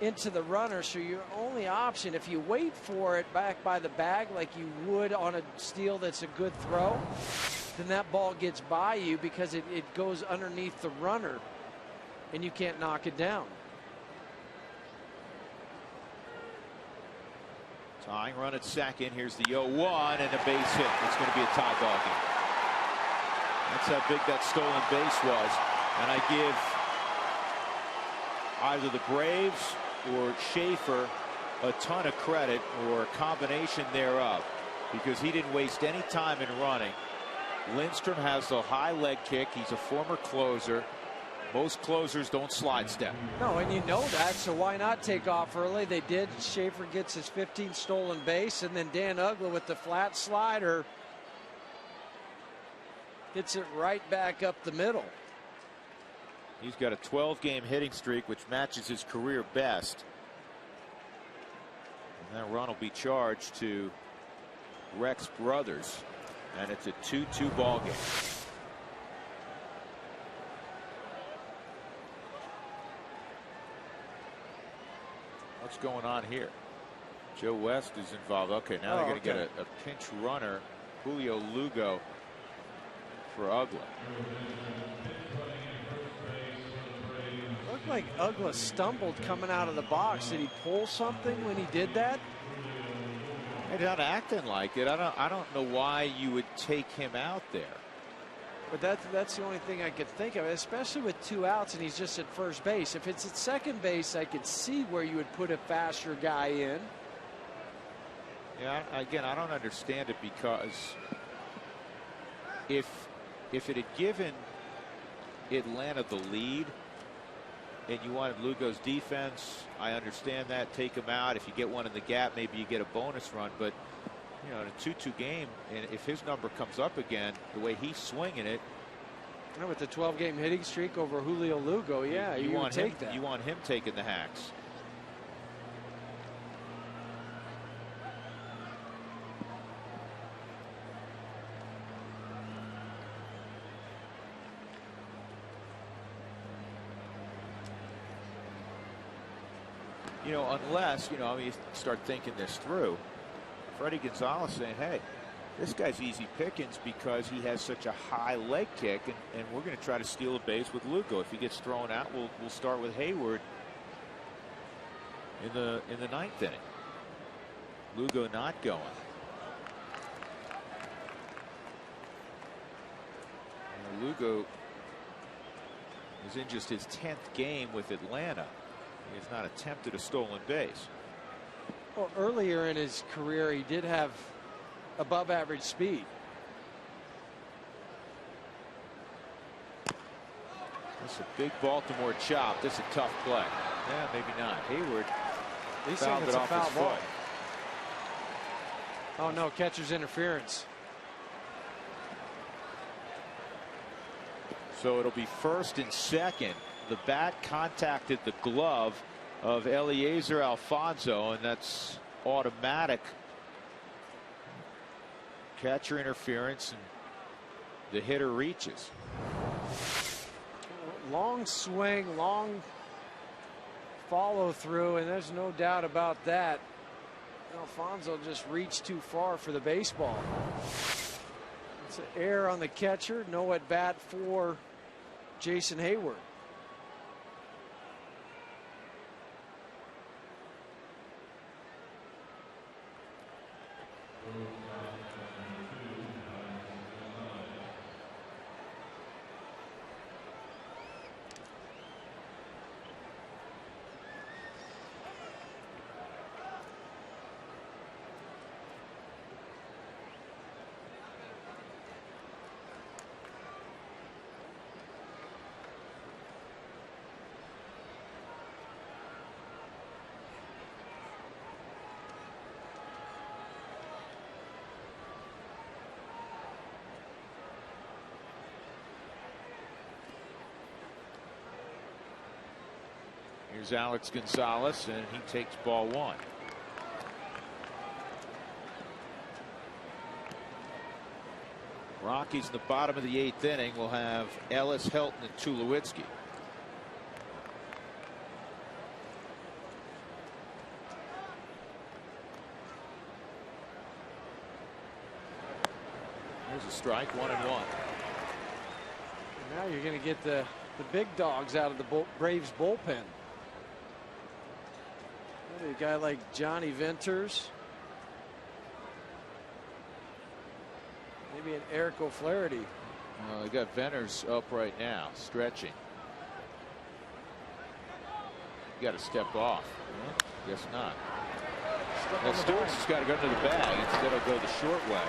into the runner. So your only option, if you wait for it back by the bag like you would on a steal that's a good throw, then that ball gets by you because it goes underneath the runner and you can't knock it down. Tying run at second. Here's the 0-1 and a base hit. It's going to be a tie ball game. That's how big that stolen base was. And I give either the Braves or Schaefer a ton of credit, or a combination thereof, because he didn't waste any time in running. Lindstrom has the high leg kick. He's a former closer. Most closers don't slide step. No, and you know that, so why not take off early? They did. Schaefer gets his 15th stolen base, and then Dan Uggla with the flat slider gets it right back up the middle. He's got a 12-game hitting streak, which matches his career best. And that run will be charged to Rex Brothers, and it's a 2-2 ball game. What's going on here? Joe West is involved. Okay, now they're going to get a pinch runner, Julio Lugo, for Uggla. Looked like Uggla stumbled coming out of the box. Did he pull something when he did that? He's not acting like it. I don't know why you would take him out there. But that's the only thing I could think of, especially with 2 outs and he's just at first base. If it's at second base, I could see where you would put a faster guy in. Yeah, again, I don't understand it, because if it had given Atlanta the lead and you wanted Lugo's defense, I understand that. Take him out. If you get one in the gap, maybe you get a bonus run. But you know, in a 2-2 game, and if his number comes up again, the way he's swinging it, with the 12-game hitting streak over Julio Lugo, yeah, you want him, take that. You want him taking the hacks. You know, unless, you know, I mean, you start thinking this through. Freddie Gonzalez saying, hey, this guy's easy pickings because he has such a high leg kick, and we're going to try to steal a base with Lugo. If he gets thrown out, we'll start with Hayward in the 9th inning. Lugo not going. And Lugo is in just his 10th game with Atlanta. He has not attempted a stolen base. Well, earlier in his career, he did have above average speed. That's a big Baltimore chop. This is a tough play. Yeah, maybe not. Hayward fouled it off his foot. Oh no, catcher's interference. So it'll be first and second. The bat contacted the glove of Eliezer Alfonso, and that's automatic Catcher interference, and the hitter reaches. Long swing, long follow through, and there's no doubt about that. Alfonso just reached too far for the baseball. It's an error on the catcher. No at bat for Jason Hayward. Here's Alex Gonzalez, and he takes ball one. Rockies in the bottom of the 8th inning will have Ellis, Helton, and Tulowitzki. There's a strike, 1-1. Now you're going to get the big dogs out of the Braves bullpen. A guy like Johnny Venters, maybe an Eric O'Flaherty. They got Venters up right now, stretching. You got to step off. Guess not. Now Stewart's just got to go to the bag. Instead, he'll go the short way.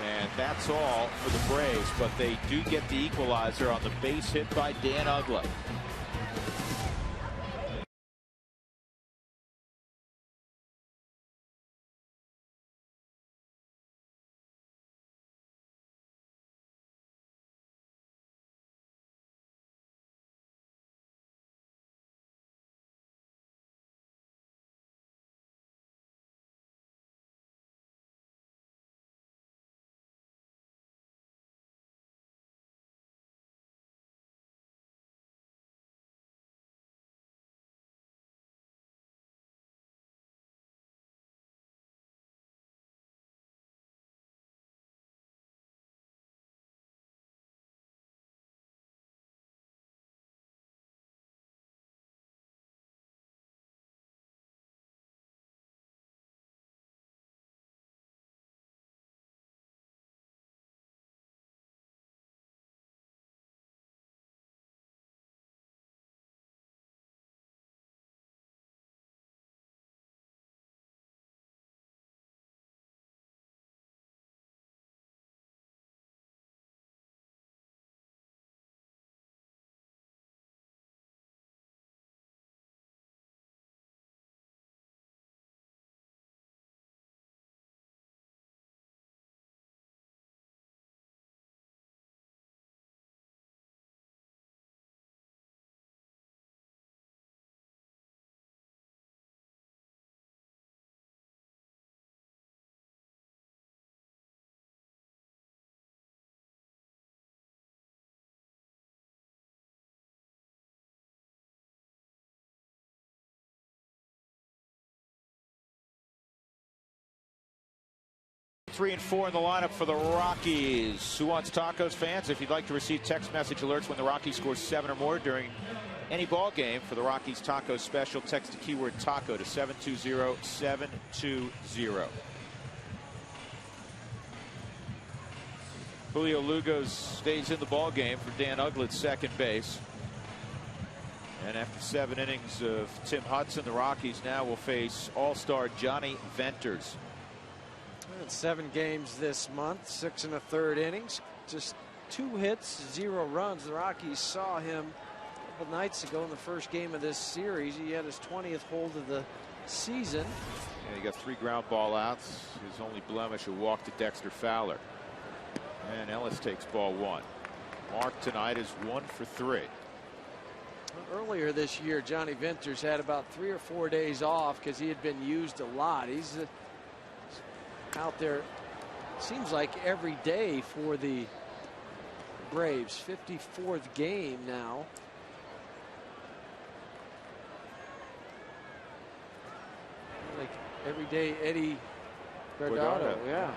And that's all for the Braves, but they do get the equalizer on the base hit by Dan Uggla. Three and four in the lineup for the Rockies. Who wants tacos, fans? If you'd like to receive text message alerts when the Rockies score 7 or more during any ball game for the Rockies taco special, text the keyword taco to 720-720. Julio Lugo stays in the ball game for Dan Uggla at second base. And after 7 innings of Tim Hudson, the Rockies now will face all-star Johnny Venters. 7 games this month, 6 1/3 innings, just 2 hits, 0 runs. The Rockies saw him a couple nights ago in the first game of this series. He had his 20th hold of the season. Yeah, he got 3 ground ball outs. His only blemish, a walk to Dexter Fowler. And Ellis takes ball 1. Mark tonight is 1 for 3. Earlier this year, Johnny Venters had about 3 or 4 days off because he had been used a lot. He's out there, seems like every day for the Braves. 54th game now. Like every day, Eddie Guardado. Yeah.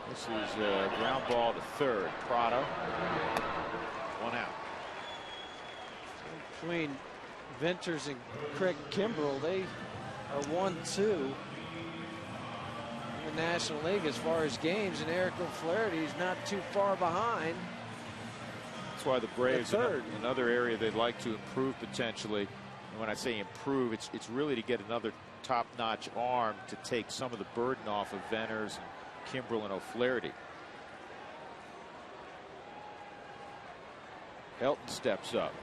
This is a ground ball to third. Prado. 1 out. Between Venters and Craig Kimbrell, they are 1-2 in the National League as far as games, and Eric O'Flaherty is not too far behind. That's why the Braves, another area they'd like to improve potentially. And when I say improve, it's really to get another top-notch arm to take some of the burden off of Venters, Kimbrell, and O'Flaherty. Elton steps up.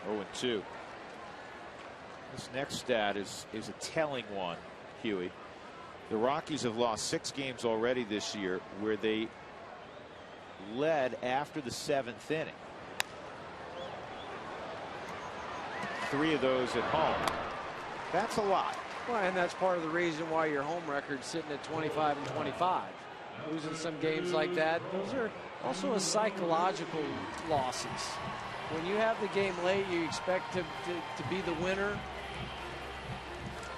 Oh, and 2. This next stat is a telling one, Huey. The Rockies have lost 6 games already this year where they led after the 7th inning. 3 of those at home. That's a lot. Well, and that's part of the reason why your home record's sitting at 25-25. Losing some games like that, those are also a psychological losses. When you have the game late, you expect to be the winner,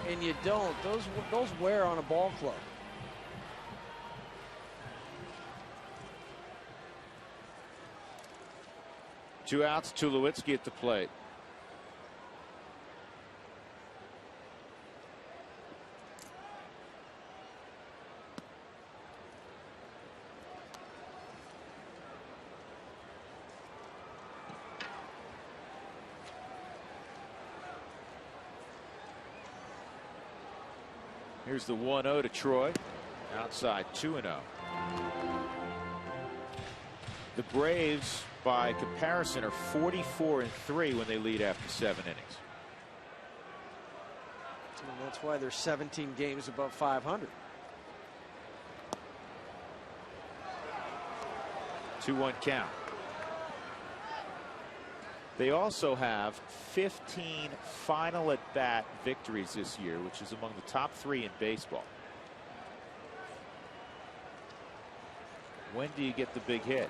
and you don't. Those wear on a ball club. Two outs, Tulowitzki at the plate. Here's the 1-0 to Troy. Outside 2-0. The Braves, by comparison, are 44-3 when they lead after 7 innings. And that's why they're 17 games above 500. 2-1 count. They also have 15 final at-bat victories this year, which is among the top 3 in baseball. When do you get the big hit?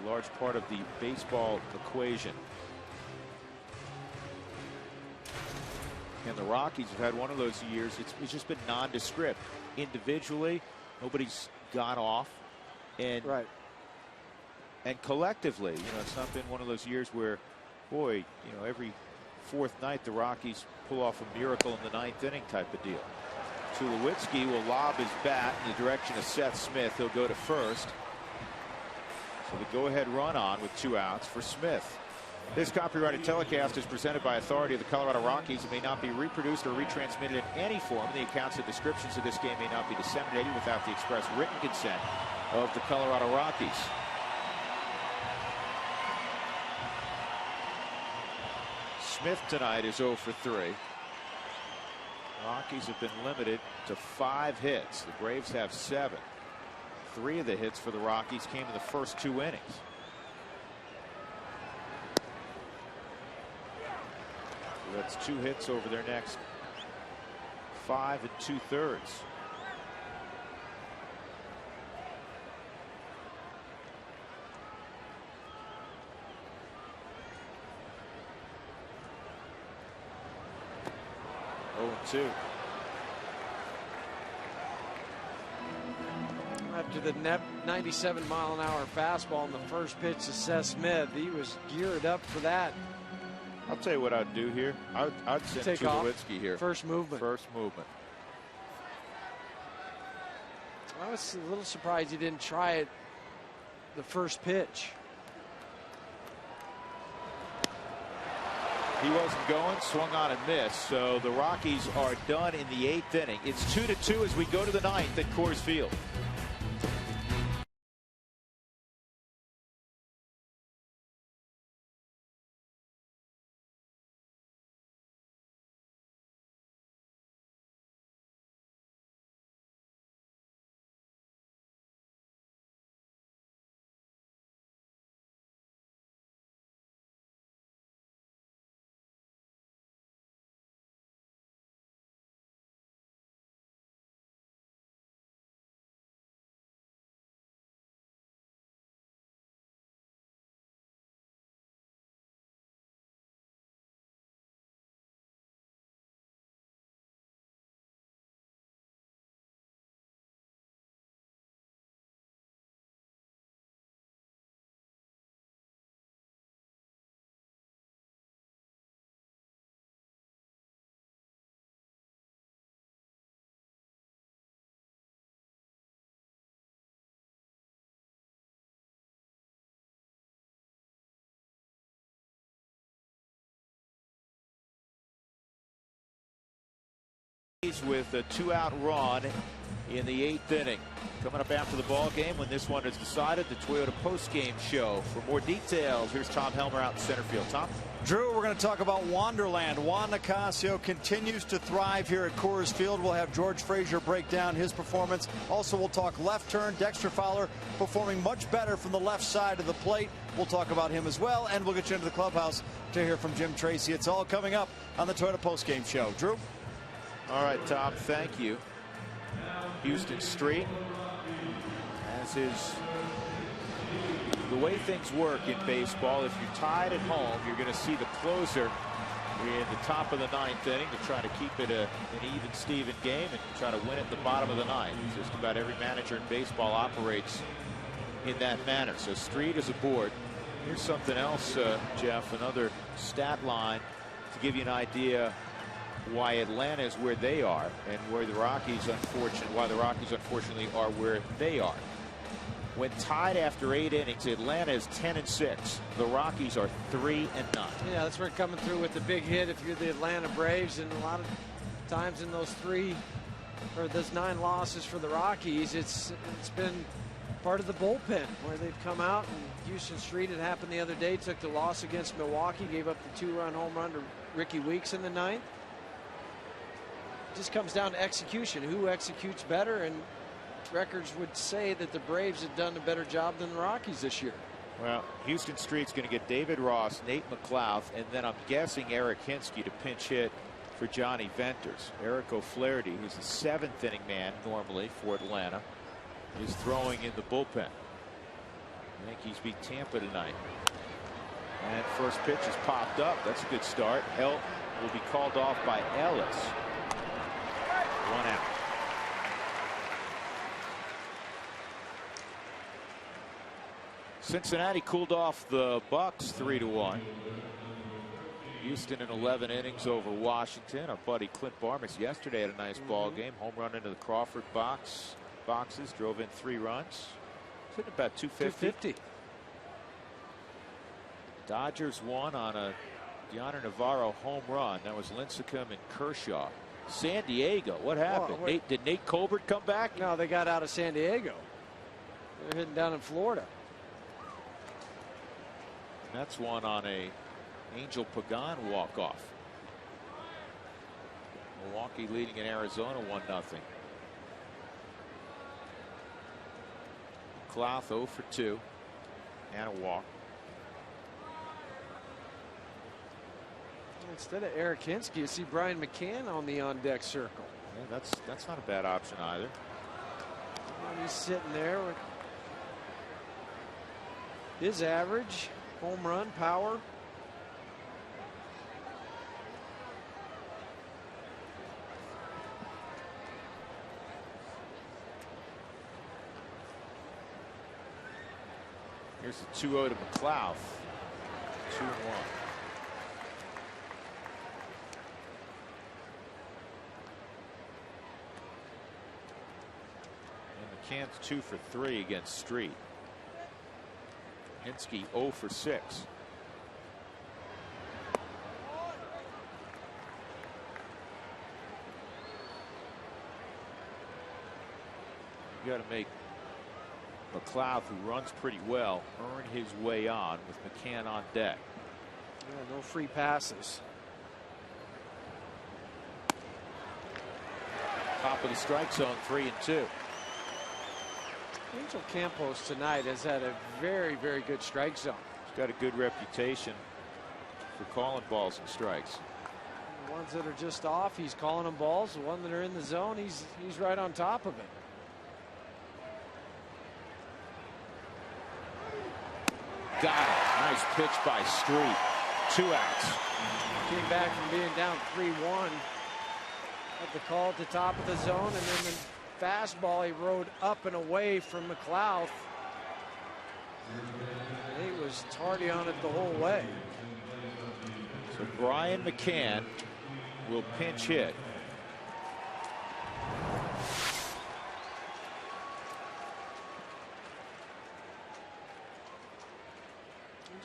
A large part of the baseball equation. And the Rockies have had one of those years. It's just been nondescript. Individually, nobody's gone off. And right. And collectively, it's not been one of those years where, boy, every 4th night the Rockies pull off a miracle in the 9th inning type of deal. Tulowitzki will lob his bat in the direction of Seth Smith. He'll go to first. So the go-ahead run on with 2 outs for Smith. This copyrighted telecast is presented by authority of the Colorado Rockies and may not be reproduced or retransmitted in any form. The accounts and descriptions of this game may not be disseminated without the express written consent of the Colorado Rockies. Smith tonight is 0 for 3. Rockies have been limited to 5 hits. The Braves have 7. 3 of the hits for the Rockies came in the first 2 innings. So that's 2 hits over their next 5 2/3. Two. After the 97-mile-an-hour fastball on the first pitch to Seth Smith, he was geared up for that. I'll tell you what I'd do here. I'd send Tulowitzki here. First movement. First movement. I was a little surprised he didn't try it the first pitch. He wasn't going, swung on and missed. So the Rockies are done in the 8th inning. It's 2-2 as we go to the 9th at Coors Field. Rockies with a 2-out run in the 8th inning. Coming up after the ball game, when this one is decided, the Toyota postgame show. For more details, here's Tom Helmer out in center field. Tom? Drew, we're going to talk about Wonderland. Juan Nicasio continues to thrive here at Coors Field. We'll have George Frazier break down his performance. Also, we'll talk left turn. Dexter Fowler performing much better from the left side of the plate. We'll talk about him as well, and we'll get you into the clubhouse to hear from Jim Tracy. It's all coming up on the Toyota postgame show. Drew? All right, Tom, thank you. Houston Street, as is the way things work in baseball. If you're tied at home, you're going to see the closer in the top of the 9th inning to try to keep it an even Steven game and try to win at the bottom of the 9th. Just about every manager in baseball operates in that manner. So Street is aboard. Here's something else, Jeff, another stat line to give you an idea why Atlanta is where they are and why the Rockies unfortunately are where they are. When tied after 8 innings, Atlanta is 10-6. The Rockies are 3-9. Yeah, that's where it's coming through with the big hit if you're the Atlanta Braves. And a lot of times in those 9 losses for the Rockies, it's been part of the bullpen where they've come out. And Houston Street, it happened the other day, took the loss against Milwaukee, gave up the 2-run home run to Ricky Weeks in the 9th. It just comes down to execution. Who executes better? And records would say that the Braves have done a better job than the Rockies this year. Well, Houston Street's going to get David Ross, Nate McLouth, and then I'm guessing Eric Hinsky to pinch hit for Johnny Venters. Eric O'Flaherty, who's the 7th inning man normally for Atlanta, is throwing in the bullpen. Yankees beat Tampa tonight. And first pitch is popped up. That's a good start. Help will be called off by Ellis. 1 out. Cincinnati cooled off the Bucks 3-1. Houston in 11 innings over Washington. Our buddy Clint Barmas yesterday had a nice ball game. Home run into the Crawford boxes, drove in 3 runs. Hit about 250. Dodgers won on a Yonder Navarro home run. That was Lincecum and Kershaw. San Diego, what happened? Did Nate Colbert come back? No, they got out of San Diego. They're hitting down in Florida. That's one on a Angel Pagan walk-off. Milwaukee leading in Arizona 1-0. Clough 0 for 2 and a walk. Instead of Eric Hinsky, you see Brian McCann on the on-deck circle. Yeah, that's not a bad option either. And he's sitting there with his average home run power. Here's the 2-0 to McLouth. 2-1. And McCann's 2 for 3 against Street. Hinsky 0 for 6. You got to make McLouth, who runs pretty well, earn his way on with McCann on deck. Yeah, no free passes. Top of the strike zone, 3-2. Angel Campos tonight has had a very, very good strike zone. He's got a good reputation for calling balls and strikes. The ones that are just off, he's calling them balls. The ones that are in the zone, he's right on top of it. Got it. Nice pitch by Street. 2 outs. Came back from being down 3-1. Had the call at the top of the zone, and then the fastball he rode up and away from McLouth. He was tardy on it the whole way. So Brian McCann will pinch hit.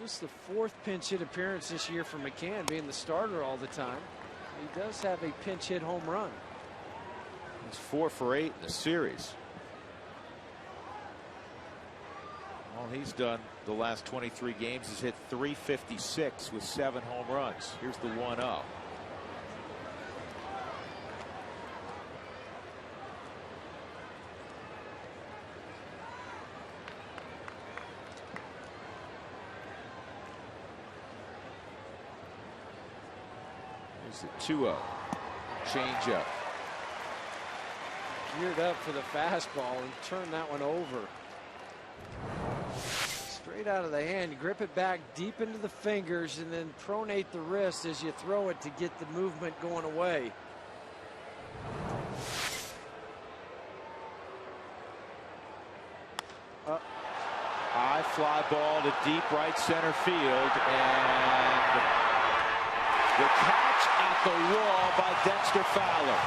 Just the 4th pinch hit appearance this year for McCann, being the starter all the time. He does have a pinch hit home run. He's 4 for 8 in the series. All he's done the last 23 games is hit .356 with 7 home runs. Here's the 1-0. Here's the 2-0. Change up. Geared up for the fastball and turn that one over. Straight out of the hand, you grip it back deep into the fingers and then pronate the wrist as you throw it to get the movement going away. High fly ball to deep right center field, and the catch at the wall by Dexter Fowler.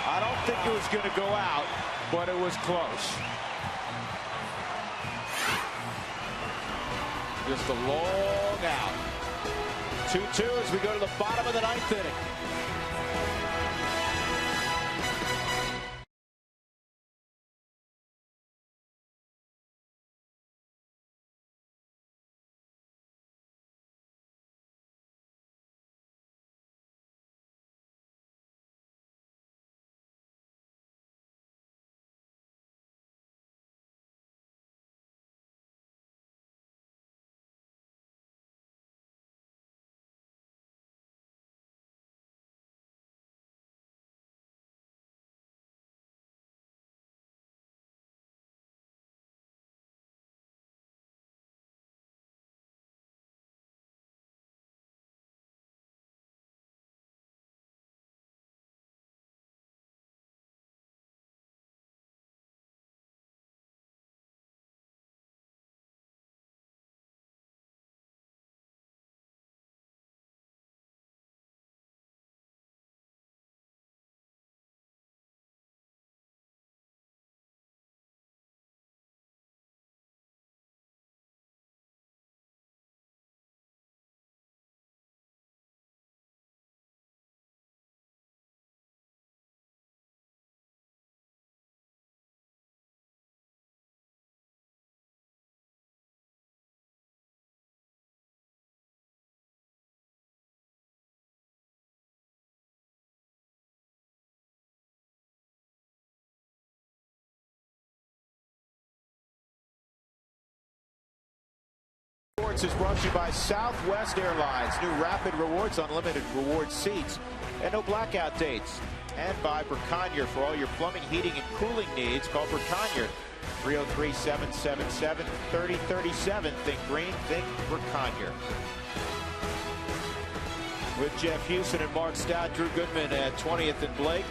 I don't think it was going to go out, but it was close. Just a long out. 2-2 as we go to the bottom of the 9th inning. Sports is brought to you by Southwest Airlines. New Rapid Rewards, unlimited reward seats, and no blackout dates. And by Berkanier for all your plumbing, heating, and cooling needs. Call Berkanier 303-777-3037. Think green, think Berkanier. With Jeff Houston and Mark Stout, Drew Goodman at 20th and Blake.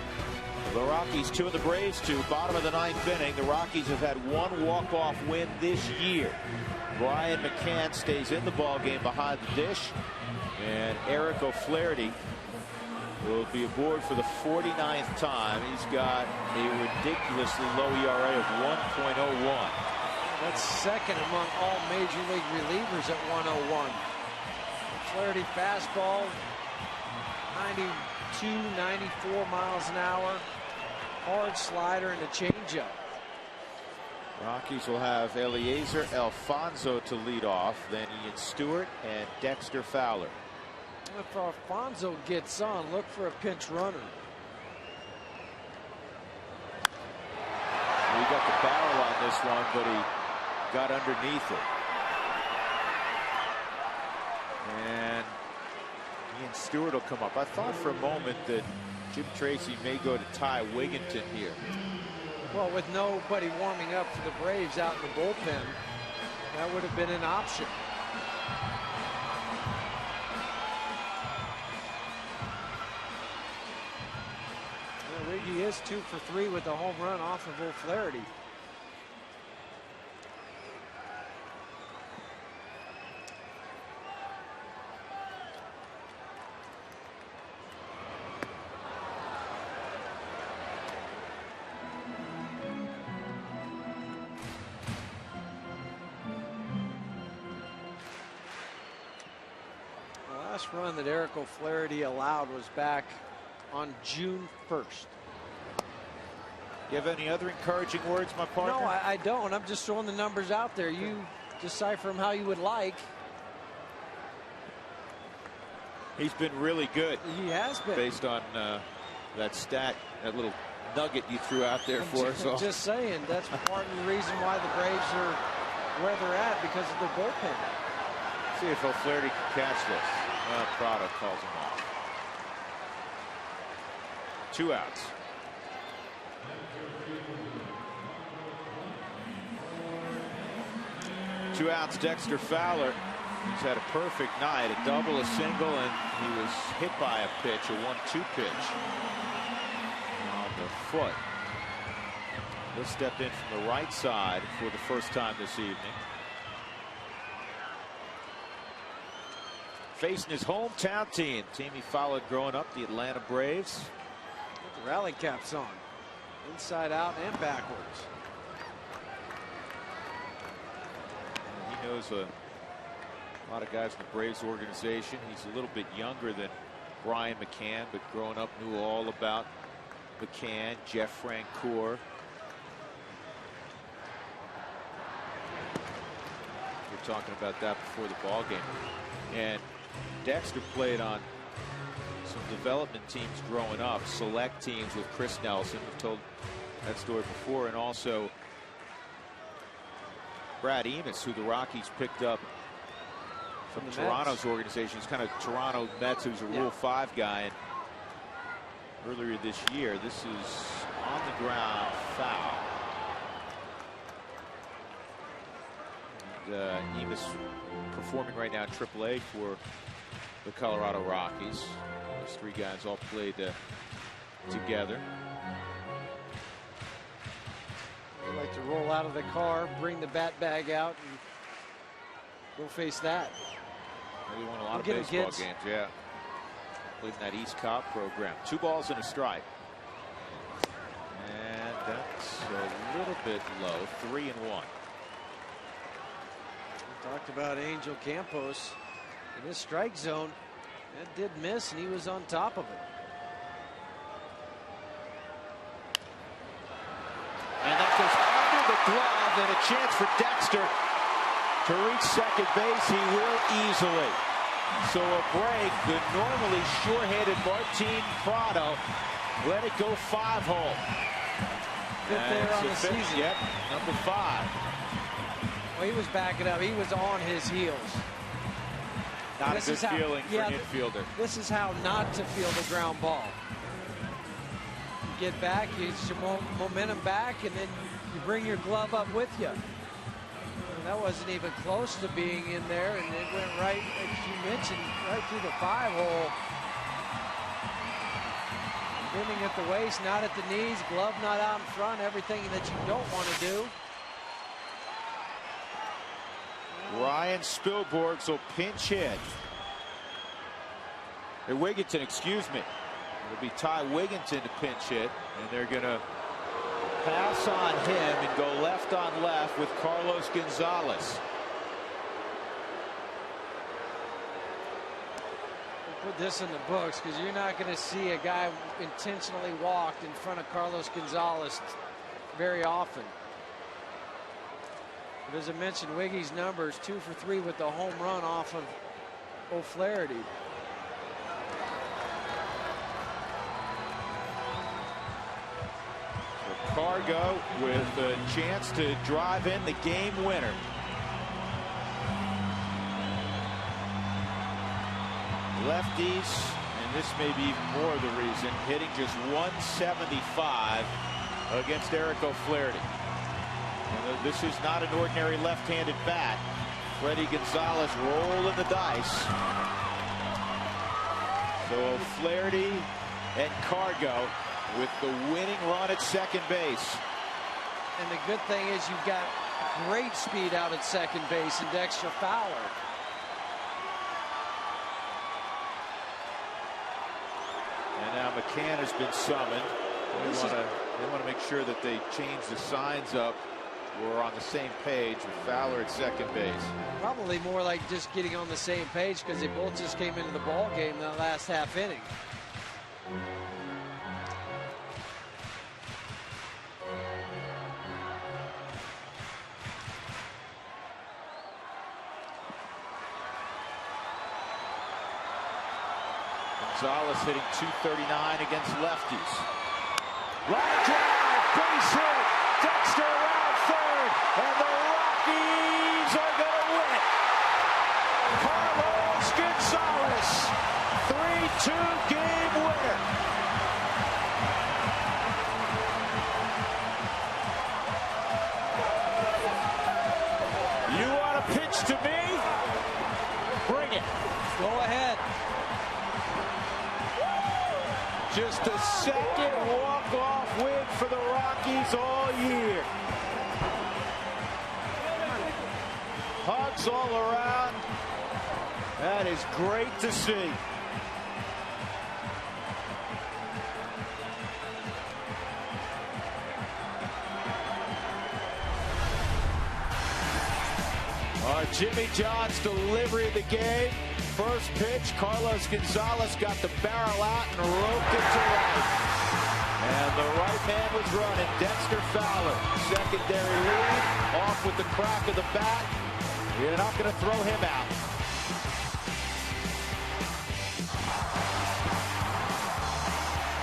The Rockies 2 and the Braves 2. Bottom of the 9th inning. The Rockies have had 1 walk-off win this year. Brian McCann stays in the ballgame behind the dish, and Eric O'Flaherty will be aboard for the 49th time. He's got a ridiculously low ERA of 1.01. That's second among all major league relievers at 101. O'Flaherty fastball, 92, 94 miles an hour. Hard slider and a changeup. Rockies will have Eliezer Alfonso to lead off, then Ian Stewart and Dexter Fowler. If Alfonso gets on, look for a pinch runner. He got the barrel on this one, but he got underneath it. And Ian Stewart will come up. I thought for a moment that Jim Tracy may go to Ty Wigginton here. Well, with nobody warming up for the Braves out in the bullpen, that would have been an option. Well, Riggy is 2 for 3 with a home run off of O'Flaherty. Run that Eric O'Flaherty allowed was back on June 1st. You have any other encouraging words, my partner? No, I don't. I'm just throwing the numbers out there. You decipher them how you would like. He's been really good. He has been. Based on that stat, that little nugget you threw out there for us all. Just saying, that's part of the reason why the Braves are where they're at, because of their bullpen. See if O'Flaherty can catch this. Prado calls him off. 2 outs. Two outs, Dexter Fowler. He's had a perfect night, a double, a single, and he was hit by a pitch, a 1-2 pitch on the foot. He stepped in from the right side for the first time this evening. Facing his hometown team he followed growing up, the Atlanta Braves. With the rally caps on, inside out and backwards. He knows a lot of guys in the Braves organization. He's a little bit younger than Brian McCann, but growing up knew all about McCann, Jeff Francoeur. We were talking about that before the ball game. And Dexter played on some development teams growing up, select teams with Chris Nelson. We've told that story before. And also Brad Eames, who the Rockies picked up from Toronto's organization. He's kind of Toronto Mets, who's a Rule 5 guy. And earlier this year, this is on the ground foul. And Eames performing right now in AAA for the Colorado Rockies. Those 3 guys all played together. They like to roll out of the car, bring the bat bag out, and go face that. They won a lot of baseball games, yeah. Played in that East Cobb program. 2 balls and a strike. And that's a little bit low. 3-1. We talked about Angel Campos in his strike zone. That did miss, and he was on top of it. And that goes under the glove, and a chance for Dexter to reach second base. He will easily. So a break. The normally sure-handed Martin Prado let it go 5-hole. Fifth there on the season. Yep, number 5. Well, he was backing up. He was on his heels. Not a good feeling for an infielder. This is how not to field a ground ball. You get back, you get your momentum back, and then you bring your glove up with you. And that wasn't even close to being in there, and it went right, as you mentioned, right through the 5-hole. Bending at the waist, not at the knees, glove not out in front, everything that you don't want to do. Ryan Spilborghs will pinch hit. Or Wigginton, excuse me. It'll be Ty Wigginton to pinch hit, and they're going to pass on him and go left on left with Carlos Gonzalez. We'll put this in the books because you're not going to see a guy intentionally walked in front of Carlos Gonzalez very often. But as I mentioned, Wiggy's numbers 2 for 3 with the home run off of O'Flaherty. Cargo with a chance to drive in the game winner. Lefties, and this may be even more of the reason, hitting just 175 against Eric O'Flaherty. And this is not an ordinary left-handed bat. Freddie Gonzalez rolling the dice. So O'Flaherty and Cargo with the winning run at second base. And the good thing is you've got great speed out at second base in Dexter Fowler. And now McCann has been summoned. They want to make sure that they change the signs up. We're on the same page with Fowler at second base. Probably more like just getting on the same page because they both just came into the ball game in the last half inning. Gonzalez hitting .239 against lefties. Line drive, base hit, Dexter around third, and the Rockies are going to win it. Carlos Gonzalez, 3-2 game winner. You want to pitch to me? Bring it. Go ahead. Just a second walk-off win for the Rockies all year. Hugs all around. That is great to see. Jimmy John's delivery of the game. First pitch, Carlos Gonzalez got the barrel out and roped it to right. And the right man was running, Dexter Fowler. Secondary lead, off with the crack of the bat. You're not going to throw him out.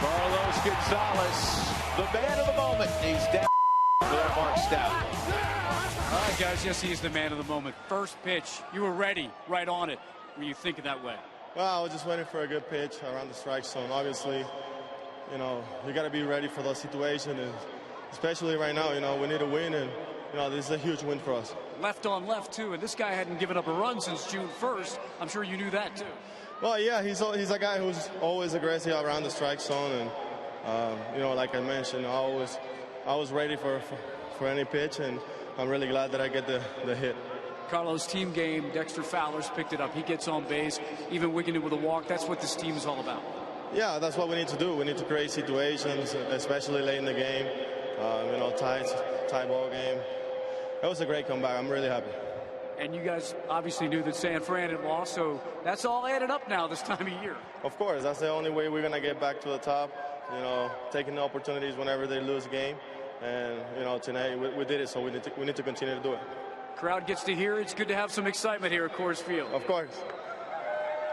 Carlos Gonzalez, the man of the moment. He's down for Mark Stout. All right, guys, yes, he is the man of the moment. First pitch, you were ready, right on it. Were you thinking that way? Well, I was just waiting for a good pitch around the strike zone. Obviously, you know, you got to be ready for those situations, and especially right now, you know, we need to win, and, you know, this is a huge win for us. Left on left, too, and this guy hadn't given up a run since June 1st. I'm sure you knew that, too. Well, yeah, he's a guy who's always aggressive around the strike zone, and, you know, like I mentioned, I was ready for any pitch, and I'm really glad that I get the hit. Carlos, team game, Dexter Fowler's picked it up. He gets on base, even wigging it with a walk. That's what this team is all about. Yeah, that's what we need to do. We need to create situations, especially late in the game. You know, tie ball game. It was a great comeback. I'm really happy. And you guys obviously knew that San Fran had lost, so that's all added up now this time of year. Of course, that's the only way we're going to get back to the top. You know, taking the opportunities whenever they lose a game. And, you know, tonight we did it, so we need to continue to do it. Crowd gets to hear it. It's good to have some excitement here at Coors Field. Of course.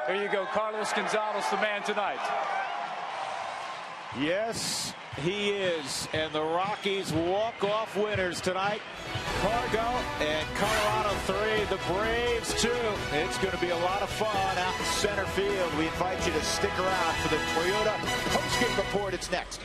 There you go, Carlos Gonzalez, the man tonight. Yes, he is. And the Rockies walk-off winners tonight. Fargo and Colorado 3, the Braves 2. It's going to be a lot of fun out in center field. We invite you to stick around for the Toyota postgame report. It's next.